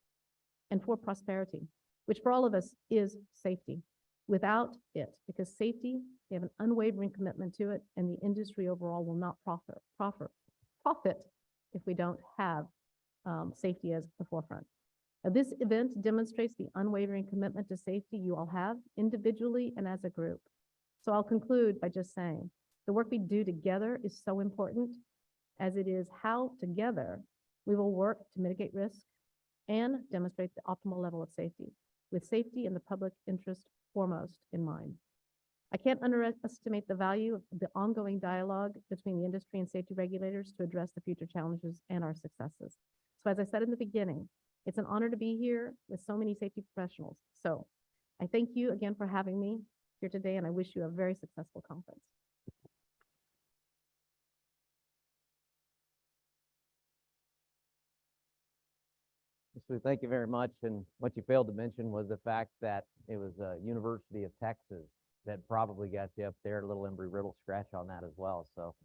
And for prosperity, which for all of us is safety. Without it, because safety, we have an unwavering commitment to it, and the industry overall will not profit if we don't have safety as the forefront. Now, this event demonstrates the unwavering commitment to safety you all have individually and as a group. So I'll conclude by just saying, the work we do together is so important, as it is how together we will work to mitigate risk and demonstrate the optimal level of safety, with safety and the public interest foremost in mind. I can't underestimate the value of the ongoing dialogue between the industry and safety regulators to address the future challenges and our successes. So as I said in the beginning, it's an honor to be here with so many safety professionals. So I thank you again for having me here today, and I wish you a very successful conference. So thank you very much. And what you failed to mention was the fact that it was University of Texas that probably got you up there, a little Embry-Riddle scratch on that as well. So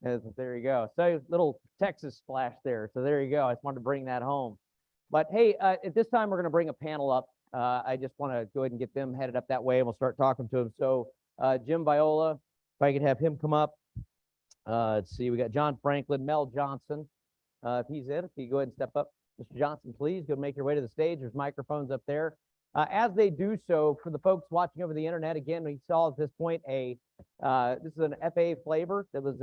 there you go. So little Texas splash there. So there you go. I just wanted to bring that home. But hey, at this time, we're going to bring a panel up. I just want to go ahead and get them headed up that way, and we'll start talking to them. So Jim Viola, if I could have him come up. Let's see, we got John Franklin, Mel Johnson. If he's in, if you go ahead and step up. Mr. Johnson, please go make your way to the stage. There's microphones up there. As they do so, for the folks watching over the internet, again, we saw at this point this is an FAA flavor that was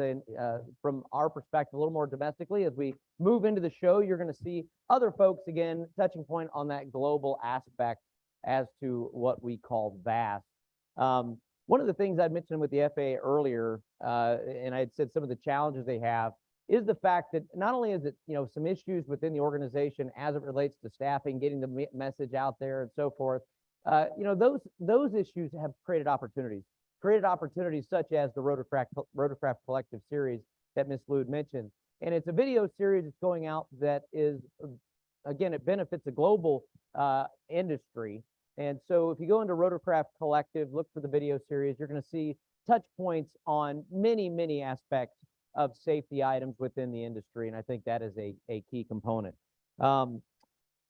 from our perspective, a little more domestically. As we move into the show, you're going to see other folks, again, touching point on that global aspect as to what we call VAST. One of the things I'd mentioned with the FAA earlier, and I had said some of the challenges they have, is the fact that not only is it, some issues within the organization as it relates to staffing, getting the message out there and so forth, those issues have created opportunities such as the Rotorcraft Collective series that Ms. Lude mentioned. And it's a video series that's going out that is, again, it benefits a global industry. And so if you go into Rotorcraft Collective, look for the video series, you're going to see touch points on many, many aspects of safety items within the industry, and I think that is a key component. What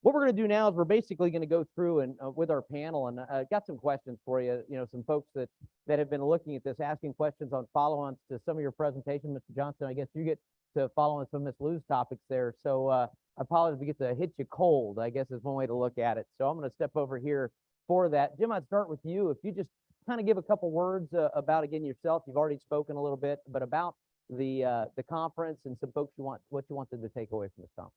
we're going to do now is we're basically going to go through and with our panel, and got some questions for you. Some folks that have been looking at this, asking questions on follow-ons to some of your presentation. Mr. Johnson, I guess you get to follow on some of Ms. Lou's topics there. So I apologize if we get to hit you cold, I guess is one way to look at it. So I'm going to step over here for that. Jim, I'd start with you. If you just kind of give a couple words about, again, yourself. You've already spoken a little bit, but about the conference and some folks what you want them to take away from this conference.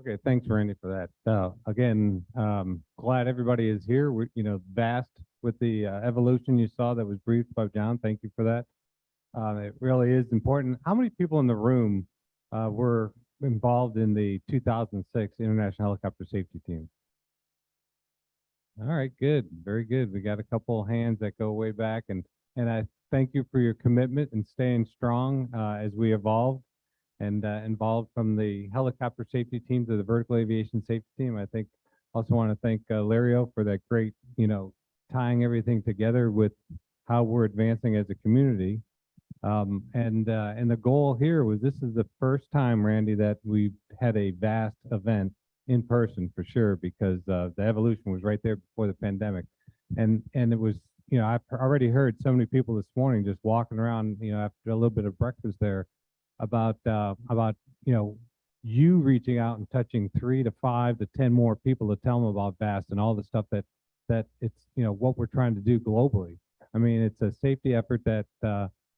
Okay, thanks, Randy, for that. Again, glad everybody is here. We're, vast with the evolution you saw that was briefed by John. Thank you for that. It really is important. How many people in the room were involved in the 2006 International Helicopter Safety Team? All right, good, very good. We got a couple hands that go way back, and I thank you for your commitment and staying strong as we evolved and involved from the helicopter safety team to the vertical aviation safety team. I think also want to thank Lario for that great, tying everything together with how we're advancing as a community. And the goal here was this is the first time, Randy, that we had a vast event in person for sure, because the evolution was right there before the pandemic. And it was, I've already heard so many people this morning just walking around, after a little bit of breakfast there about, you reaching out and touching 3 to 5 to 10 more people to tell them about VAST and all the stuff that it's, what we're trying to do globally. I mean, it's a safety effort that,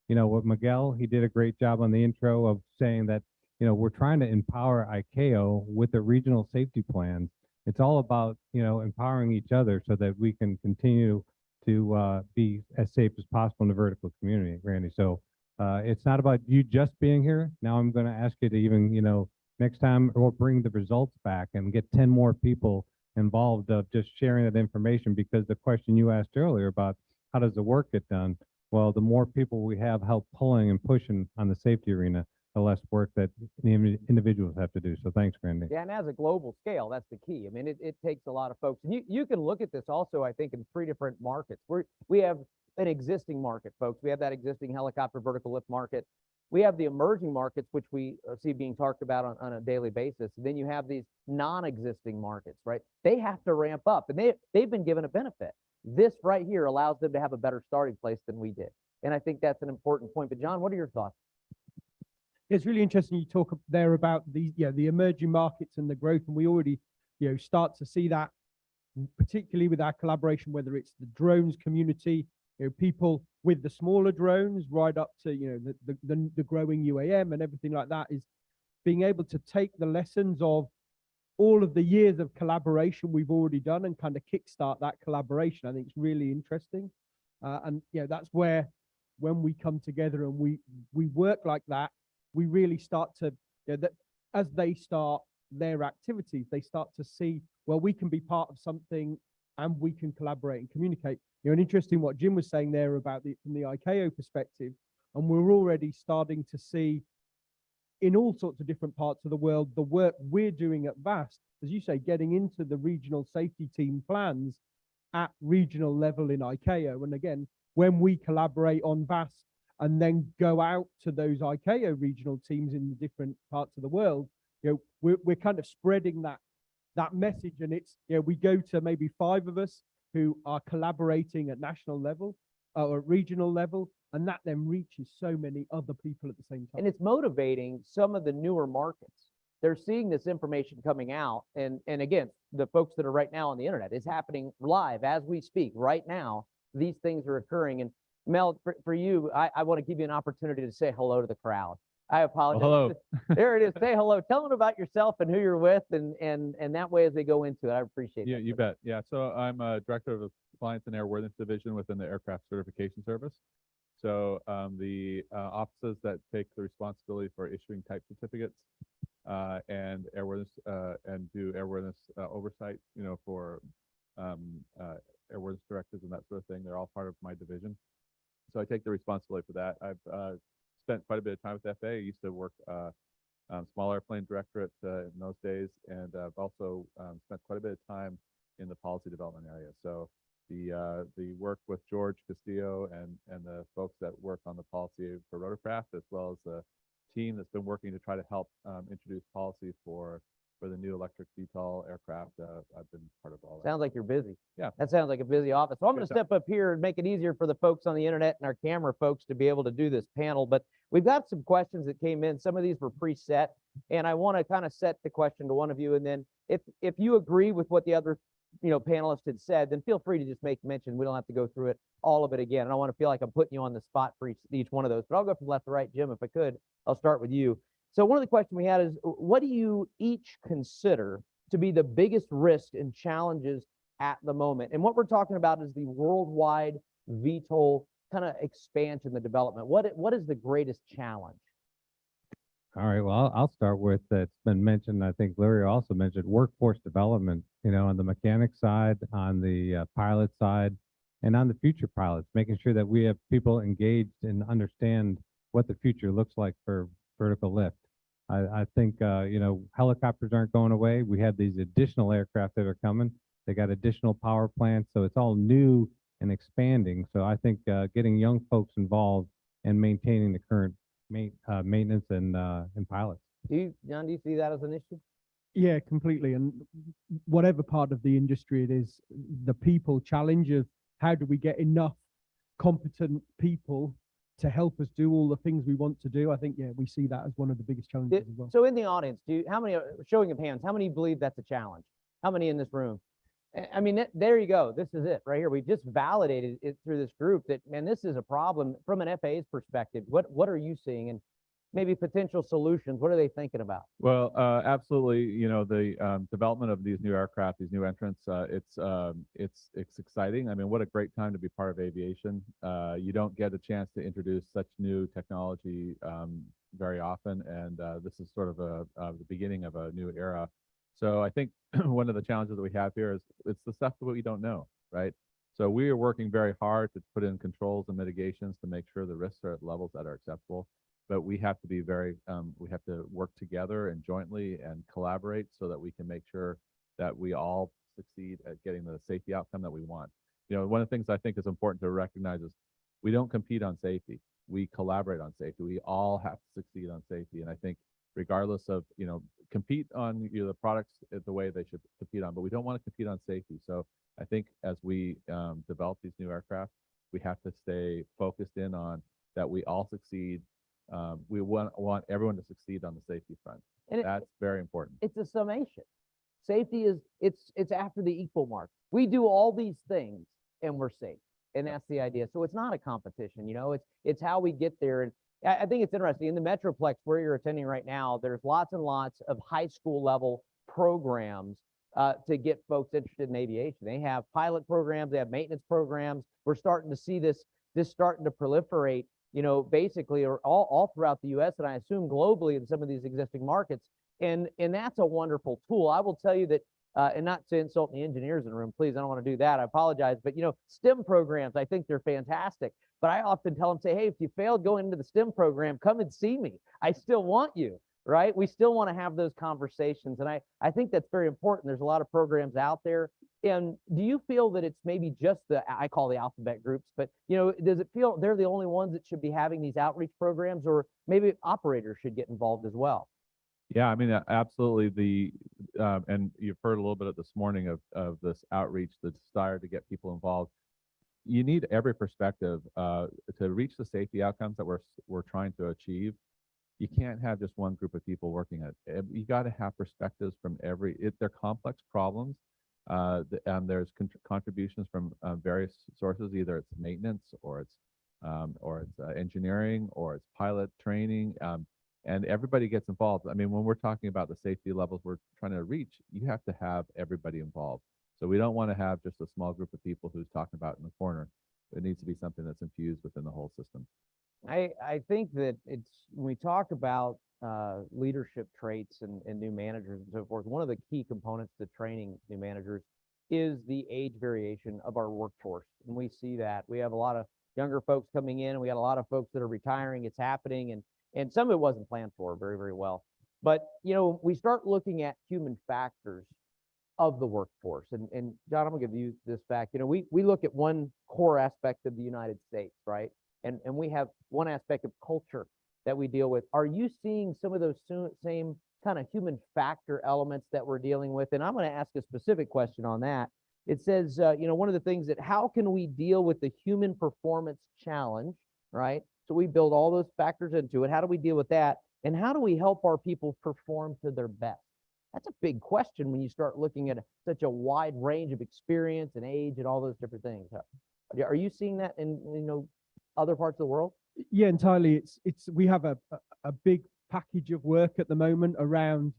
with Miguel, he did a great job on the intro of saying that, we're trying to empower ICAO with the regional safety plans. It's all about, empowering each other so that we can continue to be as safe as possible in the vertical community, Randy. So it's not about you just being here. Now I'm going to ask you to even, next time we'll bring the results back and get 10 more people involved of just sharing that information, because the question you asked earlier about how does the work get done? Well, the more people we have help pulling and pushing on the safety arena, the less work that the individuals have to do. So thanks, Randy. Yeah, and as a global scale, that's the key. I mean, it takes a lot of folks. And you can look at this also, I think, in 3 different markets. We have an existing market, folks. We have that existing helicopter vertical lift market. We have the emerging markets, which we see being talked about on a daily basis. And then you have these non-existing markets, right? They have to ramp up, and they've been given a benefit. This right here allows them to have a better starting place than we did. And I think that's an important point. But John, what are your thoughts? It's really interesting you talk there about the emerging markets and the growth, and we already start to see that, particularly with our collaboration, whether it's the drones community, people with the smaller drones right up to the growing UAM and everything like that, is being able to take the lessons of all of the years of collaboration we've already done and kind of kickstart that collaboration. I think it's really interesting, and that's where when we come together and we work like that, we really start to, that as they start their activities, they start to see, well, we can be part of something and we can collaborate and communicate. And interesting what Jim was saying there about from the ICAO perspective, and we're already starting to see in all sorts of different parts of the world, the work we're doing at VAST, as you say, getting into the regional safety team plans at regional level in ICAO. And again, when we collaborate on VAST, and then go out to those ICAO regional teams in the different parts of the world, we're kind of spreading that message. And it's, we go to maybe 5 of us who are collaborating at national level or at regional level, and that then reaches so many other people at the same time. And it's motivating some of the newer markets. They're seeing this information coming out. And again, the folks that are right now on the internet, it's happening live as we speak right now. These things are occurring. And Mel, for you, I want to give you an opportunity to say hello to the crowd. I apologize. Hello. There it is. Say hello. Tell them about yourself and who you're with, and that way as they go into it, I appreciate Yeah, that. you bet. Yeah, so I'm a director of the Compliance and Airworthiness Division within the Aircraft Certification Service. So the offices that take the responsibility for issuing type certificates and airworthiness and do airworthiness oversight, for airworthiness directives and that sort of thing, they're all part of my division. So I take the responsibility for that. I've spent quite a bit of time with the FAA. I used to work small airplane directorate in those days, and I've also spent quite a bit of time in the policy development area. So the work with George Castillo and the folks that work on the policy for rotorcraft, as well as the team that's been working to try to help introduce policy for the new electric VTOL aircraft, I've been part of all that. Sounds like you're busy. Yeah. That sounds like a busy office. So I'm going Good to step up here and make it easier for the folks on the internet and our camera folks to be able to do this panel. But we've got some questions that came in. Some of these were preset, and I want to kind of set the question to one of you. And then if you agree with what the other panelists had said, then feel free to just make mention. We don't have to go through it, all of it again. I don't want to feel like I'm putting you on the spot for each one of those. But I'll go from left to right. Jim, if I could, I'll start with you. So one of the questions we had is, what do you each consider to be the biggest risk and challenges at the moment? And what we're talking about is the worldwide VTOL kind of expansion, the development. What is the greatest challenge? All right, well, I'll start with, it's been mentioned, I think Larry also mentioned workforce development, on the mechanic side, on the pilot side, and on the future pilots, making sure that we have people engaged and understand what the future looks like for vertical lift. I think, helicopters aren't going away. We have these additional aircraft that are coming. They got additional power plants, so it's all new and expanding. So I think getting young folks involved and maintaining the current maintenance and pilots. John, do you see that as an issue? Yeah, completely. And whatever part of the industry it is, the people challenge of how do we get enough competent people to help us do all the things we want to do? I think, yeah, we see that as one of the biggest challenges as well. So in the audience, how many, showing of hands, how many believe that's a challenge? How many in this room? I mean, there you go. This is it right here. We just validated it through this group that, man, this is a problem from an FAA's perspective. What are you seeing? And maybe potential solutions, what are they thinking about? Well, absolutely. The development of these new aircraft, these new entrants, it's exciting. I mean, what a great time to be part of aviation. You don't get a chance to introduce such new technology very often, and this is sort of the beginning of a new era. So I think one of the challenges that we have here is it's the stuff that we don't know, right? So we are working very hard to put in controls and mitigations to make sure the risks are at levels that are acceptable. But we have to be we have to work together and jointly and collaborate so that we can make sure that we all succeed at getting the safety outcome that we want. One of the things I think is important to recognize is we don't compete on safety. We collaborate on safety. We all have to succeed on safety. And I think regardless of, compete on the products the way they should compete on, but we don't want to compete on safety. So I think as we develop these new aircraft, we have to stay focused in on that we all succeed. We want everyone to succeed on the safety front. And that's very important. It's a summation. Safety is, it's after the equal mark. We do all these things and we're safe. And that's the idea. So it's not a competition, it's how we get there. And I think it's interesting in the Metroplex where you're attending right now, there's lots and lots of high school level programs to get folks interested in aviation. They have pilot programs, they have maintenance programs. We're starting to see this starting to proliferate, basically all throughout the US and I assume globally in some of these existing markets. And that's a wonderful tool. I will tell you that, and not to insult the engineers in the room, please, I don't want to do that. I apologize. But, STEM programs, I think they're fantastic. But I often tell them, say, hey, if you failed going into the STEM program, come and see me. I still want you, right? We still want to have those conversations. And I think that's very important. There's a lot of programs out there. And do you feel that it's maybe just I call the alphabet groups, but, does it feel they're the only ones that should be having these outreach programs, or maybe operators should get involved as well? Yeah, I mean, absolutely. And you've heard a little bit of this morning of this outreach, the desire to get people involved. You need every perspective to reach the safety outcomes that we're trying to achieve. You can't have just one group of people working at it. You got to have perspectives from they're complex problems. And there's contributions from various sources. Either it's maintenance, or it's engineering, or it's pilot training, and everybody gets involved. I mean, when we're talking about the safety levels we're trying to reach, you have to have everybody involved. So we don't want to have just a small group of people who's talking about in the corner. It needs to be something that's infused within the whole system. I think that when we talk about leadership traits and new managers and so forth, one of the key components to training new managers is the age variation of our workforce. And we see that. We have a lot of younger folks coming in, and we got a lot of folks that are retiring. It's happening, and some of it wasn't planned for very, very well. But, we start looking at human factors of the workforce. And John, I'm gonna give you this fact. We look at one core aspect of the United States, right? And we have one aspect of culture that we deal with. Are you seeing some of those same kind of human factor elements that we're dealing with? And I'm going to ask a specific question on that. It says, one of the things that how can we deal with the human performance challenge, right? So we build all those factors into it. How do we deal with that? And how do we help our people perform to their best? That's a big question when you start looking at such a wide range of experience and age and all those different things. Are you seeing that in, other parts of the world? Yeah, entirely. We have a big package of work at the moment around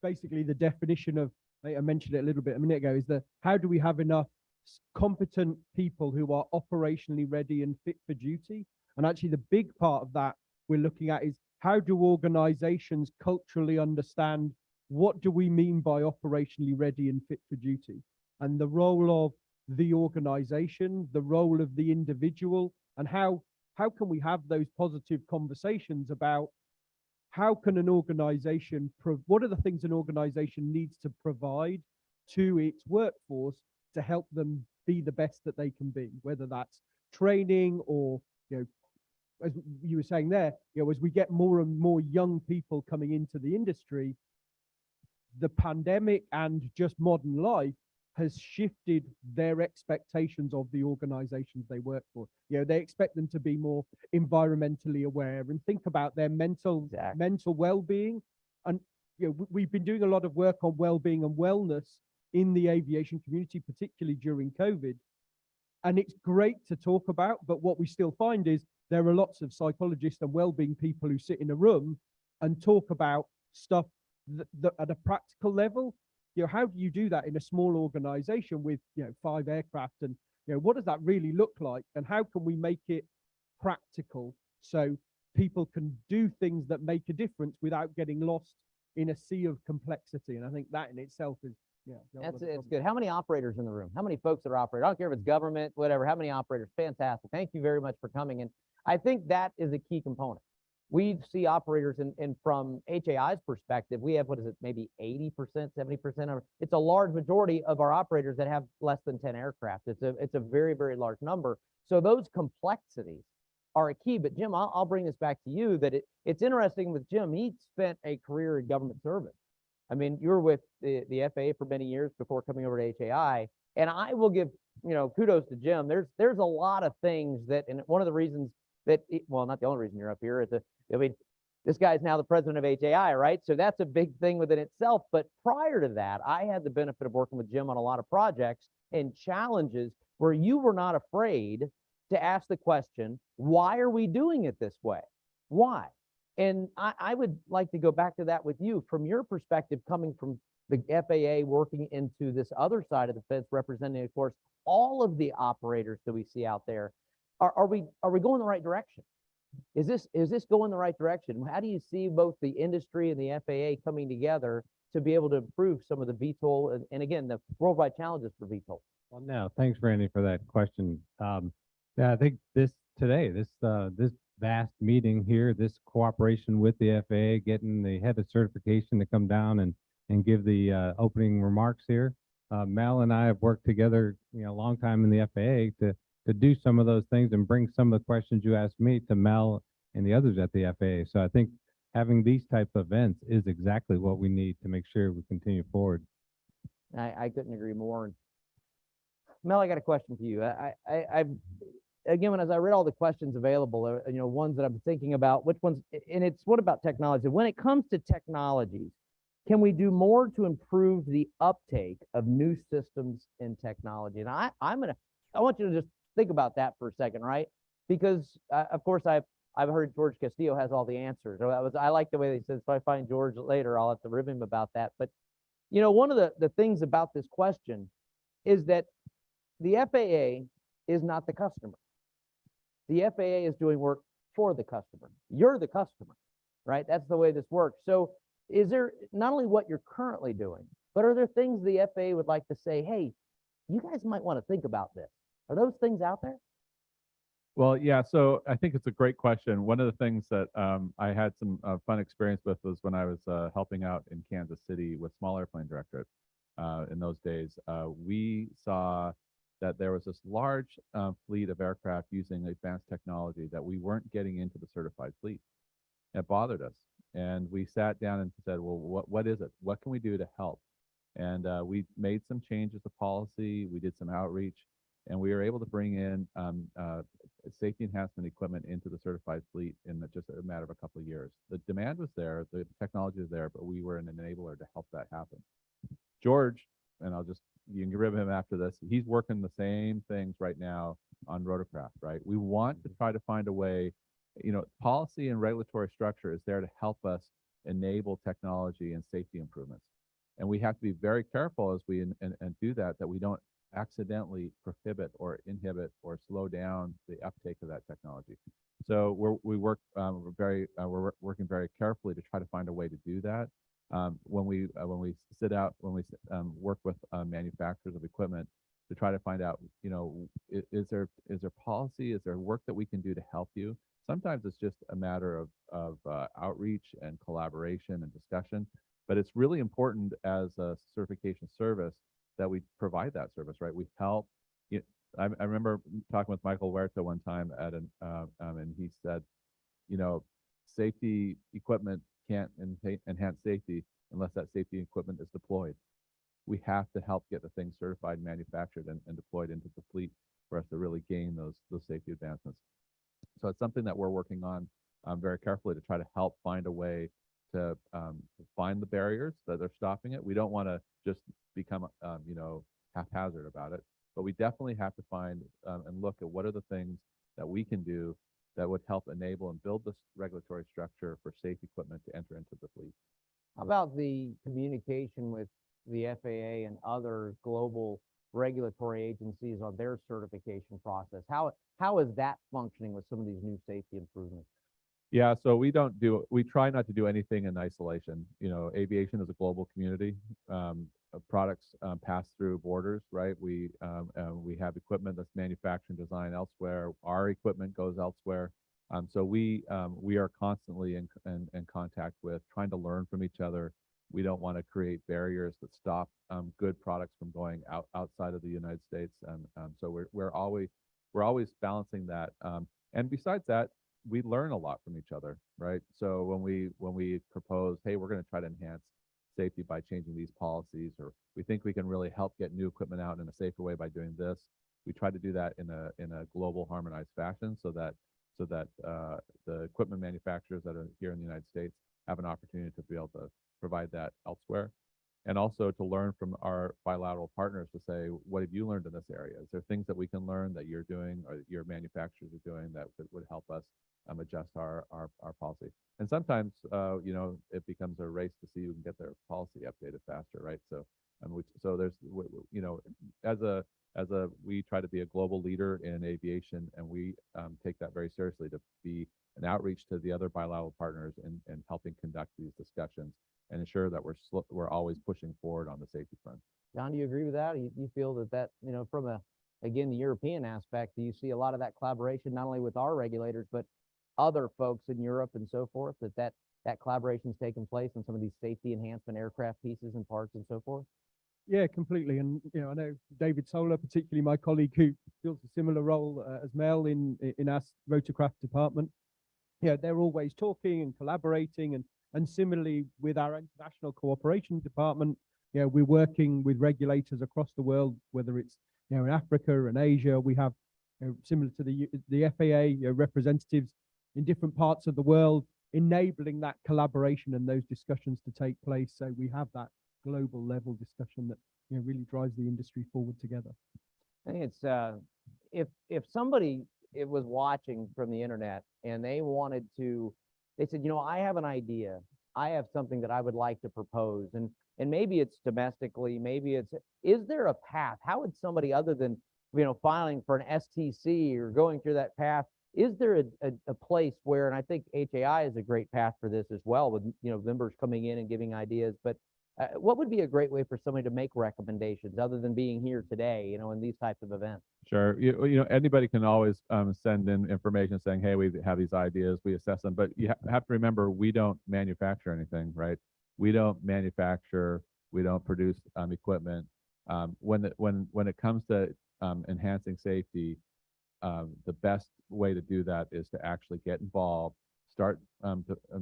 basically the definition of, I mentioned it a little bit a minute ago, is how do we have enough competent people who are operationally ready and fit for duty? And actually the big part of that we're looking at is how do organizations culturally understand what do we mean by operationally ready and fit for duty? And the role of the organization, the role of the individual, and how can we have those positive conversations about how can an organization, what are the things an organization needs to provide to its workforce to help them be the best that they can be, whether that's training or, as you were saying there, as we get more and more young people coming into the industry, the pandemic and just modern life has shifted their expectations of the organizations they work for. They expect them to be more environmentally aware and think about their mental well-being. And we've been doing a lot of work on well-being and wellness in the aviation community, particularly during COVID. And it's great to talk about, but what we still find is there are lots of psychologists and well-being people who sit in a room and talk about stuff that at a practical level. How do you do that in a small organization with 5 aircraft, and what does that really look like, and how can we make it practical so people can do things that make a difference without getting lost in a sea of complexity? And I think that in itself is It's good. How many operators in the room? How many folks that are operators? I don't care if it's government, whatever. How many operators? Fantastic. Thank you very much for coming. And I think that is a key component. We see operators and from HAI's perspective, we have, what is it, maybe 80%, 70%, it's a large majority of our operators that have less than 10 aircraft. It's a very, very large number. So those complexities are a key. But Jim, I'll bring this back to you, that it's interesting with Jim, he spent a career in government service. I mean, you were with the FAA for many years before coming over to HAI. And I will give, kudos to Jim. There's a lot of things that, and one of the reasons that, well, not the only reason you're up here, this guy's now the president of HAI, right? So that's a big thing within itself. But prior to that, I had the benefit of working with Jim on a lot of projects and challenges where you were not afraid to ask the question, why are we doing it this way? Why? And I would like to go back to that with you from your perspective, coming from the FAA, working into this other side of the fence, representing, of course, all of the operators that we see out there. Are we going the right direction? Is this going the right direction? How do you see both the industry and the FAA coming together to be able to improve some of the VTOL and again, the worldwide challenges for VTOL? Well, no, thanks, Randy, for that question. Yeah, I think this vast meeting here, this cooperation with the FAA, getting the head of certification to come down and give the opening remarks here. Mel and I have worked together, a long time in the FAA to do some of those things and bring some of the questions you asked me to Mel and the others at the FAA. So I think having these type of events is exactly what we need to make sure we continue forward. I couldn't agree more. Mel, I got a question for you. Again, as I read all the questions available, ones that I'm thinking about, which ones, and it's what about technology? When it comes to technologies, can we do more to improve the uptake of new systems and technology? And I want you to just think about that for a second, right? Because of course I've heard George Castillo has all the answers. I like the way they said, if I find George later, I'll have to rib him about that. But one of the things about this question is that the FAA is not the customer. The FAA is doing work for the customer. You're the customer, right? That's the way this works. So is there not only what you're currently doing, but are there things the FAA would like to say, hey, you guys might want to think about this? Are those things out there? Well, yeah, so I think it's a great question. One of the things that I had some fun experience with was when I was helping out in Kansas City with Small Airplane Directorate. In those days, we saw that there was this large fleet of aircraft using advanced technology that we weren't getting into the certified fleet. It bothered us. And we sat down and said, well, what is it? What can we do to help? And we made some changes to policy. We did some outreach. And we were able to bring in safety enhancement equipment into the certified fleet in just a matter of a couple of years. The demand was there, the technology was there, but we were an enabler to help that happen. George, and you can rib him after this, he's working the same things right now on rotorcraft, right? We want to try to find a way policy and regulatory structure is there to help us enable technology and safety improvements. And we have to be very careful as we and do that we don't accidentally prohibit or inhibit or slow down the uptake of that technology. So we're working very carefully to try to find a way to do that. When we work with manufacturers of equipment to try to find out, is there policy, is there work that we can do to help you? Sometimes it's just a matter of outreach and collaboration and discussion, but it's really important as a certification service that we provide that service, right? We help. I remember talking with Michael Huerta one time and he said, safety equipment can't enhance safety unless that safety equipment is deployed. We have to help get the things certified, manufactured, and deployed into the fleet for us to really gain those safety advancements. So it's something that we're working on very carefully to try to help find a way to find the barriers that are stopping it. We don't want to just become, haphazard about it, but we definitely have to find and look at what are the things that we can do that would help enable and build this regulatory structure for safe equipment to enter into the fleet. How about the communication with the FAA and other global regulatory agencies on their certification process? How is that functioning with some of these new safety improvements? Yeah, so we try not to do anything in isolation. Aviation is a global community. Products pass through borders, right? We have equipment that's manufactured and designed elsewhere. Our equipment goes elsewhere. So we are constantly in contact with, trying to learn from each other. We don't want to create barriers that stop good products from going outside of the United States. So we're always balancing that. And besides that, we learn a lot from each other, right? So when we propose, hey, we're going to try to enhance safety by changing these policies, or we think we can really help get new equipment out in a safer way by doing this, we try to do that in a global harmonized fashion so that the equipment manufacturers that are here in the United States have an opportunity to be able to provide that elsewhere. And also to learn from our bilateral partners to say, what have you learned in this area? Is there things that we can learn that you're doing or your manufacturers are doing that would help us adjust our policy? And sometimes, it becomes a race to see who can get their policy updated faster, right? So there's, we try to be a global leader in aviation, and we take that very seriously to be an outreach to the other bilateral partners and helping conduct these discussions and ensure that we're always pushing forward on the safety front. John, do you agree with that? You feel that, from again, the European aspect, do you see a lot of that collaboration, not only with our regulators, but other folks in Europe and so forth, that collaboration's taken place on some of these safety enhancement aircraft pieces and parts and so forth? Yeah, completely. And, I know David Solar, particularly my colleague who fills a similar role as Mel in our rotorcraft department. They're always talking and collaborating, and similarly with our international cooperation department, we're working with regulators across the world, whether it's, in Africa and Asia. We have, similar to the FAA, representatives in different parts of the world, enabling that collaboration and those discussions to take place. So we have that global level discussion that really drives the industry forward together. I think it's if somebody was watching from the internet and they said, I have an idea, I have something that I would like to propose, and maybe it's domestically, is there a path? How would somebody, other than filing for an STC or going through that path, is there a place where, and I think HAI is a great path for this as well, with members coming in and giving ideas, but what would be a great way for somebody to make recommendations other than being here today, in these types of events? Sure. Anybody can always send in information saying, hey, we have these ideas, we assess them, but you have to remember, we don't manufacture anything, right? We don't manufacture, we don't produce equipment. When it comes to enhancing safety, the best way to do that is to actually get involved, start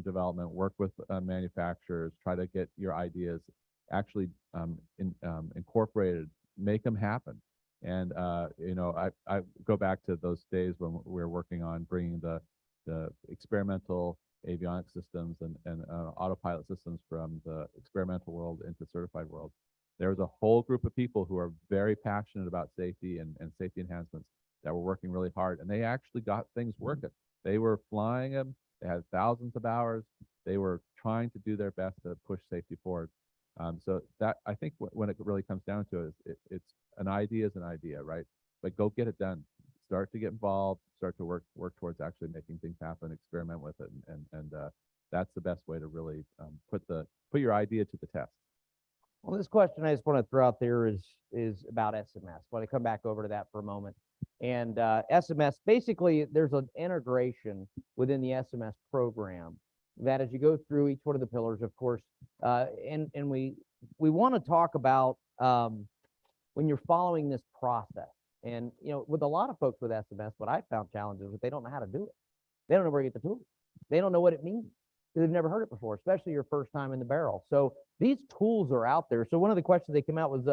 development, work with manufacturers, try to get your ideas actually incorporated, make them happen. And I go back to those days when we were working on bringing the experimental avionics systems and autopilot systems from the experimental world into certified world. There was a whole group of people who are very passionate about safety and safety enhancements that were working really hard, and they actually got things working. They were flying them. They had thousands of hours. They were trying to do their best to push safety forward. So that I think when it really comes down to it, it's an idea is an idea, right? But go get it done. Start to get involved. Start to work towards actually making things happen. Experiment with it, and that's the best way to really put your idea to the test. Well, this question I just want to throw out there is about SMS. I want to come back over to that for a moment. And SMS, basically, there's an integration within the SMS program that as you go through each one of the pillars, of course, and we want to talk about when you're following this process. And, you know, with a lot of folks with SMS, what I found challenges with, they don't know how to do it. They don't know where to get the tools. They don't know what it means. They've never heard it before, especially your first time in the barrel. So these tools are out there. So one of the questions that came out was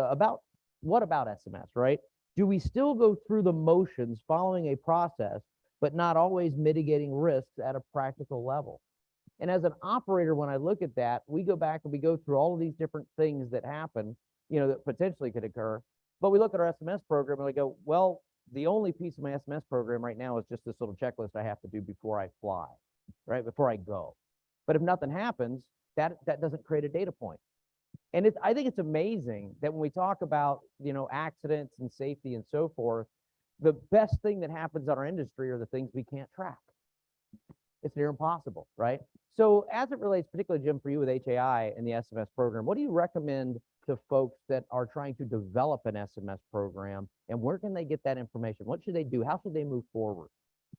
what about SMS, right? Do we still go through the motions following a process, but not always mitigating risks at a practical level? And as an operator, when I look at that, we go back and we go through all of these different things that happen, you know, that potentially could occur. But we look at our SMS program and we go, well, the only piece of my SMS program right now is just this little checklist I have to do before I fly, right? Before I go. But if nothing happens, that doesn't create a data point. And I think it's amazing that when we talk about, you know, accidents and safety and so forth, the best thing that happens in our industry are the things we can't track. It's near impossible, right? So as it relates, particularly, Jim, for you with HAI and the SMS program, what do you recommend to folks that are trying to develop an SMS program, and where can they get that information? What should they do? How should they move forward?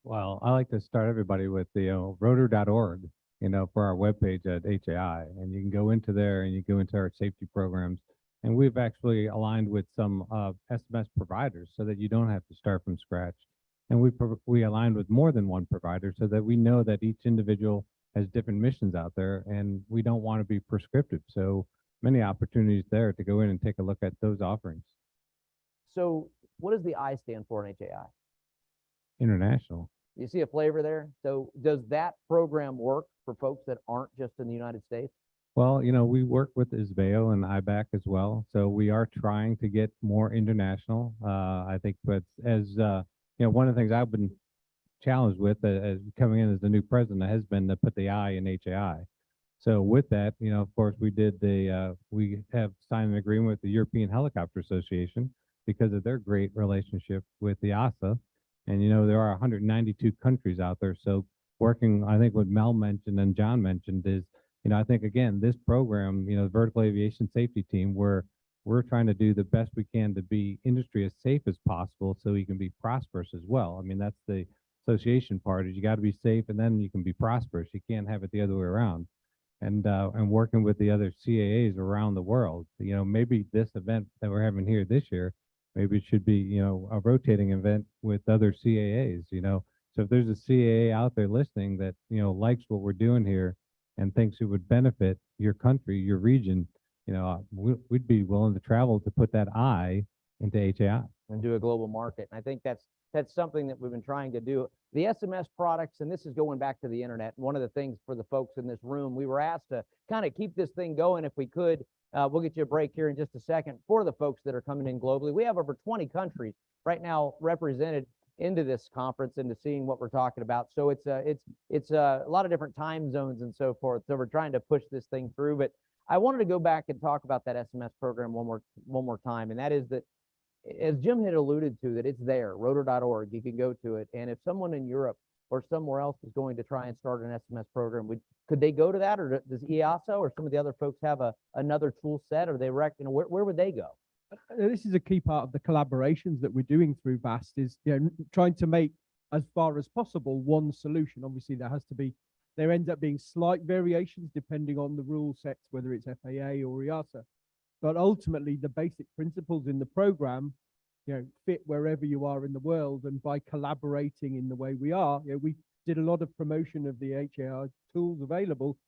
Well, I like to start everybody with the rotor.org, you know, for our webpage at HAI. And you can go into there and you go into our safety programs. And we've actually aligned with some SMS providers so that you don't have to start from scratch. And we aligned with more than one provider so that we know that each individual has different missions out there, and we don't want to be prescriptive. So many opportunities there to go in and take a look at those offerings. So what does the I stand for in HAI? International. You see a flavor there? So does that program work for folks that aren't just in the United States? Well, you know, we work with ISBEO and IBAC as well. So we are trying to get more international. I think, but as, you know, one of the things I've been challenged with as coming in as the new president has been to put the I in HAI. So with that, you know, of course, we have signed an agreement with the European Helicopter Association because of their great relationship with the ASA. And, you know, there are 192 countries out there. So working, I think what Mel mentioned and John mentioned is, you know, I think, again, this program, you know, the Vertical Aviation Safety Team, where we're trying to do the best we can to be industry as safe as possible so we can be prosperous as well. I mean, that's the association part, is you got to be safe and then you can be prosperous. You can't have it the other way around. And working with the other CAAs around the world, you know, maybe this event that we're having here this year, maybe it should be, you know, a rotating event with other CAAs, you know. So if there's a CAA out there listening that, you know, likes what we're doing here and thinks it would benefit your country, your region, you know, we'd be willing to travel to put that I into HAI. And do a global market. And I think that's something that we've been trying to do. The SMS products, and this is going back to the internet. One of the things for the folks in this room, we were asked to kind of keep this thing going if we could. We'll get you a break here in just a second. For the folks that are coming in globally, we have over 20 countries right now represented into this conference, into seeing what we're talking about. So it's a lot of different time zones and so forth. So we're trying to push this thing through. But I wanted to go back and talk about that SMS program one more time, and that is that, as Jim had alluded to, that it's there, rotor.org. You can go to it. And if someone in Europe or somewhere else is going to try and start an SMS program, could they go to that, or does EASA or some of the other folks have another tool set, or they where would they go? This is a key part of the collaborations that we're doing through VAST, is, you know, trying to make as far as possible one solution. Obviously, there ends up being slight variations depending on the rule sets, whether it's FAA or EASA. But ultimately, the basic principles in the program, you know, fit wherever you are in the world. And by collaborating in the way we are, you know, we did a lot of promotion of the HAI tools available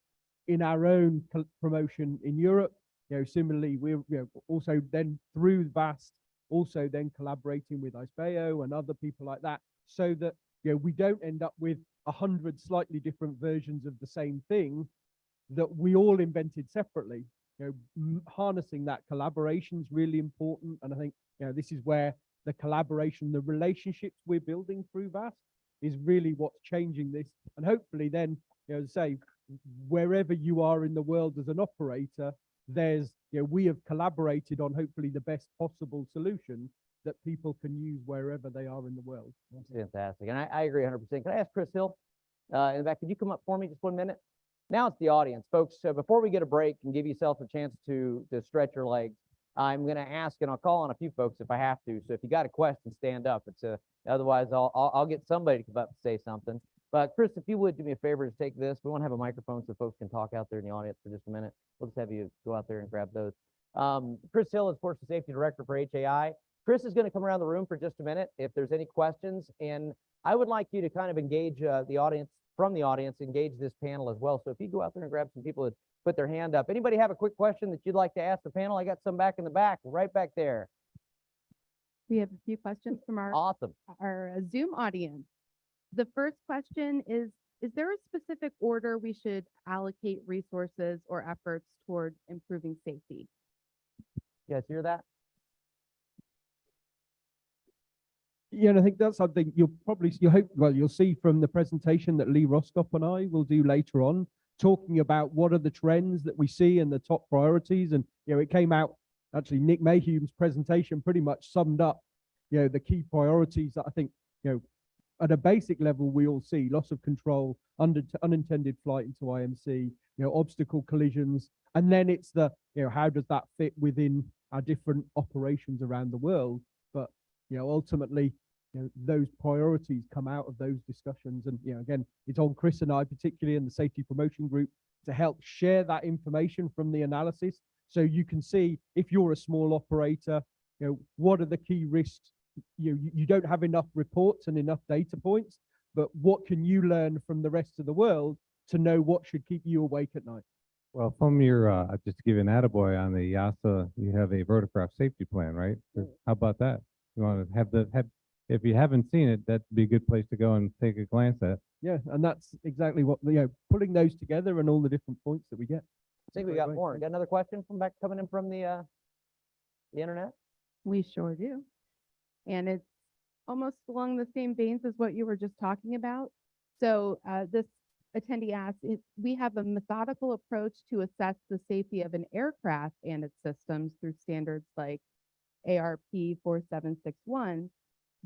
in our own promotion in Europe. You know, similarly, we're, you know, also then through VAST, also then collaborating with ISBEO and other people like that, so that, you know, we don't end up with 100 slightly different versions of the same thing that we all invented separately. You know, harnessing that collaboration is really important. And I think, you know, this is where the collaboration, the relationships we're building through VAST is really what's changing this. And hopefully then, as I say, wherever you are in the world as an operator, there's, we have collaborated on hopefully the best possible solution that people can use wherever they are in the world. That's fantastic. And I agree 100%. Can I ask Chris Hill, in the back, could you come up for me just 1 minute? Now it's the audience, folks. So before we get a break and give yourself a chance to stretch your legs, I'm going to ask, and I'll call on a few folks if I have to. So if you got a question, stand up. Otherwise I'll get somebody to come up and say something. But Chris, if you would do me a favor to take this, we want to have a microphone so folks can talk out there in the audience for just a minute. We'll just have you go out there and grab those. Chris Hill is Force and Safety Director for HAI. Chris is going to come around the room for just a minute if there's any questions, and I would like you to kind of engage the audience, engage this panel as well. So if you go out there and grab some people that put their hand up. Anybody have a quick question that you'd like to ask the panel? I got some back in the back, right back there. We have a few questions from Awesome. our Zoom audience. The first question is there a specific order we should allocate resources or efforts toward improving safety? You guys hear that? Yeah, and I think that's something you'll see from the presentation that Lee Roskop and I will do later on, talking about what are the trends that we see and the top priorities. And, it came out, actually, Nick Mayhew's presentation pretty much summed up, the key priorities that I think, at a basic level, we all see: loss of control, unintended flight into IMC, obstacle collisions. And then it's how does that fit within our different operations around the world? But, ultimately, those priorities come out of those discussions. And, again, it's on Chris and I, particularly in the safety promotion group, to help share that information from the analysis. So you can see, if you're a small operator, what are the key risks? You don't have enough reports and enough data points, but what can you learn from the rest of the world to know what should keep you awake at night? Well, from your, just to give you an attaboy on the YASA, you have a rotorcraft safety plan, right? How about that? You want to have if you haven't seen it, that'd be a good place to go and take a glance at. Yeah, and that's exactly what, putting those together and all the different points that we get. I think we got more. Got another question coming in from the internet? We sure do. And it's almost along the same veins as what you were just talking about. So this attendee asked, we have a methodical approach to assess the safety of an aircraft and its systems through standards like ARP 4761.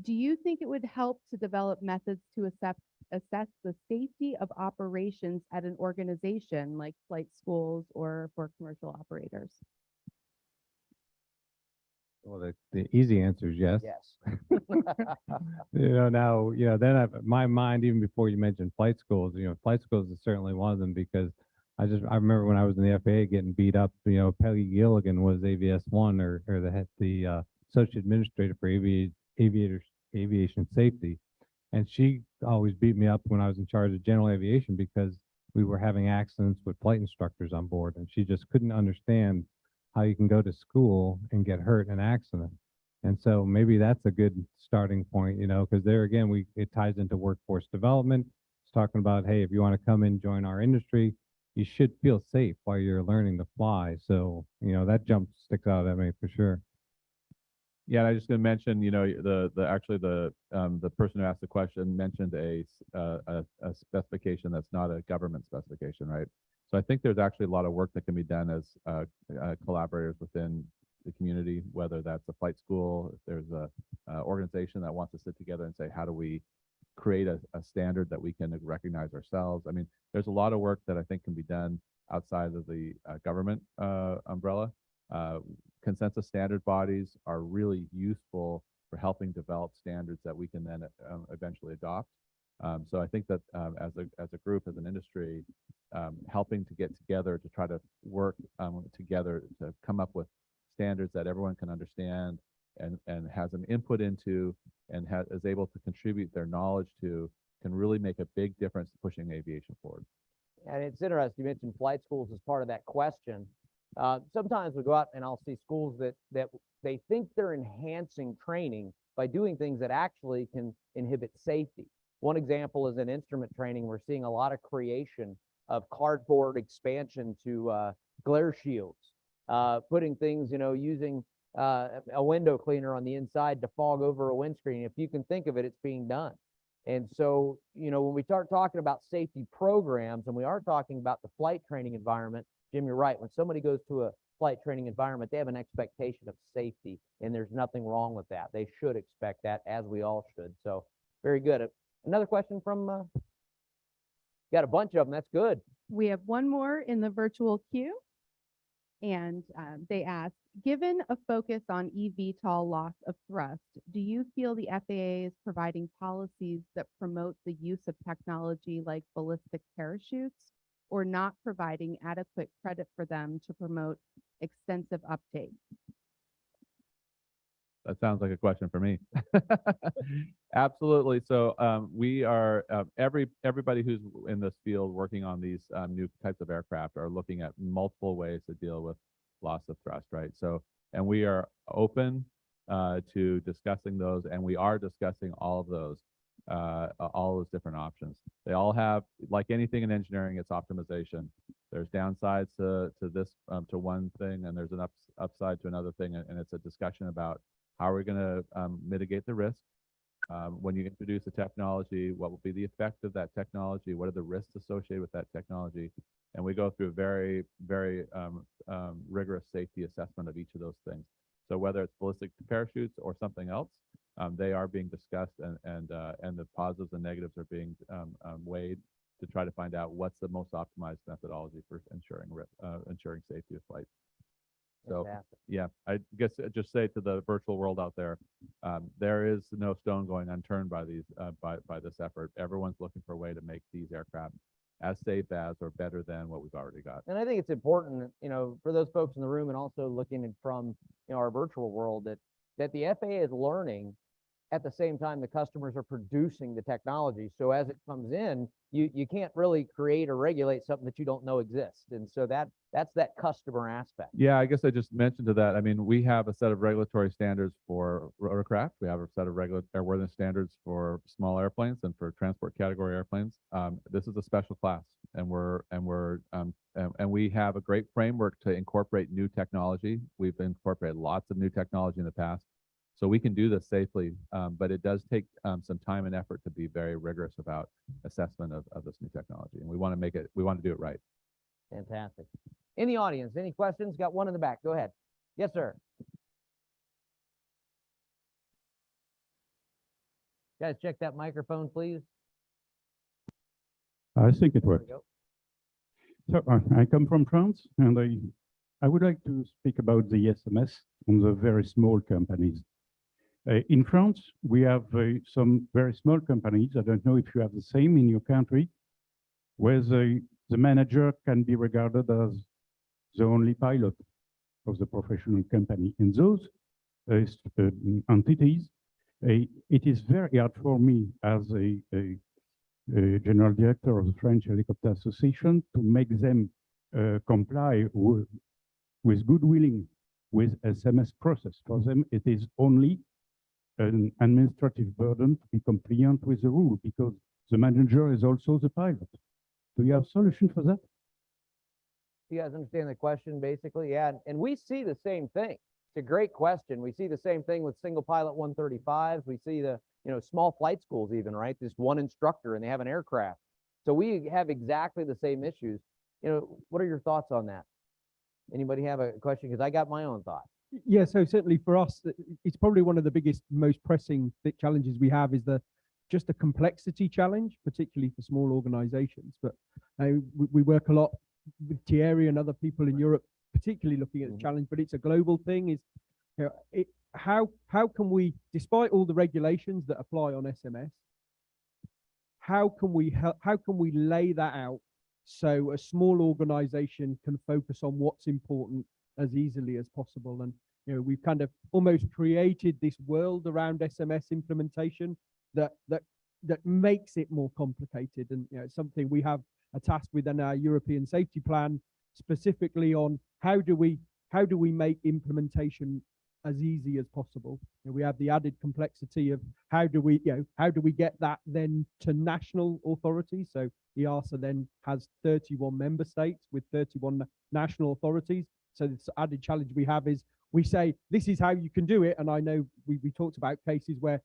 Do you think it would help to develop methods to assess the safety of operations at an organization like flight schools or for commercial operators? Well, the easy answer is yes. Yes. Now, then my mind, even before you mentioned flight schools, flight schools is certainly one of them, because I remember when I was in the FAA getting beat up, Peggy Gilligan was AVS1 or the associate administrator for aviation safety. And she always beat me up when I was in charge of general aviation, because we were having accidents with flight instructors on board, and she just couldn't understand how you can go to school and get hurt in an accident. And so maybe that's a good starting point, because there again, it ties into workforce development. It's talking about, hey, if you want to come and join our industry, you should feel safe while you're learning to fly. So, that jump sticks out at me for sure. Yeah, I was just going to mention, the person who asked the question mentioned a specification that's not a government specification, right? So I think there's actually a lot of work that can be done as collaborators within the community, whether that's a flight school, if there's a organization that wants to sit together and say, how do we create a standard that we can recognize ourselves? I mean, there's a lot of work that I think can be done outside of the government umbrella. Consensus standard bodies are really useful for helping develop standards that we can then eventually adopt. So I think that as a group, as an industry, helping to get together to try to work together to come up with standards that everyone can understand and has an input into and is able to contribute their knowledge to, can really make a big difference pushing aviation forward. And it's interesting, you mentioned flight schools as part of that question. Sometimes we go out and I'll see schools that they think they're enhancing training by doing things that actually can inhibit safety. One example is in instrument training. We're seeing a lot of creation of cardboard expansion to glare shields, putting things, using a window cleaner on the inside to fog over a windscreen. If you can think of it, it's being done. And so, when we start talking about safety programs and we are talking about the flight training environment, Jim, you're right. When somebody goes to a flight training environment, they have an expectation of safety, and there's nothing wrong with that. They should expect that, as we all should. So, very good. Another question from, got a bunch of them. That's good. We have one more in the virtual queue. And they ask, given a focus on eVTOL loss of thrust, do you feel the FAA is providing policies that promote the use of technology like ballistic parachutes, or not providing adequate credit for them to promote extensive uptake? That sounds like a question for me. Absolutely. So we are everybody who's in this field working on these new types of aircraft are looking at multiple ways to deal with loss of thrust, right? So, and we are open to discussing those, and we are discussing all those different options. They all have, like anything in engineering, it's optimization. There's downsides to this to one thing, and there's an upside to another thing, and it's a discussion about how are we going to mitigate the risk? When you introduce a technology, what will be the effect of that technology? What are the risks associated with that technology? And we go through a very, very rigorous safety assessment of each of those things. So whether it's ballistic parachutes or something else, they are being discussed, and the positives and negatives are being weighed to try to find out what's the most optimized methodology for ensuring safety of flight. So, Fantastic. yeah, I guess I'd just say to the virtual world out there, there is no stone going unturned by these by this effort. Everyone's looking for a way to make these aircraft as safe as or better than what we've already got. And I think it's important, for those folks in the room and also looking from, our virtual world, that the FAA is learning at the same time the customers are producing the technology. So as it comes in, you can't really create or regulate something that you don't know exists. And so that's that customer aspect. Yeah, I guess I just mentioned to that. I mean, we have a set of regulatory standards for rotorcraft. We have a set of regular airworthiness standards for small airplanes and for transport category airplanes. This is a special class, and we have a great framework to incorporate new technology. We've incorporated lots of new technology in the past, so we can do this safely. But it does take some time and effort to be very rigorous about assessment of this new technology, and we want to do it right. Fantastic. In the audience, any questions? Got one in the back. Go ahead. Yes, sir. Guys, check that microphone, please. I think it There we works. go. So I come from France, and I would like to speak about the SMS on the very small companies. In France, we have some very small companies. I don't know if you have the same in your country, where the manager can be regarded as the only pilot of the professional company. In those entities, it is very hard for me as a general director of the French Helicopter Association to make them comply with good willing with SMS process. For them, it is only an administrative burden to be compliant with the rule, because the manager is also the pilot. Do you have a solution for that? You guys understand the question, basically? Yeah, and we see the same thing. It's a great question. We see the same thing with single pilot 135s. We see the, small flight schools even, right? This one instructor and they have an aircraft. So we have exactly the same issues. What are your thoughts on that? Anybody have a question? Because I got my own thoughts. Yeah, so certainly for us, it's probably one of the biggest, most pressing challenges we have is just the complexity challenge, particularly for small organizations. But we work a lot with Thierry and other people in Europe, particularly looking at the challenge, but it's a global thing. How can we, despite all the regulations that apply on SMS, how can we lay that out so a small organization can focus on what's important as easily as possible? And we've kind of almost created this world around SMS implementation that makes it more complicated. And it's something we have a task within our European safety plan, specifically on how do we make implementation as easy as possible. We have the added complexity of how do we get that then to national authorities. So EASA then has 31 member states with 31 national authorities. So this added challenge we have is we say, this is how you can do it. And I know we talked about cases where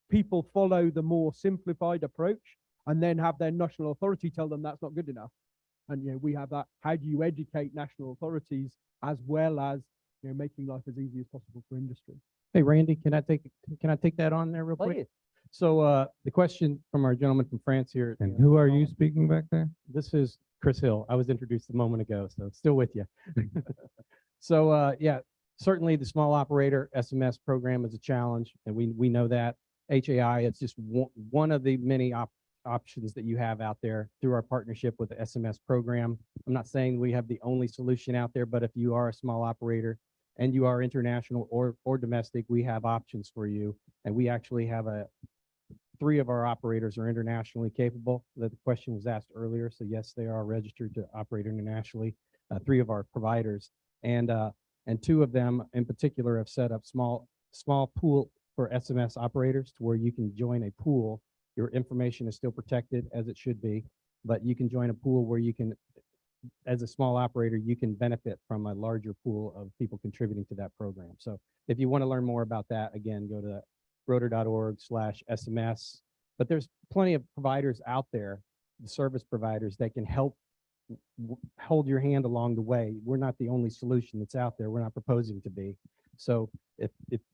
people follow the more simplified approach and then have their national authority tell them that's not good enough. And, we have that. How do you educate national authorities as well as, making life as easy as possible for industry? Hey, Randy, can I take that on there real quick? Please. So the question from our gentleman from France here. And who are you speaking back there? This is Chris Hill. I was introduced a moment ago, so still with you. So yeah, certainly the small operator SMS program is a challenge, and we know that. HAI, it's just one of the many options that you have out there through our partnership with the SMS program. I'm not saying we have the only solution out there, but if you are a small operator and you are international or domestic, we have options for you. And we actually have 3 of our operators are internationally capable. The question was asked earlier. So yes, they are registered to operate internationally. 3 of our providers and 2 of them in particular have set up small pool for SMS operators to where you can join a pool. Your information is still protected as it should be, but you can join a pool where you can, as a small operator, you can benefit from a larger pool of people contributing to that program. So if you want to learn more about that, again, go to rotor.org/SMS. But there's plenty of providers out there, the service providers that can help hold your hand along the way. We're not the only solution that's out there. We're not proposing to be. So if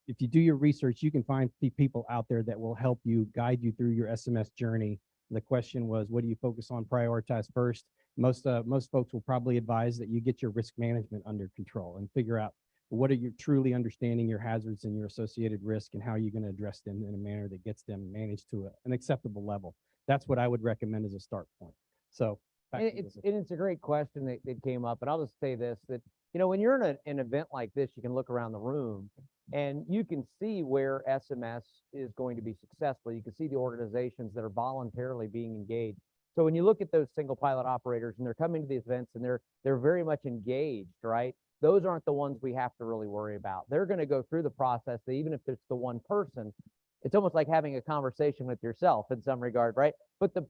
you do your research, you can find people out there that will help you, guide you through your SMS journey. The question was, what do you focus on, prioritize first? Most folks will probably advise that you get your risk management under control and figure out what are you truly understanding your hazards and your associated risk and how you're going to address them in a manner that gets them managed to an acceptable level. That's what I would recommend as a start point. So It's a great question that came up, and I'll just say this, that, when you're in an event like this, you can look around the room and you can see where SMS is going to be successful. You can see the organizations that are voluntarily being engaged. So when you look at those single pilot operators and they're coming to these events and they're very much engaged, right? Those aren't the ones we have to really worry about. They're going to go through the process, that even if it's the one person, it's almost like having a conversation with yourself in some regard, right? But the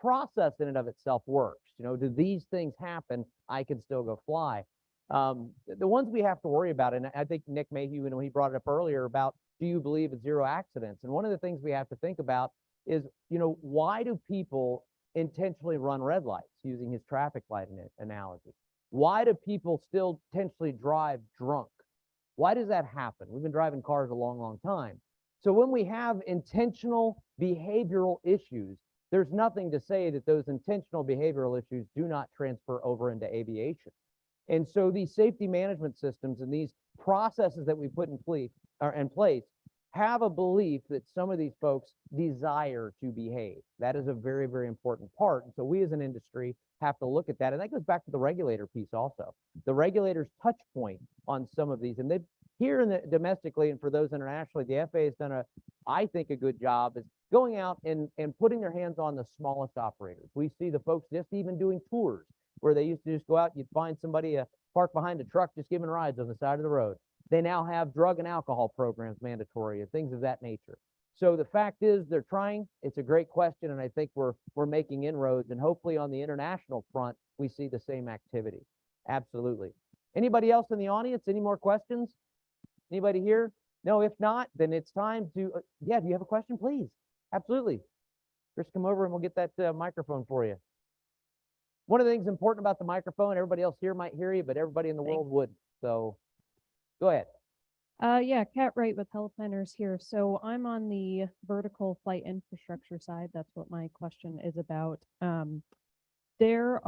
process in and of itself works. Do these things happen? I can still go fly. The ones we have to worry about, and I think Nick Mayhew, when he brought it up earlier about, do you believe in 0 accidents? And one of the things we have to think about is, why do people intentionally run red lights, using his traffic light analogy? Why do people still intentionally drive drunk? Why does that happen? We've been driving cars a long, long time. So when we have intentional behavioral issues, there's nothing to say that those intentional behavioral issues do not transfer over into aviation. And so these safety management systems and these processes that we put in place have a belief that some of these folks desire to behave. That is a very, very important part. And so we as an industry have to look at that. And that goes back to the regulator piece also. The regulators touch point on some of these. And they've here domestically, and for those internationally, the FAA has done I think a good job is going out and putting their hands on the smallest operators. We see the folks just even doing tours where they used to just go out, you'd find somebody parked behind a truck just giving rides on the side of the road. They now have drug and alcohol programs mandatory and things of that nature. So the fact is they're trying. It's a great question, and I think we're making inroads, and hopefully on the international front, we see the same activity. Absolutely. Anybody else in the audience? Any more questions? Anybody here? No, if not, then it's time to, do you have a question, please? Absolutely. Chris, come over and we'll get that microphone for you. One of the things important about the microphone, everybody else here might hear you, but everybody in the world would. So go ahead. Yeah, Kat Wright with Heliplanners here. So I'm on the vertical flight infrastructure side. That's what my question is about. There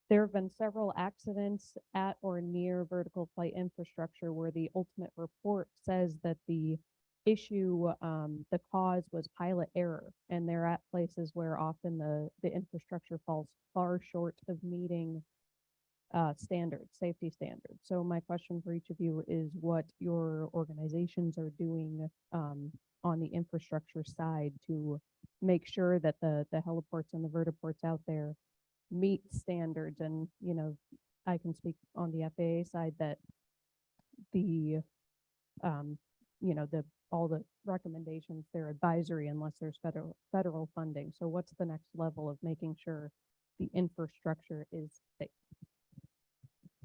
have been several accidents at or near vertical flight infrastructure where the ultimate report says that the issue, the cause was pilot error, and they're at places where often the infrastructure falls far short of meeting safety standards. So my question for each of you is what your organizations are doing on the infrastructure side to make sure that the heliports and the vertiports out there meet standards. And, I can speak on the FAA side that all the recommendations, they're advisory unless there's federal funding. So what's the next level of making sure the infrastructure is safe?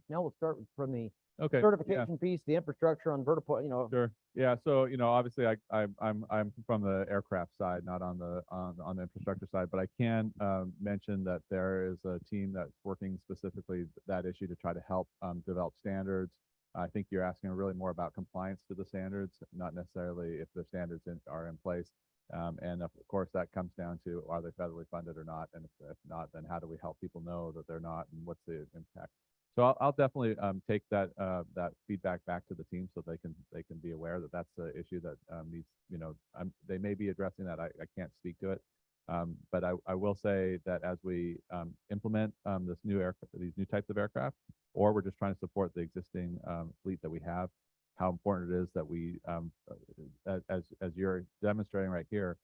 Now we'll start from the Okay. Yeah. certification piece, the infrastructure on vertical, Sure. Yeah. So, obviously I'm from the aircraft side, not on the infrastructure side, but I can mention that there is a team that's working specifically that issue to try to help develop standards. I think you're asking really more about compliance to the standards, not necessarily if the standards are in place. And of course, that comes down to, are they federally funded or not? And if not, then how do we help people know that they're not, and what's the impact? So I'll definitely take that feedback back to the team so they can be aware that that's the issue that needs, they may be addressing that. I can't speak to it. But I will say that as we implement these new types of aircraft, or we're just trying to support the existing fleet that we have, how important it is that we, as you're demonstrating right here,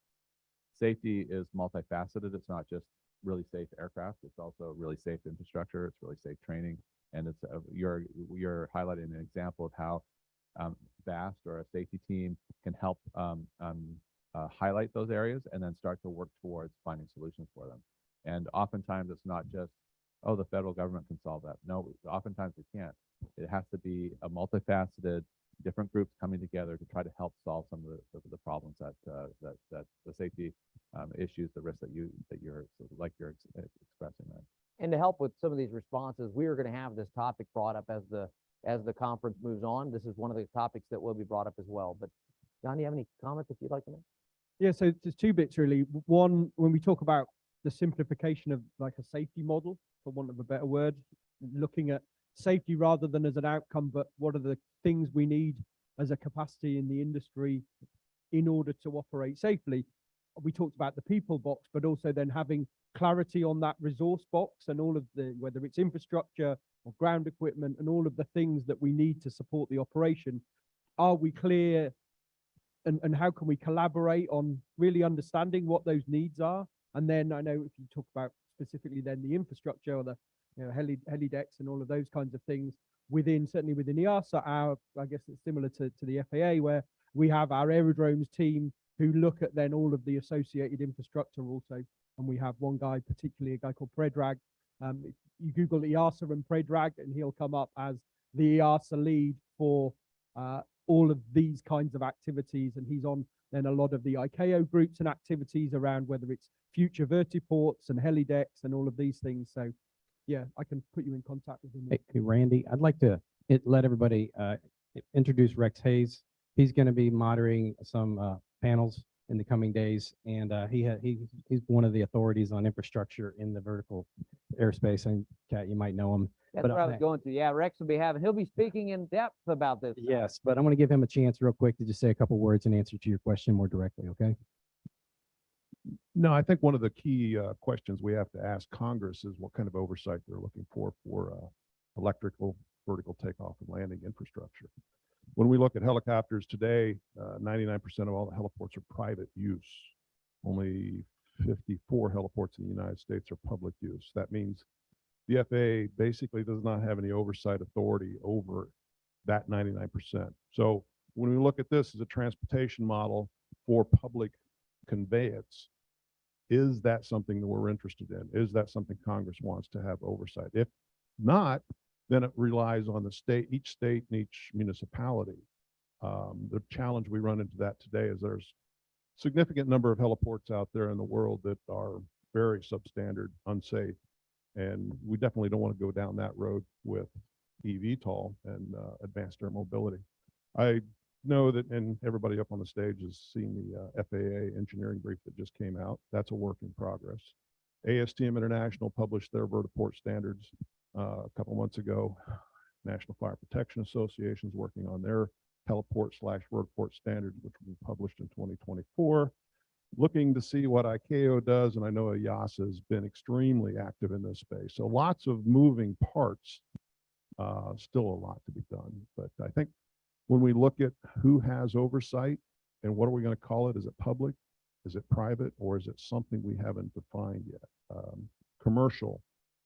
safety is multifaceted. It's not just really safe aircraft. It's also really safe infrastructure. It's really safe training. And it's you're highlighting an example of how VAST or a safety team can help highlight those areas and then start to work towards finding solutions for them. And oftentimes it's not just, oh, the federal government can solve that. No, oftentimes we can't. It has to be a multifaceted, different groups coming together to try to help solve some of the problems that the safety issues, the risks that you're expressing there. And to help with some of these responses, we are going to have this topic brought up as the conference moves on. This is one of the topics that will be brought up as well. But John, do you have any comments that you'd like to make? Yeah, so there's two bits really. One, when we talk about the simplification of like a safety model, for want of a better word, looking at safety rather than as an outcome, but what are the things we need as a capacity in the industry in order to operate safely. We talked about the people box, but also then having clarity on that resource box and all of the, whether it's infrastructure or ground equipment and all of the things that we need to support the operation. Are we clear and how can we collaborate on really understanding what those needs are? And then I know if you talk about specifically then the infrastructure or the heli decks and all of those kinds of things certainly within EASA, I guess it's similar to the FAA, where we have our aerodromes team who look at then all of the associated infrastructure also. And we have one guy, particularly a guy called Predrag. If you Google EASA and Predrag, and he'll come up as the EASA lead for all of these kinds of activities. And he's on then a lot of the ICAO groups and activities around whether it's future vertiports and helidecks and all of these things. So yeah, I can put you in contact with him. Hey, Randy, I'd like to let everybody introduce Rex Hayes. He's going to be moderating some panels in the coming days, and he's one of the authorities on infrastructure in the vertical airspace. And Kat, you might know him. That's what I was going to. Yeah, Rex he'll be speaking in depth about this. Yes, but I'm going to give him a chance real quick to just say a couple words and answer to your question more directly, okay? No, I think one of the key questions we have to ask Congress is what kind of oversight they're looking for electrical vertical takeoff and landing infrastructure. When we look at helicopters today, 99% of all the heliports are private use. Only 54 heliports in the United States are public use. That means the FAA basically does not have any oversight authority over that 99%. So when we look at this as a transportation model for public conveyance, is that something that we're interested in? Is that something Congress wants to have oversight? If not, then it relies on the state, each state and each municipality. The challenge we run into that today is there's significant number of heliports out there in the world that are very substandard, unsafe, and we definitely don't want to go down that road with eVTOL and advanced air mobility. I know that, and everybody up on the stage has seen the FAA engineering brief that just came out. That's a work in progress. ASTM International published their vertiport standards a couple months ago. National Fire Protection Association is working on their heliport/vertiport standards, which will be published in 2024. Looking to see what ICAO does, and I know EASA has been extremely active in this space. So lots of moving parts, still a lot to be done. But I think when we look at who has oversight and what are we going to call it, is it public, is it private, or is it something we haven't defined yet? Commercial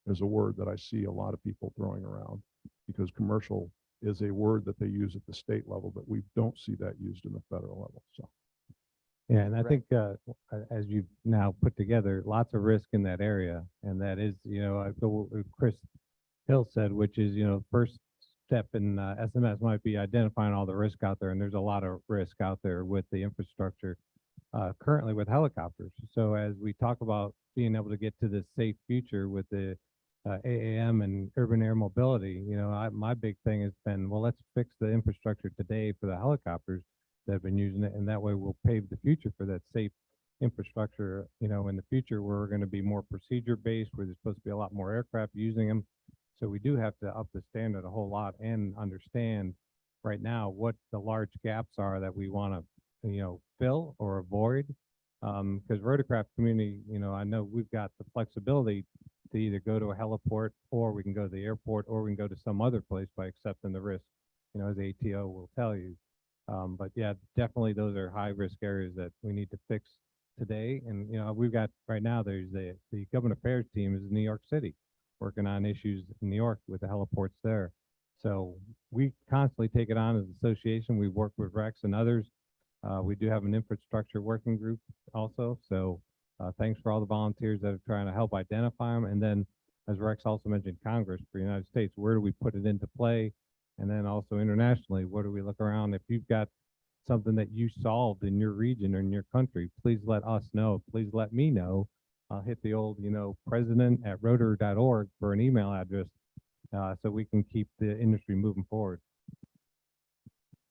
is a word that I see a lot of people throwing around because commercial is a word that they use at the state level, but we don't see that used in the federal level. So. Yeah, and I think as you've now put together, lots of risk in that area, and that is, I feel what Chris Hill said, which is, first step in SMS might be identifying all the risk out there, and there's a lot of risk out there with the infrastructure currently with helicopters. So as we talk about being able to get to this safe future with the AAM and urban air mobility, my big thing has been, well, let's fix the infrastructure today for the helicopters that have been using it, and that way we'll pave the future for that safe infrastructure, in the future, where we're going to be more procedure based, where there's supposed to be a lot more aircraft using them. So we do have to up the standard a whole lot and understand right now what the large gaps are that we want to, fill or avoid. Because rotorcraft community, I know we've got the flexibility to either go to a heliport, or we can go to the airport, or we can go to some other place by accepting the risk, as ATO will tell you. But yeah, definitely those are high risk areas that we need to fix today. And, we've got right now, there's the government affairs team is in New York City working on issues in New York with the heliports there. So we constantly take it on as an association. We work with Rex and others. We do have an infrastructure working group also. So thanks for all the volunteers that are trying to help identify them. And then, as Rex also mentioned, Congress for the United States, where do we put it into play? And then also internationally, where do we look around? If you've got something that you solved in your region or in your country, please let us know. Please let me know. I'll hit the old, president@rotor.org for an email address so we can keep the industry moving forward.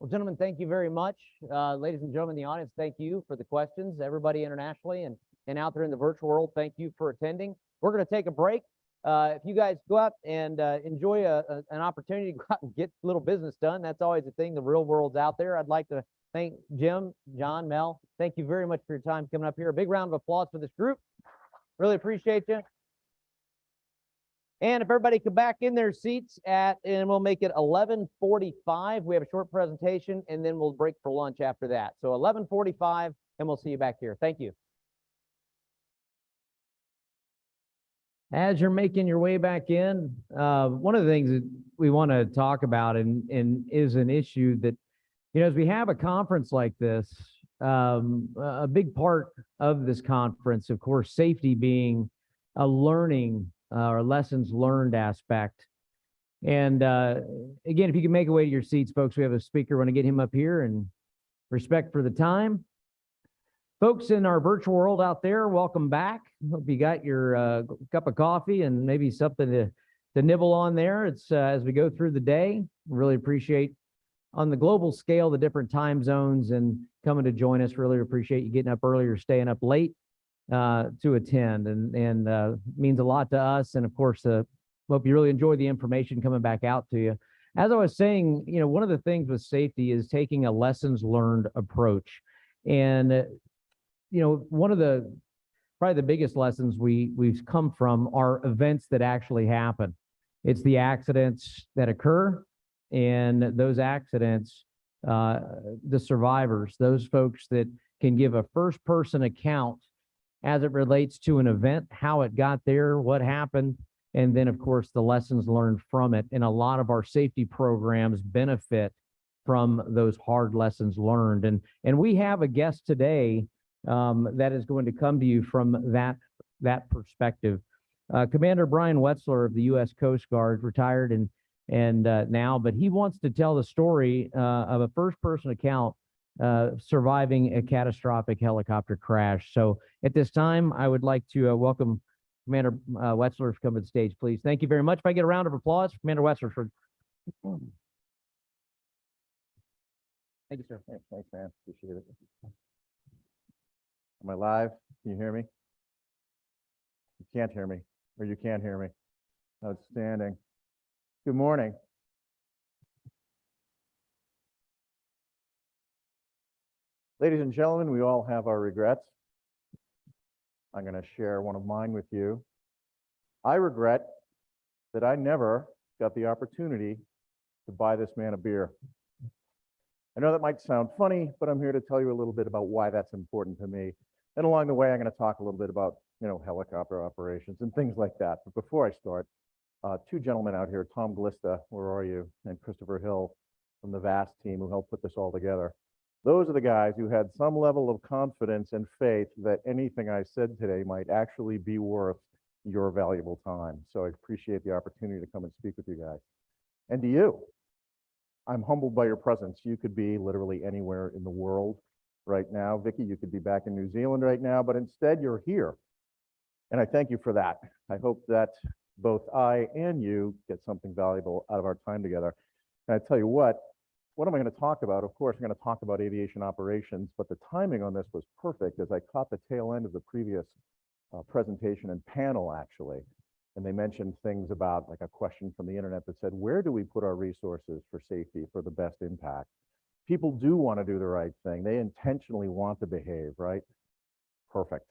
Well, gentlemen, thank you very much. Ladies and gentlemen in the audience, thank you for the questions. Everybody internationally and out there in the virtual world, thank you for attending. We're going to take a break. If you guys go out and enjoy an opportunity to go out and get a little business done, that's always a thing. The real world's out there. I'd like to thank Jim, John, Mel. Thank you very much for your time coming up here. A big round of applause for this group. Really appreciate you. And if everybody could back in their seats and we'll make it 11:45. We have a short presentation, and then we'll break for lunch after that. So 11:45, and we'll see you back here. Thank you. As you're making your way back in, one of the things that we want to talk about and is an issue that, as we have a conference like this, a big part of this conference, of course, safety being a learning or lessons learned aspect. And again, if you can make your way to your seats, folks, we have a speaker. Want to get him up here, and respect for the time. Folks in our virtual world out there, welcome back. Hope you got your cup of coffee and maybe something to nibble on there. It's as we go through the day. Really appreciate on the global scale the different time zones and coming to join us. Really appreciate you getting up early or staying up late to attend, and means a lot to us. And of course, hope you really enjoy the information coming back out to you. As I was saying, one of the things with safety is taking a lessons learned approach. And one of probably the biggest lessons we've come from are events that actually happen. It's the accidents that occur, and those accidents, the survivors, those folks that can give a first-person account as it relates to an event, how it got there, what happened, and then, of course, the lessons learned from it. And a lot of our safety programs benefit from those hard lessons learned. And we have a guest today that is going to come to you from that perspective. Commander Brian Wetzler of the U.S. Coast Guard, retired and now, but he wants to tell the story of a first-person account surviving a catastrophic helicopter crash. So at this time, I would like to welcome Commander Wetzler to come to the stage, please. Thank you very much. If I get a round of applause for Commander Wetzler for. Thank you, sir. Thanks, man. Appreciate it. Am I live? Can you hear me? You can't hear me, or you can't hear me. Outstanding. Good morning. Ladies and gentlemen, we all have our regrets. I'm going to share one of mine with you. I regret that I never got the opportunity to buy this man a beer. I know that might sound funny, but I'm here to tell you a little bit about why that's important to me. And along the way, I'm going to talk a little bit about, helicopter operations and things like that. But before I start, two gentlemen out here, Tom Glista, where are you? And Christopher Hill from the VAST team who helped put this all together. Those are the guys who had some level of confidence and faith that anything I said today might actually be worth your valuable time. So I appreciate the opportunity to come and speak with you guys. And to you, I'm humbled by your presence. You could be literally anywhere in the world right now. Vicky, you could be back in New Zealand right now, but instead you're here. And I thank you for that. I hope that both I and you get something valuable out of our time together. And I tell you what am I going to talk about? Of course, I'm going to talk about aviation operations, but the timing on this was perfect as I caught the tail end of the previous presentation and panel, actually. And they mentioned things about, like, a question from the internet that said, where do we put our resources for safety for the best impact? People do want to do the right thing. They intentionally want to behave, right? Perfect.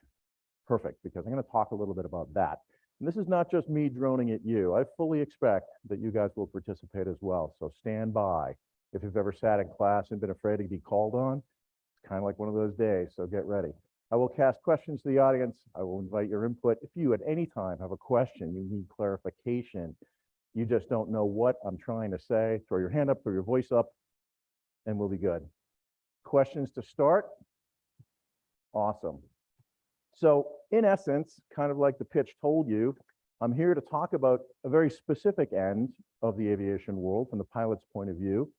Perfect, because I'm going to talk a little bit about that. And this is not just me droning at you. I fully expect that you guys will participate as well. So stand by. If you've ever sat in class and been afraid to be called on, it's kind of like one of those days, so get ready. I will cast questions to the audience. I will invite your input. If you at any time have a question, you need clarification, you just don't know what I'm trying to say, throw your hand up, throw your voice up, and we'll be good. Questions to start? Awesome. So in essence, kind of like the pitch told you, I'm here to talk about a very specific end of the aviation world from the pilot's point of view.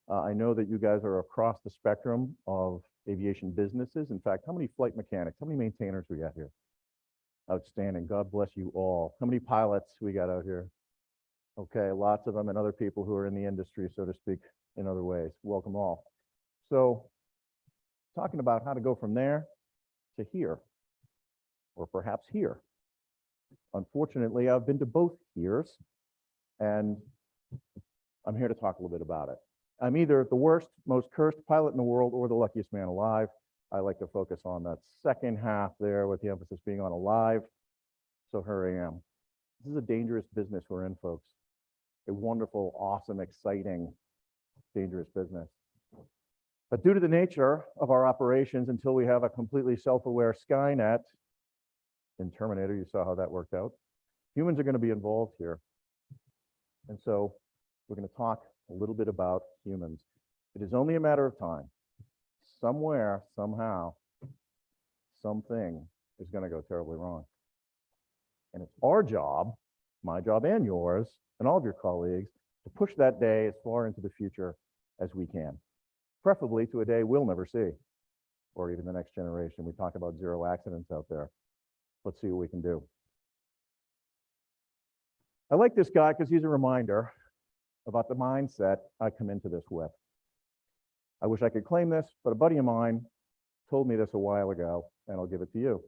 I know that you guys are across the spectrum of aviation businesses. In fact, how many flight mechanics, how many maintainers we got here? Outstanding. God bless you all. How many pilots we got out here? Okay, lots of them, and other people who are in the industry, so to speak, in other ways. Welcome all. So talking about how to go from there to here, or perhaps here. Unfortunately, I've been to both heres, and I'm here to talk a little bit about it. I'm either the worst, most cursed pilot in the world or the luckiest man alive. I like to focus on that second half there with the emphasis being on alive. So here I am. This is a dangerous business we're in, folks. A wonderful, awesome, exciting, dangerous business. But due to the nature of our operations, until we have a completely self-aware Skynet, in Terminator, you saw how that worked out. Humans are going to be involved here. And so we're going to talk a little bit about humans. It is only a matter of time. Somewhere, somehow, something is going to go terribly wrong. And it's our job, my job and yours, and all of your colleagues, to push that day as far into the future as we can, preferably to a day we'll never see, or even the next generation. We talk about zero accidents out there. Let's see what we can do. I like this guy because he's a reminder about the mindset I come into this with. I wish I could claim this, but a buddy of mine told me this a while ago, and I'll give it to you.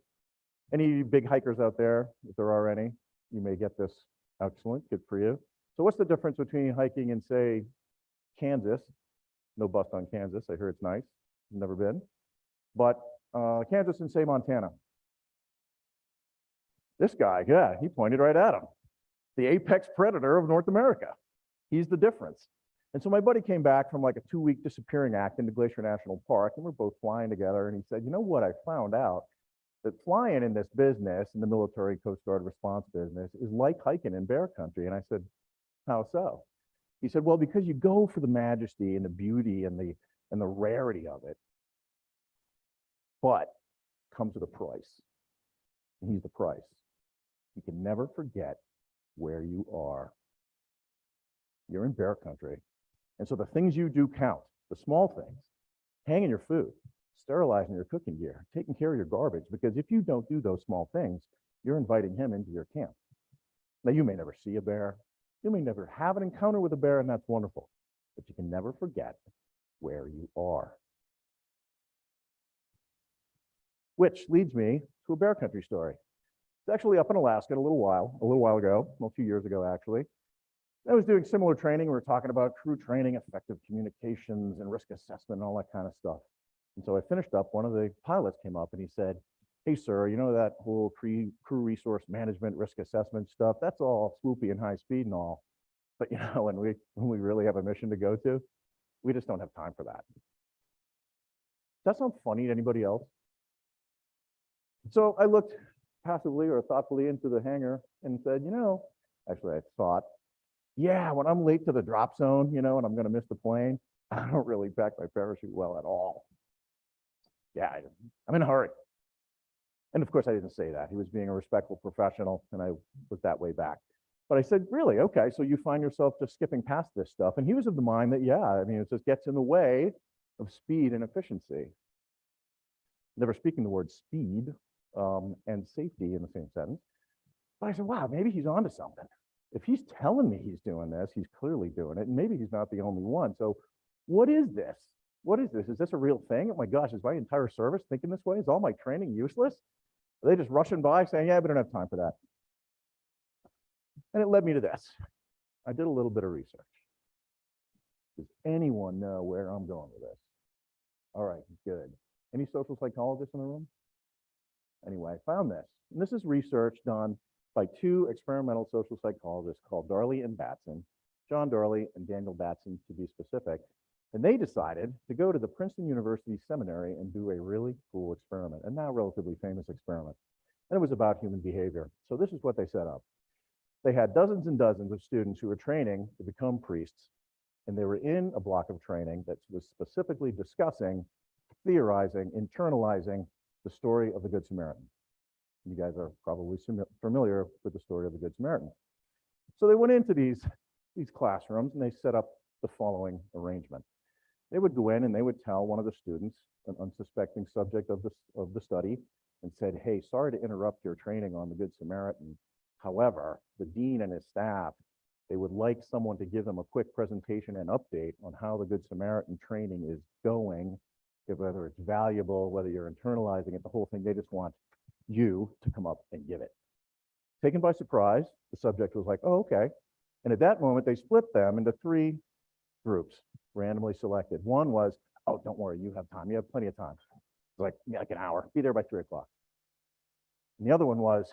Any big hikers out there, if there are any, you may get this. Excellent, good for you. So what's the difference between hiking in, say, Kansas? No bust on Kansas, I hear it's nice, never been. But Kansas and, say, Montana. This guy, yeah, he pointed right at him. The apex predator of North America. He's the difference. And so my buddy came back from like a 2-week disappearing act into Glacier National Park, and we're both flying together, and he said, you know what, I found out that flying in this business, in the military Coast Guard response business, is like hiking in bear country. And I said, how so? He said, well, because you go for the majesty and the beauty and the rarity of it, but comes with a price. And he's the price. You can never forget where you are. You're in bear country. And so the things you do count, the small things, hanging your food, sterilizing your cooking gear, taking care of your garbage, because if you don't do those small things, you're inviting him into your camp. Now, you may never see a bear. You may never have an encounter with a bear, and that's wonderful. But you can never forget where you are. Which leads me to a bear country story. It's actually up in Alaska a little while ago, well, a few years ago, actually. I was doing similar training. We were talking about crew training, effective communications, and risk assessment, and all that kind of stuff. And so I finished up. One of the pilots came up and he said, hey, sir, you know that whole crew resource management, risk assessment stuff? That's all swoopy and high speed and all. But, you know, when we really have a mission to go to, we just don't have time for that. Does that sound funny to anybody else? So I looked passively or thoughtfully into the hangar and said, you know, actually I thought, yeah, when I'm late to the drop zone, you know, and I'm going to miss the plane, I don't really pack my parachute well at all. Yeah, I'm in a hurry. And of course, I didn't say that. He was being a respectful professional, and I was that way back. But I said, really? Okay, so you find yourself just skipping past this stuff. And he was of the mind that, yeah, I mean, it just gets in the way of speed and efficiency. Never speaking the word speed and safety in the same sentence. But I said, wow, maybe he's onto something. If he's telling me he's doing this, he's clearly doing it. And maybe he's not the only one. So what is this? What is this? Is this a real thing? Oh my gosh, is my entire service thinking this way? Is all my training useless? Are they just rushing by saying, yeah, we don't have time for that? And it led me to this. I did a little bit of research. Does anyone know where I'm going with this? All right, good. Any social psychologists in the room? Anyway, I found this. And this is research done by two experimental social psychologists called Darley and Batson, John Darley and Daniel Batson to be specific. And they decided to go to the Princeton University Seminary and do a really cool experiment, a now relatively famous experiment. And it was about human behavior. So this is what they set up. They had dozens and dozens of students who were training to become priests, and they were in a block of training that was specifically discussing, theorizing, internalizing the story of the Good Samaritan. You guys are probably familiar with the story of the Good Samaritan. So they went into these classrooms and they set up the following arrangement. They would go in and they would tell one of the students, an unsuspecting subject of the study, and said, hey, sorry to interrupt your training on the Good Samaritan. However, the dean and his staff, they would like someone to give them a quick presentation and update on how the Good Samaritan training is going, whether it's valuable, whether you're internalizing it, the whole thing. They just want you to come up and give it. Taken by surprise, the subject was like, oh, okay. And at that moment, they split them into three groups, randomly selected. One was, oh, don't worry, you have time. You have plenty of time. It's like an hour. Be there by 3 o'clock. And the other one was,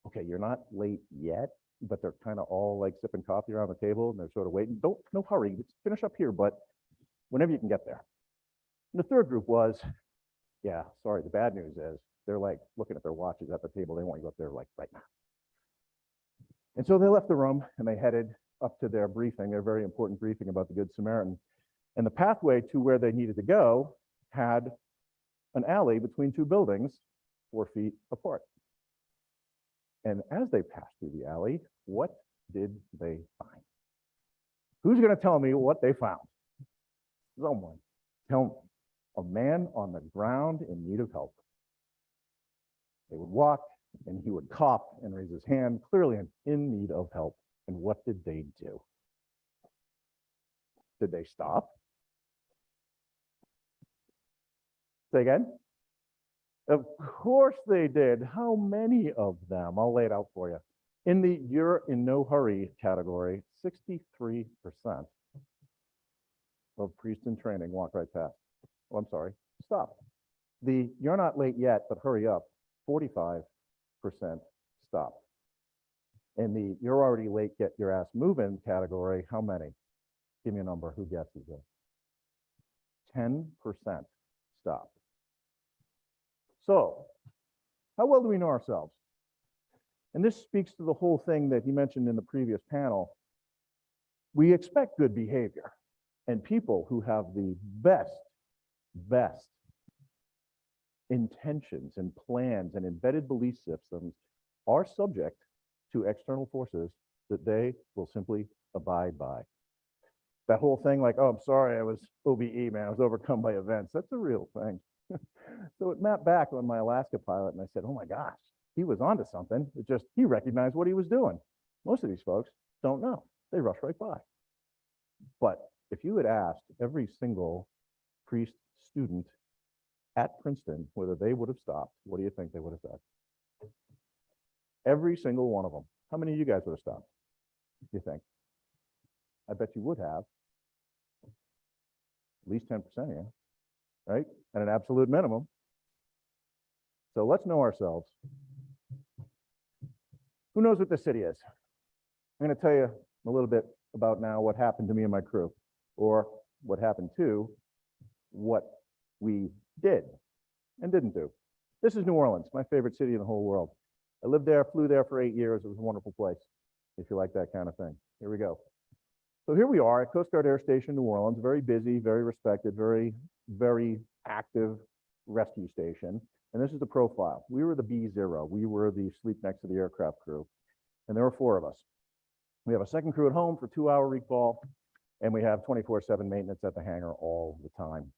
okay, you're not late yet, but they're kind of all like sipping coffee around the table and they're sort of waiting. No hurry, just finish up here, but whenever you can get there. And the third group was, yeah, sorry, the bad news is they're like looking at their watches at the table. They want you up there like right now. And so they left the room and they headed up to their briefing, their very important briefing about the Good Samaritan. And the pathway to where they needed to go had an alley between two buildings 4 feet apart. And as they passed through the alley, what did they find? Who's going to tell me what they found? Someone tell me. A man on the ground in need of help. They would walk and he would cough and raise his hand, clearly in need of help. And what did they do? Did they stop? Say again? Of course they did. How many of them? I'll lay it out for you. In the you're in no hurry category, 63% of priests in training walk right past. Oh, I'm sorry, stop. The you're not late yet, but hurry up, 45% stop. In the you're already late, get your ass moving category, how many? Give me a number, who guesses it? 10% stop. So, how well do we know ourselves? And this speaks to the whole thing that he mentioned in the previous panel. We expect good behavior, and people who have the best intentions and plans and embedded belief systems are subject to external forces that they will simply abide by. That whole thing like, oh, I'm sorry, I was OBE, man, I was overcome by events. That's a real thing. So it mapped back on my Alaska pilot and I said, oh my gosh, he was onto something. It just, he recognized what he was doing. Most of these folks don't know. They rush right by. But if you had asked every single priest student at Princeton whether they would have stopped, what do you think they would have said? Every single one of them. How many of you guys would have stopped, do you think? I bet you would have. At least 10% of you, right? At an absolute minimum. So let's know ourselves. Who knows what this city is? I'm going to tell you a little bit about now what happened to me and my crew, or what happened to what we did and didn't do. This is New Orleans, my favorite city in the whole world. I lived there, flew there for 8 years. It was a wonderful place, if you like that kind of thing. Here we go. So here we are at Coast Guard Air Station, New Orleans, very busy, very respected, very, very active rescue station. And this is the profile. We were the B0. We were the sleep next to the aircraft crew. And there were 4 of us. We have a second crew at home for 2-hour recall, and we have 24/7 maintenance at the hangar all the time.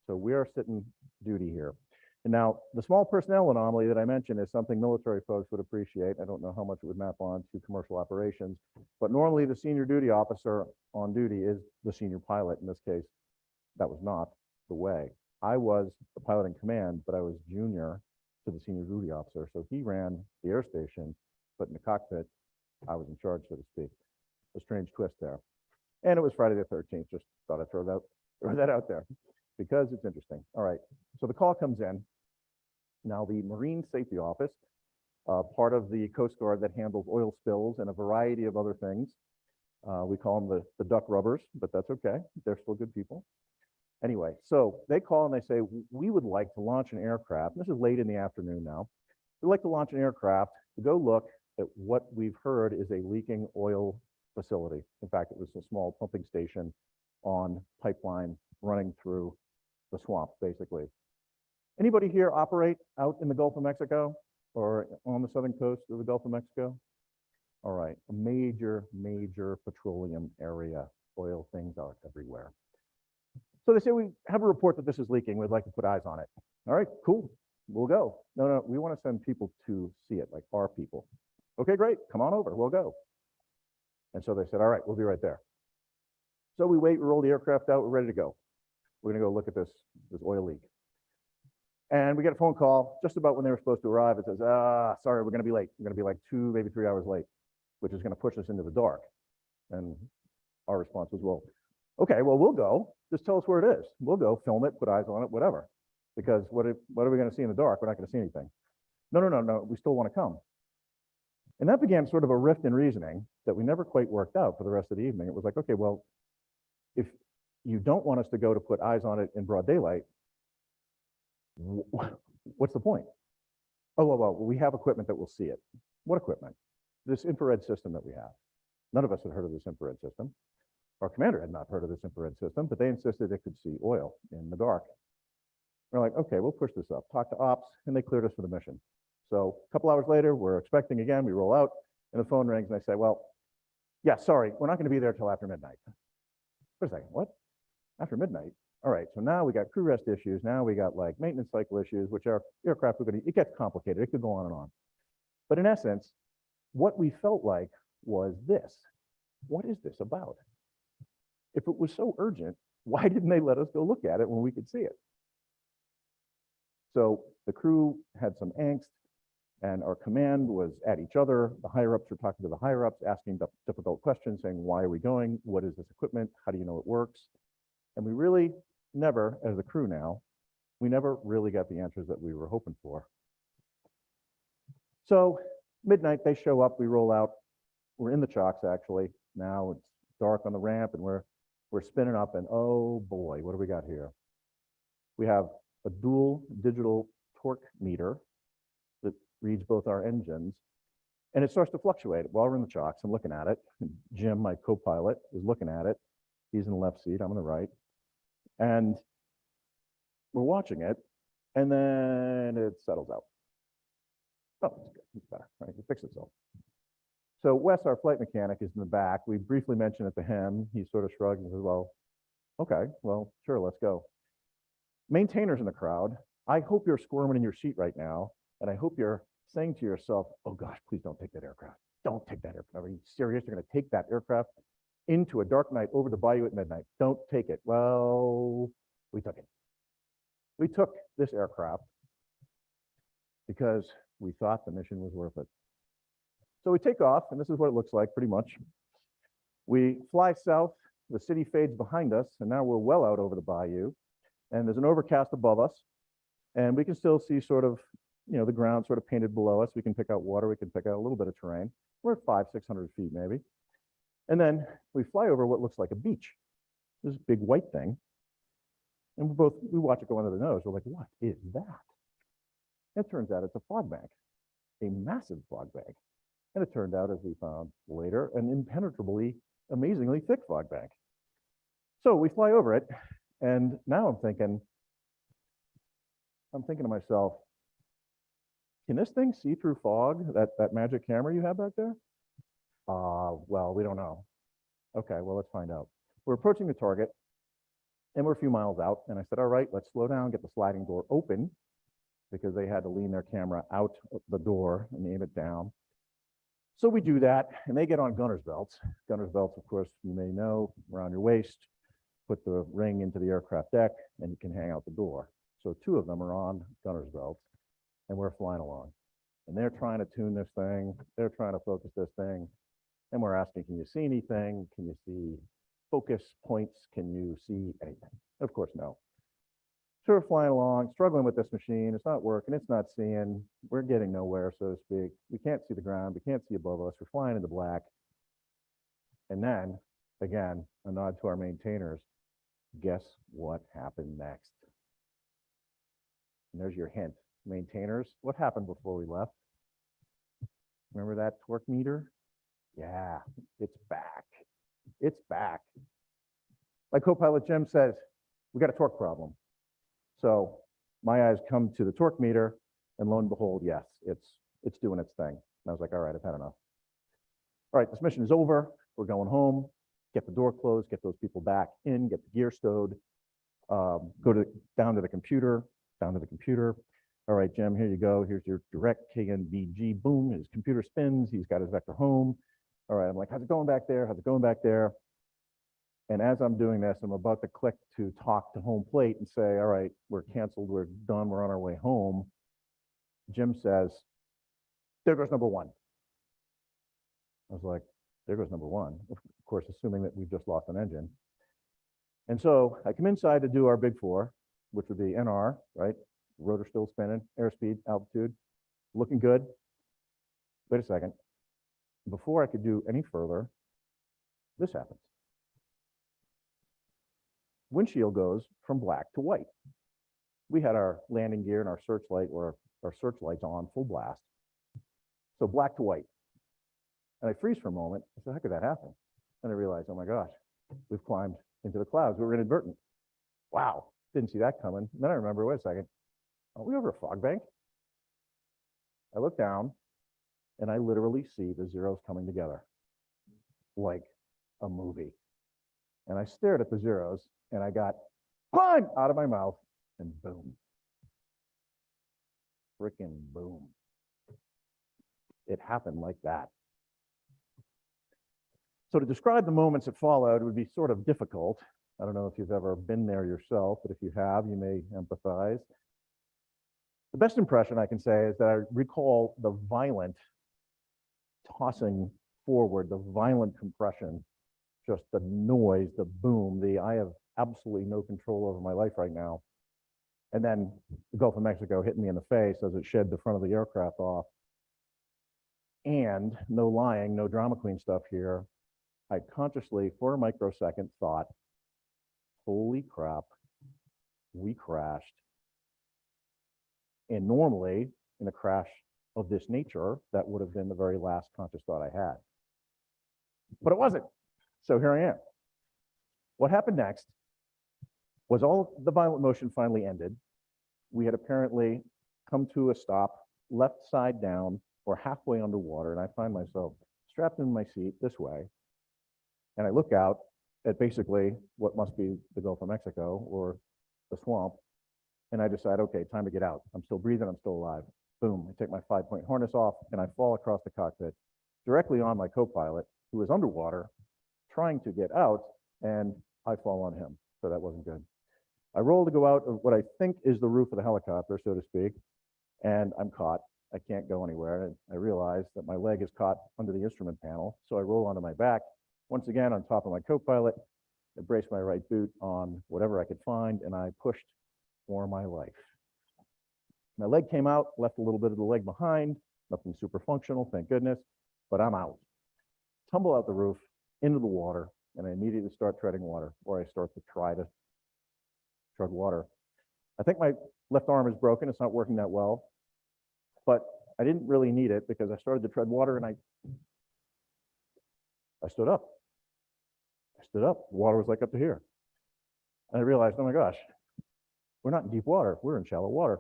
So we are sitting duty here. And now the small personnel anomaly that I mentioned is something military folks would appreciate. I don't know how much it would map on to commercial operations, but normally the senior duty officer on duty is the senior pilot. In this case, that was not the way. I was the pilot in command, but I was junior to the senior duty officer. So he ran the air station, but in the cockpit, I was in charge, so to speak. A strange twist there. And it was Friday the 13th. Just thought I'd throw that out there because it's interesting. All right. So the call comes in. Now the Marine Safety Office, part of the Coast Guard that handles oil spills and a variety of other things. We call them the duck rubbers, but that's okay. They're still good people. Anyway, so they call and they say, we would like to launch an aircraft. This is late in the afternoon now. We'd like to launch an aircraft to go look at what we've heard is a leaking oil facility. In fact, it was a small pumping station on pipeline running through the swamp, basically. Anybody here operate out in the Gulf of Mexico or on the southern coast of the Gulf of Mexico? All right, a major, major petroleum area. Oil things are everywhere. So they say, we have a report that this is leaking. We'd like to put eyes on it. All right, cool. We'll go. No, we want to send people to see it, like our people. Okay, great. Come on over. We'll go. And so they said, all right, we'll be right there. So we wait, we roll the aircraft out. We're ready to go. We're going to go look at this oil leak. And we get a phone call just about when they were supposed to arrive. It says, sorry, we're going to be late. We're going to be like 2, maybe 3 hours late, which is going to push us into the dark. And our response was, well, okay, well, we'll go. Just tell us where it is. We'll go film it, put eyes on it, whatever. Because what are we going to see in the dark? We're not going to see anything. No, we still want to come. And that began sort of a rift in reasoning that we never quite worked out for the rest of the evening. It was like, okay, well, if you don't want us to go to put eyes on it in broad daylight, what's the point? Oh, well, we have equipment that will see it. What equipment? This infrared system that we have. None of us had heard of this infrared system. Our commander had not heard of this infrared system, but they insisted it could see oil in the dark. We're like, okay, we'll push this up. Talk to ops, and they cleared us for the mission. So a couple hours later, we're expecting again. We roll out, and the phone rings, and they say, well, yeah, sorry, we're not going to be there till after midnight. Wait a second, what? After midnight? All right, so now we got crew rest issues. Now we got like maintenance cycle issues, which are aircraft, it gets complicated. It could go on and on. But in essence, what we felt like was this. What is this about? If it was so urgent, why didn't they let us go look at it when we could see it? So the crew had some angst, and our command was at each other. The higher-ups were talking to the higher-ups, asking difficult questions, saying, why are we going? What is this equipment? How do you know it works? And we really never, as a crew now, we never really got the answers that we were hoping for. So midnight, they show up, we roll out. We're in the chocks, actually. Now it's dark on the ramp, and we're spinning up, and oh boy, what do we got here? We have a dual digital torque meter that reads both our engines, and it starts to fluctuate while we're in the chocks. I'm looking at it. Jim, my co-pilot, is looking at it. He's in the left seat, I'm in the right. And we're watching it, and then it settles out. Oh, it's good. It's better, right? It fixed itself. So Wes, our flight mechanic, is in the back. We briefly mentioned it to him. He sort of shrugged and says, well, okay, well, sure, let's go. Maintainers in the crowd, I hope you're squirming in your seat right now, and I hope you're saying to yourself, oh gosh, please don't take that aircraft. Don't take that aircraft. Are you serious? You're going to take that aircraft into a dark night over the bayou at midnight. Don't take it. Well, we took it. We took this aircraft because we thought the mission was worth it. So we take off, and this is what it looks like pretty much. We fly south, the city fades behind us, and now we're well out over the bayou, and there's an overcast above us, and we can still see sort of, the ground sort of painted below us. We can pick out water, we can pick out a little bit of terrain. We're at 500-600 feet maybe. And then we fly over what looks like a beach. This big white thing. And we watch it go under the nose. We're like, what is that? It turns out it's a fog bank, a massive fog bank. And it turned out, as we found later, an impenetrably, amazingly thick fog bank. So we fly over it, and now I'm thinking to myself, can this thing see through fog, that magic camera you have back there? Well, we don't know. Okay, well, let's find out. We're approaching the target and we're a few miles out. And I said, all right, let's slow down, get the sliding door open because they had to lean their camera out the door and aim it down. So we do that and they get on gunner's belts. Gunner's belts, of course, you may know, around your waist, put the ring into the aircraft deck and you can hang out the door. So two of them are on gunner's belts and we're flying along. And they're trying to tune this thing. They're trying to focus this thing. And we're asking, can you see anything? Can you see focus points? Can you see anything? Of course, no. So we're flying along, struggling with this machine. It's not working. It's not seeing. We're getting nowhere, so to speak. We can't see the ground. We can't see above us. We're flying in the black. And then, again, a nod to our maintainers. Guess what happened next? And there's your hint. Maintainers, what happened before we left? Remember that torque meter? Yeah, it's back. It's back. My co-pilot Jim says, we got a torque problem. So my eyes come to the torque meter and lo and behold, yes, it's doing its thing. And I was like, all right, I've had enough. All right, this mission is over. We're going home, get the door closed, get those people back in, get the gear stowed, down to the computer. All right, Jim, here you go. Here's your direct KNVG. Boom, his computer spins. He's got his vector home. All right, I'm like, how's it going back there? How's it going back there? And as I'm doing this, I'm about to click to talk to home plate and say, all right, we're canceled. We're done. We're on our way home. Jim says, there goes number one. I was like, there goes number one. Of course, assuming that we've just lost an engine. And so I come inside to do our big four, which would be NR, right? Rotor still spinning, airspeed, altitude, looking good. Wait a second. Before I could do any further, this happens. Windshield goes from black to white. We had our landing gear and our searchlight or our searchlights on full blast. So black to white. And I freeze for a moment. I said, how could that happen? And I realized, oh my gosh, we've climbed into the clouds. We were inadvertent. Wow, didn't see that coming. And then I remember, wait a second, are we over a fog bank? I look down and I literally see the zeros coming together like a movie. And I stared at the zeros and I got climb out of my mouth and boom. Frickin' boom. It happened like that. So to describe the moments that followed would be sort of difficult. I don't know if you've ever been there yourself, but if you have, you may empathize. The best impression I can say is that I recall the violent tossing forward, the violent compression, just the noise, the boom, I have absolutely no control over my life right now. And then the Gulf of Mexico hit me in the face as it shed the front of the aircraft off. And no lying, no drama queen stuff here. I consciously, for a microsecond, thought, holy crap, we crashed. And normally, in a crash of this nature, that would have been the very last conscious thought I had. But it wasn't. So here I am. What happened next was all the violent motion finally ended. We had apparently come to a stop, left side down, or halfway underwater, and I find myself strapped in my seat this way. And I look out at basically what must be the Gulf of Mexico or the swamp. And I decide, okay, time to get out. I'm still breathing, I'm still alive. Boom, I take my 5-point harness off and I fall across the cockpit directly on my co-pilot who is underwater trying to get out, and I fall on him. So that wasn't good. I roll to go out of what I think is the roof of the helicopter, so to speak, and I'm caught. I can't go anywhere. And I realize that my leg is caught under the instrument panel. So I roll onto my back, once again on top of my co-pilot. I brace my right boot on whatever I could find, and I pushed for my life. My leg came out, left a little bit of the leg behind, nothing super functional, thank goodness, but I'm out. Tumble out the roof, into the water, and I immediately start treading water, or I start to try to tread water. I think my left arm is broken, it's not working that well, but I didn't really need it because I started to tread water and I stood up. I stood up, the water was like up to here. And I realized, oh my gosh, we're not in deep water, we're in shallow water.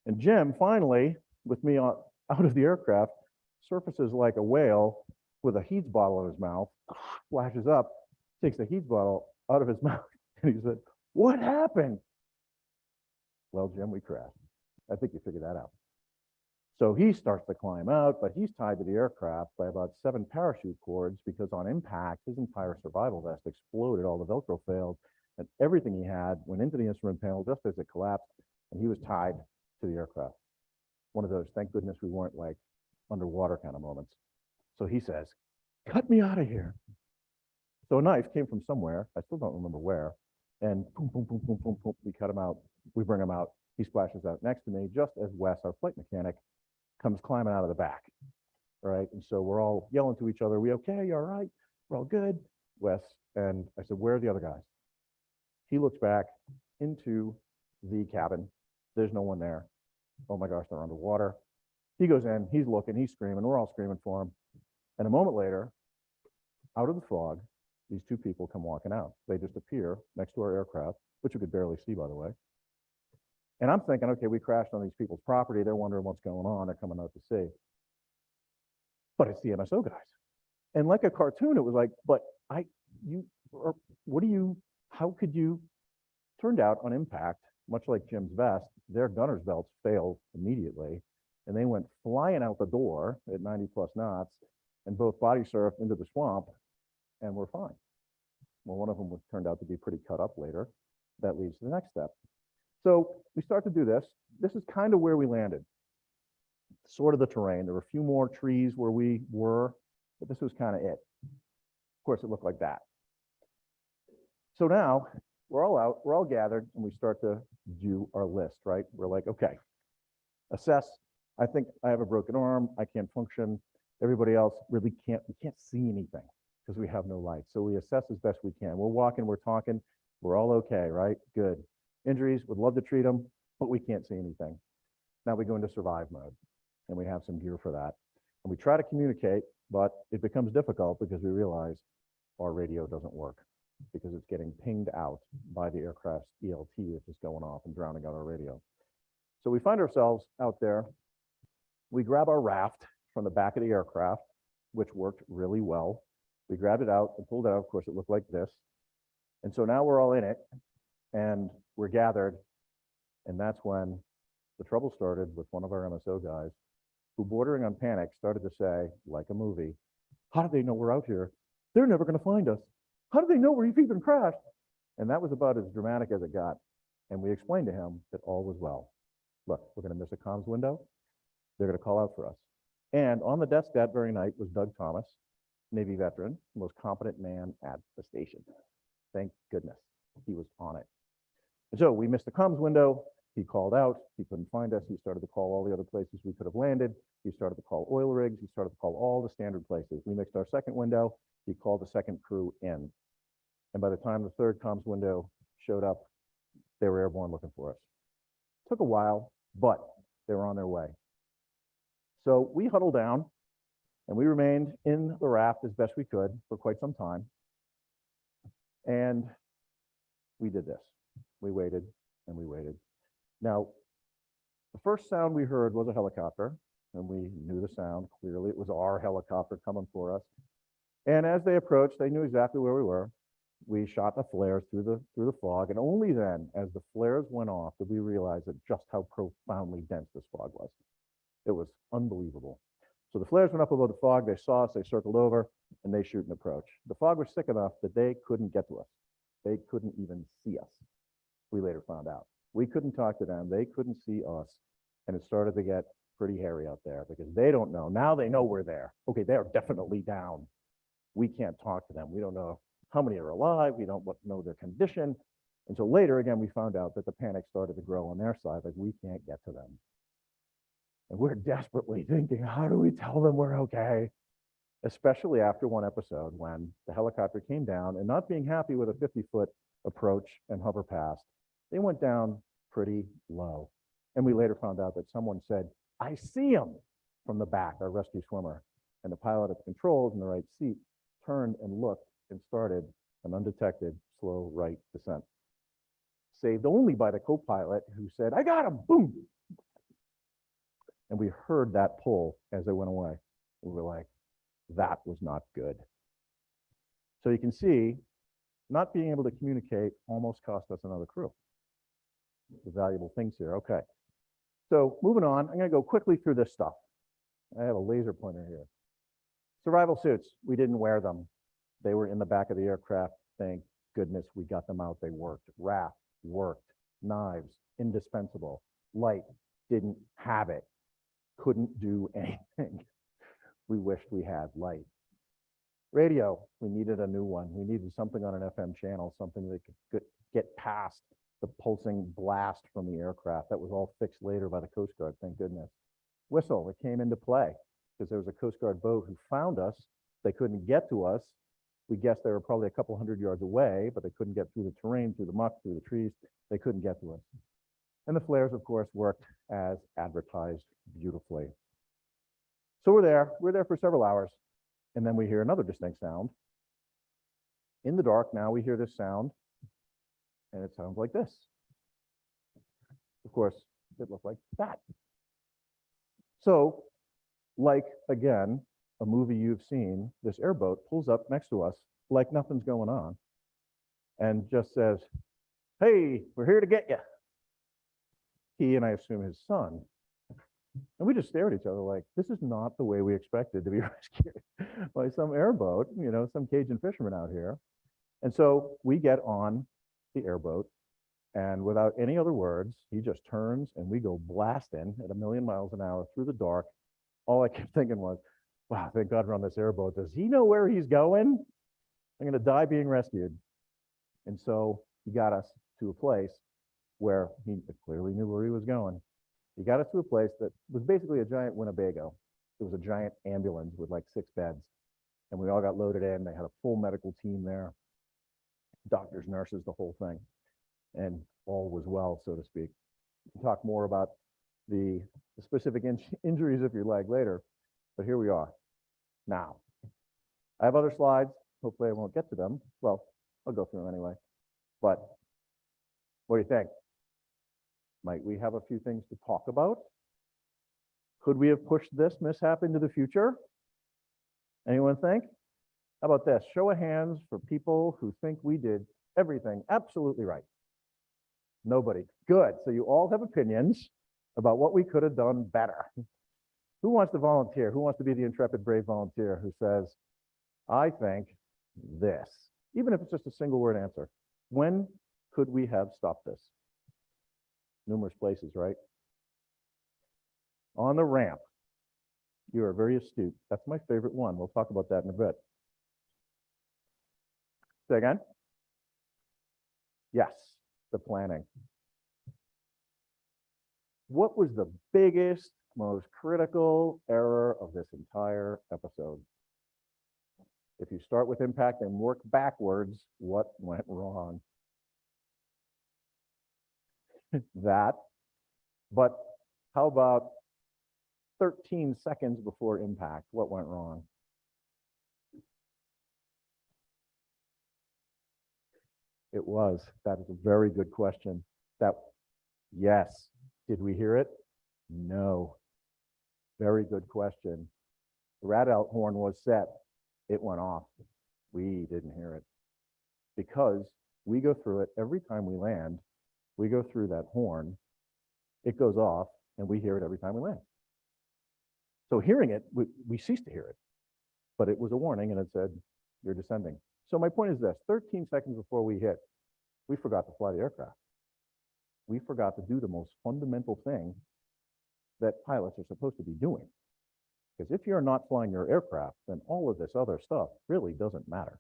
And Jim finally, with me out of the aircraft, surfaces like a whale with a Heats bottle in his mouth, flashes up, takes the Heats bottle out of his mouth, and he said, "What happened?" Well, Jim, we crashed. I think you figured that out. So he starts to climb out, but he's tied to the aircraft by about 7 parachute cords because on impact, his entire survival vest exploded, all the Velcro failed, and everything he had went into the instrument panel just as it collapsed, and he was tied to the aircraft. One of those, thank goodness we weren't like underwater kind of moments. So he says, "Cut me out of here." So a knife came from somewhere, I still don't remember where, and boom, boom, boom, boom, boom, boom, we cut him out, we bring him out, he splashes out next to me, just as Wes, our flight mechanic, comes climbing out of the back, all right? And so we're all yelling to each other, "We okay, you all right? We're all good?" Wes, and I said, "Where are the other guys?" He looks back into the cabin, there's no one there. Oh my gosh, they're underwater. He goes in, he's looking, he's screaming, we're all screaming for him. And a moment later, out of the fog, these 2 people come walking out. They just appear next to our aircraft, which we could barely see, by the way. And I'm thinking, okay, we crashed on these people's property. They're wondering what's going on. They're coming out to see. But it's the MSO guys. And like a cartoon, it was like, how could you? Turned out on impact, much like Jim's vest, their gunner's belts failed immediately. And they went flying out the door at 90+ knots and both body surfed into the swamp and were fine. Well, one of them turned out to be pretty cut up later. That leads to the next step. So we start to do this. This is kind of where we landed, sort of the terrain. There were a few more trees where we were, but this was kind of it. Of course, it looked like that. So now we're all out, we're all gathered, and we start to do our list, right? We're like, okay, assess. I think I have a broken arm. I can't function. Everybody else really can't, we can't see anything because we have no light. So we assess as best we can. We're walking, we're talking, we're all okay, right? Good. Injuries, would love to treat them, but we can't see anything. Now we go into survive mode, and we have some gear for that. And we try to communicate, but it becomes difficult because we realize our radio doesn't work because it's getting pinged out by the aircraft's ELT that's just going off and drowning out our radio. So we find ourselves out there. We grab our raft from the back of the aircraft, which worked really well. We grabbed it out and pulled it out. Of course, it looked like this. And so now we're all in it and we're gathered. And that's when the trouble started with one of our MSO guys who, bordering on panic, started to say, like a movie, "How do they know we're out here? They're never going to find us. How do they know we've even crashed?" And that was about as dramatic as it got. And we explained to him that all was well. Look, we're going to miss a comms window. They're going to call out for us. And on the desk that very night was Doug Thomas, Navy veteran, the most competent man at the station. Thank goodness he was on it. And so we missed the comms window. He called out. He couldn't find us. He started to call all the other places we could have landed. He started to call oil rigs. He started to call all the standard places. We missed our second window. He called the second crew in. And by the time the third comms window showed up, they were airborne looking for us. Took a while, but they were on their way. So we huddled down and we remained in the raft as best we could for quite some time. And we did this. We waited and we waited. Now, the first sound we heard was a helicopter, and we knew the sound clearly. It was our helicopter coming for us. And as they approached, they knew exactly where we were. We shot the flares through the fog, and only then, as the flares went off, did we realize that just how profoundly dense this fog was. It was unbelievable. So the flares went up above the fog. They saw us. They circled over, and they shoot and approach. The fog was thick enough that they couldn't get to us. They couldn't even see us. We later found out. We couldn't talk to them. They couldn't see us. And it started to get pretty hairy out there because they don't know. Now they know we're there. Okay, they are definitely down. We can't talk to them. We don't know how many are alive. We don't know their condition. And so later, again, we found out that the panic started to grow on their side, like we can't get to them. And we're desperately thinking, how do we tell them we're okay? Especially after one episode when the helicopter came down and not being happy with a 50-foot approach and hover past, they went down pretty low. And we later found out that someone said, "I see him," from the back, our rescue swimmer. And the pilot at the controls in the right seat turned and looked and started an undetected slow right descent. Saved only by the co-pilot who said, "I got him," boom. And we heard that pull as they went away. We were like, That was not good. So you can see, not being able to communicate almost cost us another crew. The valuable things here. Okay. So moving on, I'm going to go quickly through this stuff. I have a laser pointer here. Survival suits, we didn't wear them. They were in the back of the aircraft. Thank goodness we got them out. They worked. Raft worked. Knives, indispensable. Light, didn't have it. Couldn't do anything. We wished we had light. Radio, we needed a new one. We needed something on an FM channel, something that could get past the pulsing blast from the aircraft. That was all fixed later by the Coast Guard, thank goodness. Whistle, it came into play because there was a Coast Guard boat who found us. They couldn't get to us. We guessed they were probably a couple hundred yards away, but they couldn't get through the terrain, through the muck, through the trees. They couldn't get to us. And the flares, of course, worked as advertised beautifully. So we're there for several hours. And then we hear another distinct sound. In the dark, now we hear this sound, and it sounds like this. Of course, it looked like that. So, like, again, a movie you've seen, this airboat pulls up next to us like nothing's going on and just says, "Hey, we're here to get you." He, and I assume his son. And we just stare at each other like, this is not the way we expected to be rescued by some airboat, you know, some Cajun fisherman out here. And so we get on the airboat, and without any other words, he just turns and we go blasting at 1,000,000 miles an hour through the dark. All I kept thinking was, wow, thank God we're on this airboat. Does he know where he's going? I'm going to die being rescued. And so he got us to a place where he clearly knew where he was going. He got us to a place that was basically a giant Winnebago. It was a giant ambulance with like 6 beds. And we all got loaded in. They had a full medical team there, doctors, nurses, the whole thing. And all was well, so to speak. We'll talk more about the specific injuries if you like later. But here we are. Now, I have other slides. Hopefully I won't get to them. Well, I'll go through them anyway. But what do you think? Might we have a few things to talk about? Could we have pushed this mishap into the future? Anyone think? How about this? Show of hands for people who think we did everything absolutely right. Nobody. Good. So you all have opinions about what we could have done better. Who wants to volunteer? Who wants to be the intrepid, brave volunteer who says, I think this, even if it's just a single word answer. When could we have stopped this? Numerous places, right? On the ramp. You are very astute. That's my favorite one. We'll talk about that in a bit. Say again? Yes, the planning. What was the biggest, most critical error of this entire episode? If you start with impact and work backwards, what went wrong? That. But how about 13 seconds before impact? What went wrong? It was. That is a very good question. Yes. Did we hear it? No. Very good question. The rat out horn was set. It went off. We didn't hear it. Because we go through it every time we land. We go through that horn. It goes off, and we hear it every time we land. So hearing it, we cease to hear it. But it was a warning, and it said, you're descending. So my point is this, 13 seconds before we hit, we forgot to fly the aircraft. We forgot to do the most fundamental thing that pilots are supposed to be doing. Because if you're not flying your aircraft, then all of this other stuff really doesn't matter.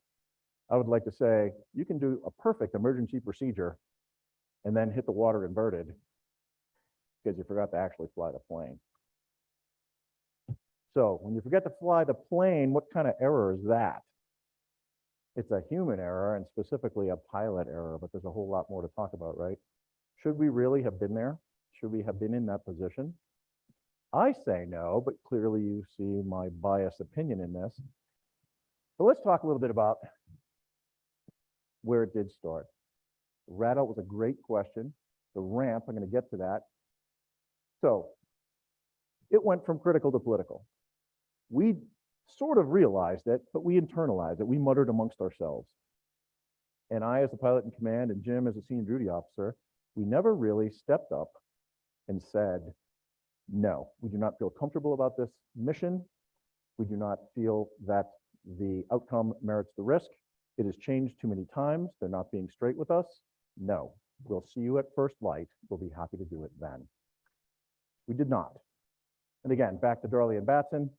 I would like to say you can do a perfect emergency procedure and then hit the water inverted because you forgot to actually fly the plane. So when you forget to fly the plane, what kind of error is that? It's a human error and specifically a pilot error, but there's a whole lot more to talk about, right? Should we really have been there? Should we have been in that position? I say no, but clearly you see my biased opinion in this. So let's talk a little bit about where it did start. Rat out was a great question. The ramp, I'm going to get to that. So it went from critical to political. We sort of realized it, but we internalized it. We muttered amongst ourselves. And I, as the pilot in command, and Jim as a senior duty officer, we never really stepped up and said, no, we do not feel comfortable about this mission. We do not feel that the outcome merits the risk. It has changed too many times. They're not being straight with us. No, we'll see you at first light. We'll be happy to do it then. We did not. And again, back to Darley and Batson.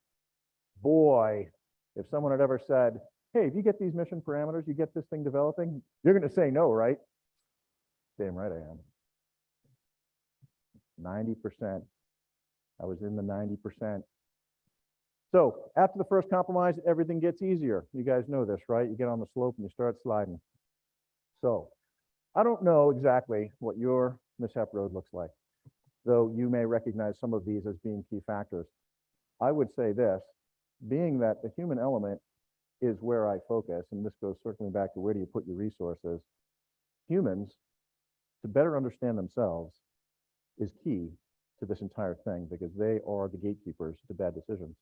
Boy, if someone had ever said, hey, if you get these mission parameters, you get this thing developing, you're going to say no, right? Damn right I am. 90%. I was in the 90%. So after the first compromise, everything gets easier. You guys know this, right? You get on the slope and you start sliding. So I don't know exactly what your mishap road looks like, though you may recognize some of these as being key factors. I would say this, being that the human element is where I focus, and this goes circling back to where do you put your resources, humans, to better understand themselves, is key to this entire thing because they are the gatekeepers to bad decisions.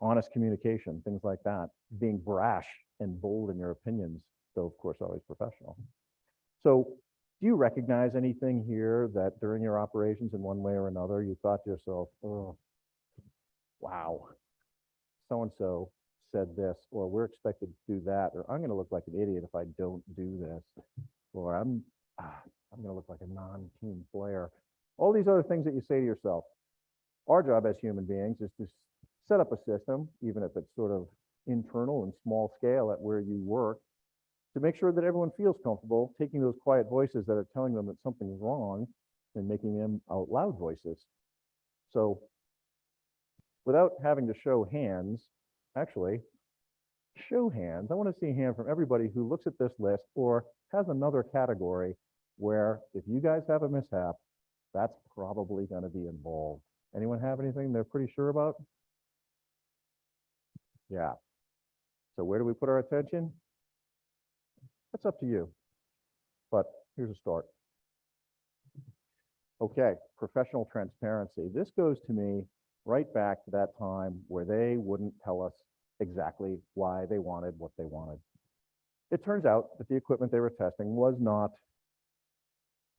Honest communication, things like that, being brash and bold in your opinions, though of course always professional. So do you recognize anything here that during your operations in one way or another, you thought to yourself, oh, wow, so-and-so said this, or we're expected to do that, or I'm going to look like an idiot if I don't do this, or I'm going to look like a non-team player. All these other things that you say to yourself. Our job as human beings is to set up a system, even if it's sort of internal and small scale at where you work, to make sure that everyone feels comfortable taking those quiet voices that are telling them that something's wrong and making them out loud voices. So without having to show hands, actually, show hands. I want to see a hand from everybody who looks at this list or has another category where if you guys have a mishap, that's probably going to be involved. Anyone have anything they're pretty sure about? Yeah. So where do we put our attention? That's up to you. But here's a start. Okay, professional transparency. This goes to me right back to that time where they wouldn't tell us exactly why they wanted what they wanted. It turns out that the equipment they were testing was not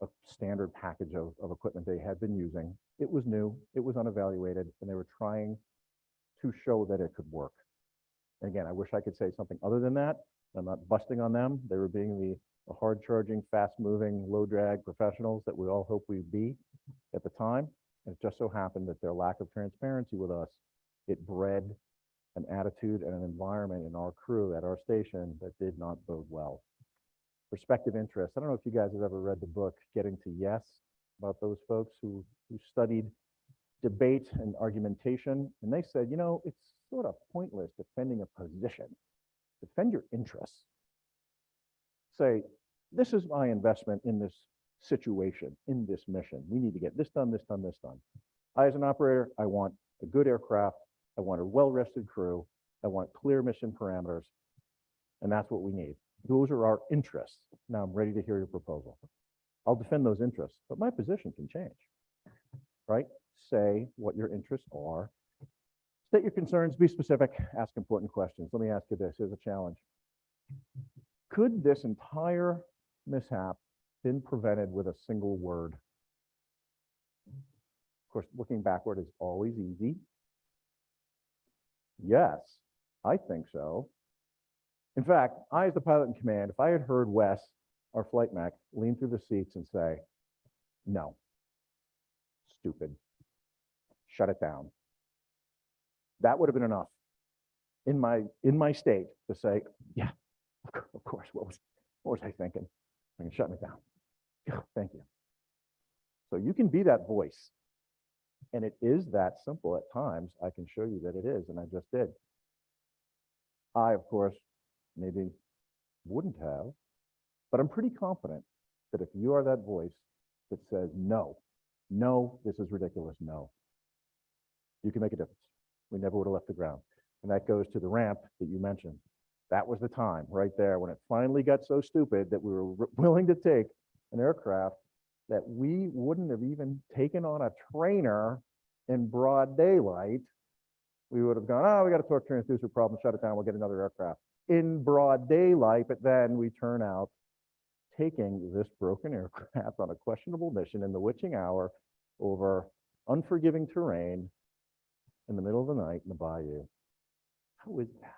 a standard package of equipment they had been using. It was new, it was unevaluated, and they were trying to show that it could work. And again, I wish I could say something other than that. I'm not busting on them. They were being the hard-charging, fast-moving, low-drag professionals that we all hope we'd be at the time. And it just so happened that their lack of transparency with us, it bred an attitude and an environment in our crew at our station that did not bode well. Perspective interest. I don't know if you guys have ever read the book Getting to Yes about those folks who studied debate and argumentation. And they said, you know, it's sort of pointless defending a position. Defend your interests. Say, this is my investment in this situation, in this mission. We need to get this done, this done, this done. I, as an operator, I want a good aircraft. I want a well-rested crew. I want clear mission parameters. And that's what we need. Those are our interests. Now I'm ready to hear your proposal. I'll defend those interests, but my position can change, right? Say what your interests are. State your concerns, be specific, ask important questions. Let me ask you this, here's a challenge. Could this entire mishap been prevented with a single word? Of course, looking backward is always easy. Yes, I think so. In fact, I, as the pilot in command, if I had heard Wes, our flight mech, lean through the seats and say, no, stupid, shut it down. That would have been enough in my state to say, yeah, of course, what was I thinking? I can shut me down. Thank you. So you can be that voice. And it is that simple at times. I can show you that it is, and I just did. I, of course, maybe wouldn't have, but I'm pretty confident that if you are that voice that says, no, this is ridiculous, no, you can make a difference. We never would have left the ground. And that goes to the ramp that you mentioned. That was the time right there when it finally got so stupid that we were willing to take an aircraft that we wouldn't have even taken on a trainer in broad daylight we would have gone, oh, we got a torque transducer problem, shut it down, we'll get another aircraft. In broad daylight, but then we turn out taking this broken aircraft on a questionable mission in the witching hour over unforgiving terrain in the middle of the night in the bayou. How is that?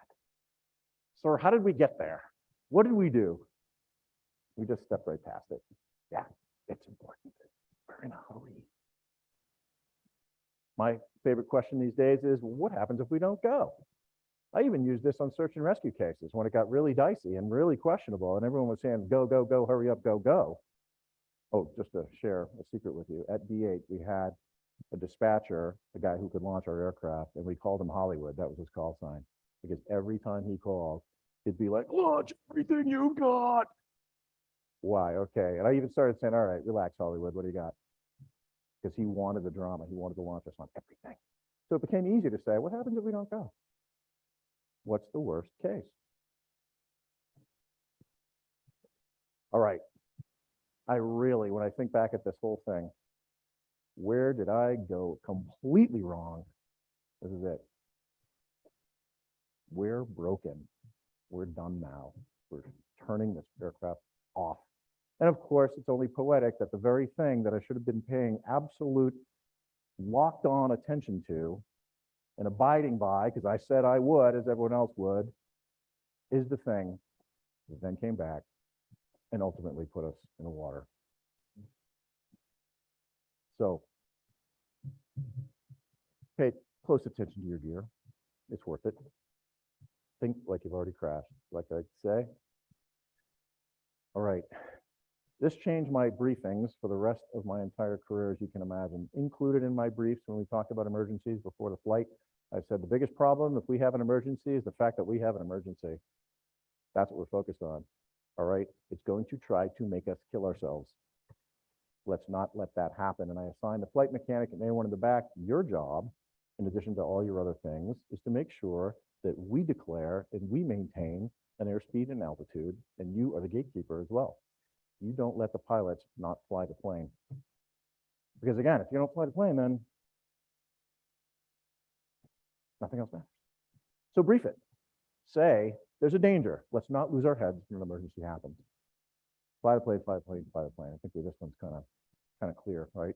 Sir, how did we get there? What did we do? We just stepped right past it. Yeah, it's important. We're in a hurry. My favorite question these days is, what happens if we don't go? I even used this on search and rescue cases when it got really dicey and really questionable, and everyone was saying, go, go, go, hurry up, go, go. Oh, just to share a secret with you, at D8, we had a dispatcher, a guy who could launch our aircraft, and we called him Hollywood. That was his call sign. Because every time he called, he'd be like, launch everything you got. Why? Okay. And I even started saying, all right, relax, Hollywood. What do you got? Because he wanted the drama. He wanted to launch us on everything. So it became easy to say, what happens if we don't go? What's the worst case? All right. I really, when I think back at this whole thing, where did I go completely wrong? This is it. We're broken. We're done now. We're turning this aircraft off. And of course, it's only poetic that the very thing that I should have been paying absolute locked on attention to and abiding by, because I said I would, as everyone else would, is the thing that then came back and ultimately put us in the water. So pay close attention to your gear. It's worth it. Think like you've already crashed, like I say. All right. This changed my briefings for the rest of my entire career, as you can imagine. Included in my briefs when we talked about emergencies before the flight, I said the biggest problem if we have an emergency is the fact that we have an emergency. That's what we're focused on. All right. It's going to try to make us kill ourselves. Let's not let that happen. And I assigned the flight mechanic and anyone in the back, your job, in addition to all your other things, is to make sure that we declare and we maintain an airspeed and altitude, and you are the gatekeeper as well. You don't let the pilots not fly the plane. Because again, if you don't fly the plane, then nothing else matters. So brief it. Say, there's a danger. Let's not lose our heads when an emergency happens. Fly the plane, fly the plane, fly the plane. I think this one's kind of clear, right?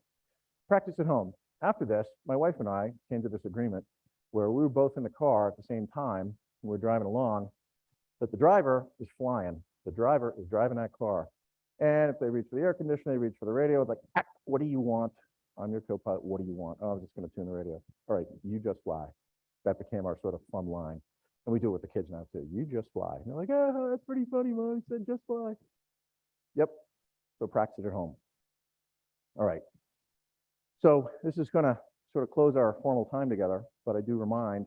Practice at home. After this, my wife and I came to this agreement where we were both in the car at the same time, and we were driving along, that the driver is flying. The driver is driving that car. And if they reach for the air conditioner, they reach for the radio, it's like, ah, what do you want? I'm your co-pilot, what do you want? Oh, I'm just gonna tune the radio. All right, you just fly. That became our sort of fun line. And we do it with the kids now too. You just fly. And they're like, oh, that's pretty funny, Mom. He said, just fly. Yep, so practice it at home. All right. So this is gonna sort of close our formal time together, but I do remind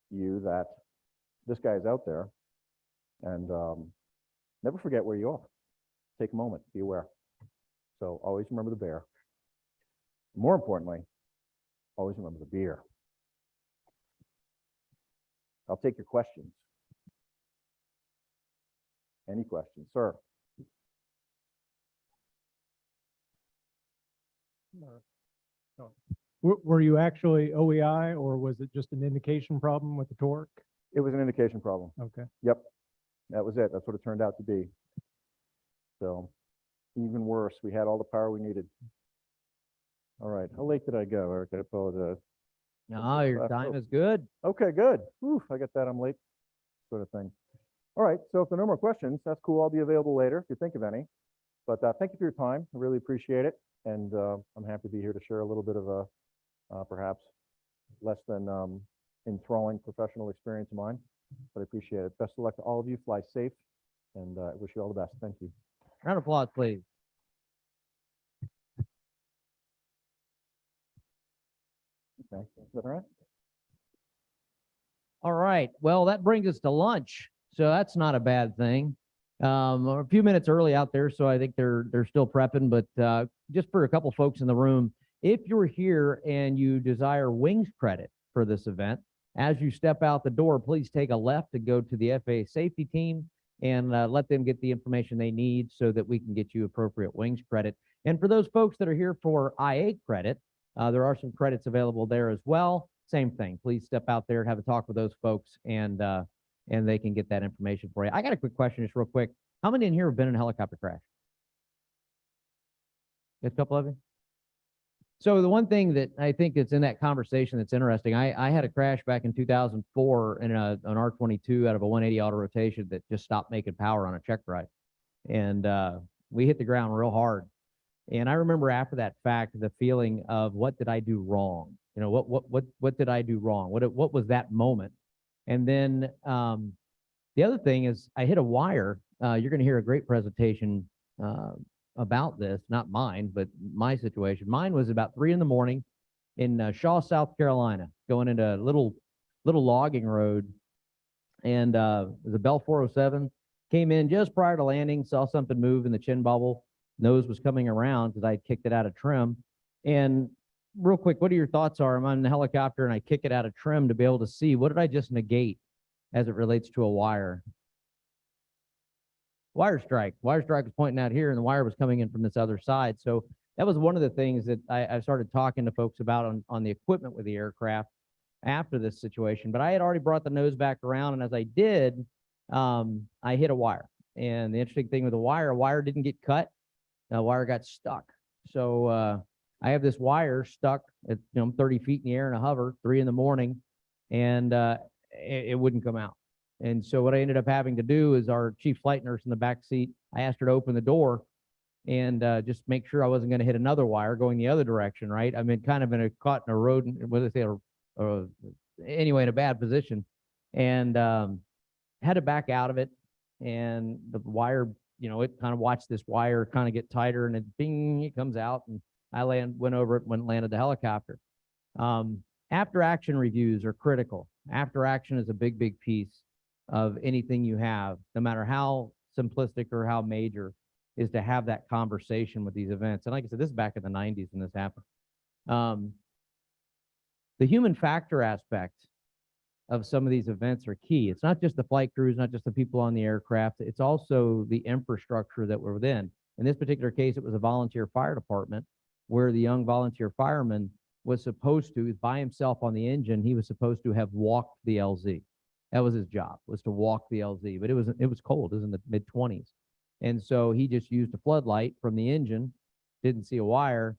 you that this guy is out there, and never forget where you are. Take a moment, be aware. So always remember the bear. More importantly, always remember the beer. I'll take your questions. Any questions, sir? Were you actually OEI, or was it just an indication problem with the torque? It was an indication problem. Okay. Yep, that was it. That's what it turned out to be. So even worse, we had all the power we needed. All right, how late did I go, Eric? I apologize. No, your time is good. Okay, good. Whew, I got that. I'm late, sort of thing. All right, so if there are no more questions, that's cool. I'll be available later if you think of any. But thank you for your time. I really appreciate it. And I'm happy to be here to share a little bit of a perhaps less than enthralling professional experience of mine. But I appreciate it. Best of luck to all of you. Fly safe, and I wish you all the best. Thank you. Round of applause, please. Okay, is that all right? All right. Well, that brings us to lunch. So that's not a bad thing. We're a few minutes early out there, so I think they're still prepping. But just for a couple folks in the room, if you're here and you desire wings credit for this event, as you step out the door, please take a left to go to the FAA safety team and let them get the information they need so that we can get you appropriate wings credit. And for those folks that are here for IA credit, there are some credits available there as well. same thing. Please step out there and have a talk with those folks, and they can get that information for you. I got a quick question, just real quick. How many in here have been in a helicopter crash? A couple of you? So the one thing that I think that's in that conversation that's interesting, I had a crash back in 2004 in an R-22 out of a 180 auto rotation that just stopped making power on a check ride. And we hit the ground real hard. And I remember after that fact, the feeling of what did I do wrong? You know, what did I do wrong? What was that moment? And then the other thing is I hit a wire. You're going to hear a great presentation about this, not mine, but my situation. Mine was about 3 a.m. in Shaw, South Carolina, going into a little logging road. And it was a Bell 407. Came in just prior to landing, saw something move in the chin bubble. Nose was coming around because I kicked it out of trim. And real quick, what are your thoughts are? I'm on the helicopter and I kick it out of trim to be able to see what did I just negate as it relates to a wire? Wire strike. Wire strike was pointing out here and the wire was coming in from this other side. So that was one of the things that I started talking to folks about on the equipment with the aircraft after this situation. But I had already brought the nose back around, and as I did, I hit a wire. And the interesting thing with the wire didn't get cut. The wire got stuck. So I have this wire stuck at 30 feet in the air in a hover, 3 a.m, and it wouldn't come out. And so what I ended up having to do is our chief flight nurse in the back seat, I asked her to open the door and just make sure I wasn't going to hit another wire going the other direction, right? I mean, kind of caught in a road, what do they say, anyway, in a bad position, and had to back out of it. And the wire, it kind of watched this wire kind of get tighter, and then bing, it comes out, and I went over it, landed the helicopter. After action reviews are critical. After action is a big, big piece of anything you have, no matter how simplistic or how major, is to have that conversation with these events. And like I said, this is back in the 90s when this happened. The human factor aspect of some of these events are key. It's not just the flight crews, not just the people on the aircraft, it's also the infrastructure that we're within. In this particular case, it was a volunteer fire department where the young volunteer fireman was supposed to, by himself on the engine, he was supposed to have walked the LZ. That was his job, was to walk the LZ, but it was cold, it was in the mid-20s. And so he just used a floodlight from the engine, didn't see a wire,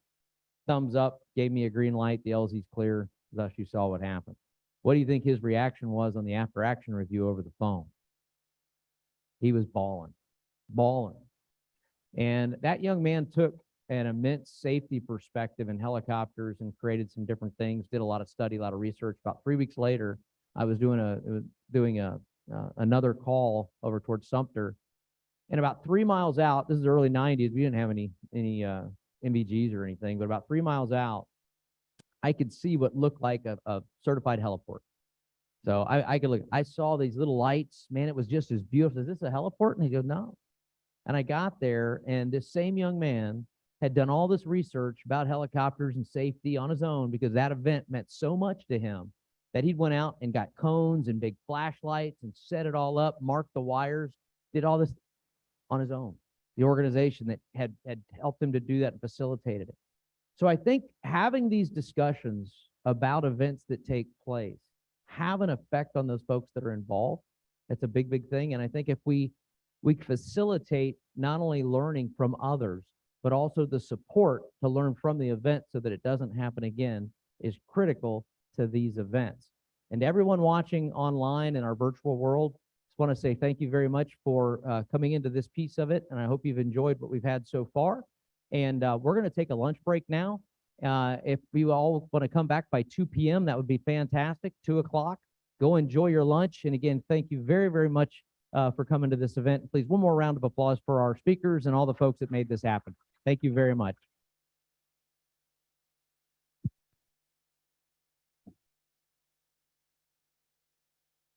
thumbs up, gave me a green light, the LZ's clear, thus you saw what happened. What do you think his reaction was on the after action review over the phone? He was bawling. And that young man took an immense safety perspective in helicopters and created some different things, did a lot of study, a lot of research. About 3 weeks later, I was doing another call over towards Sumter. And about 3 miles out, this is the early 90s, we didn't have any MVGs or anything, but about 3 miles out, I could see what looked like a certified heliport. So I could look, I saw these little lights, man, it was just as beautiful. Is this a heliport? And he goes, no. And I got there, and this same young man had done all this research about helicopters and safety on his own because that event meant so much to him that he went out and got cones and big flashlights and set it all up, marked the wires, did all this on his own. The organization that had helped him to do that and facilitated it. So I think having these discussions about events that take place have an effect on those folks that are involved. That's a big, big thing. And I think if we facilitate not only learning from others, but also the support to learn from the event so that it doesn't happen again is critical to these events. And to everyone watching online in our virtual world, just want to say thank you very much for coming into this piece of it. And I hope you've enjoyed what we've had so far. And we're going to take a lunch break now. If you all want to come back by 2 p.m., that would be fantastic. 2 o'clock, go enjoy your lunch. And again, thank you very, very much for coming to this event. Please, one more round of applause for our speakers and all the folks that made this happen. Thank you very much.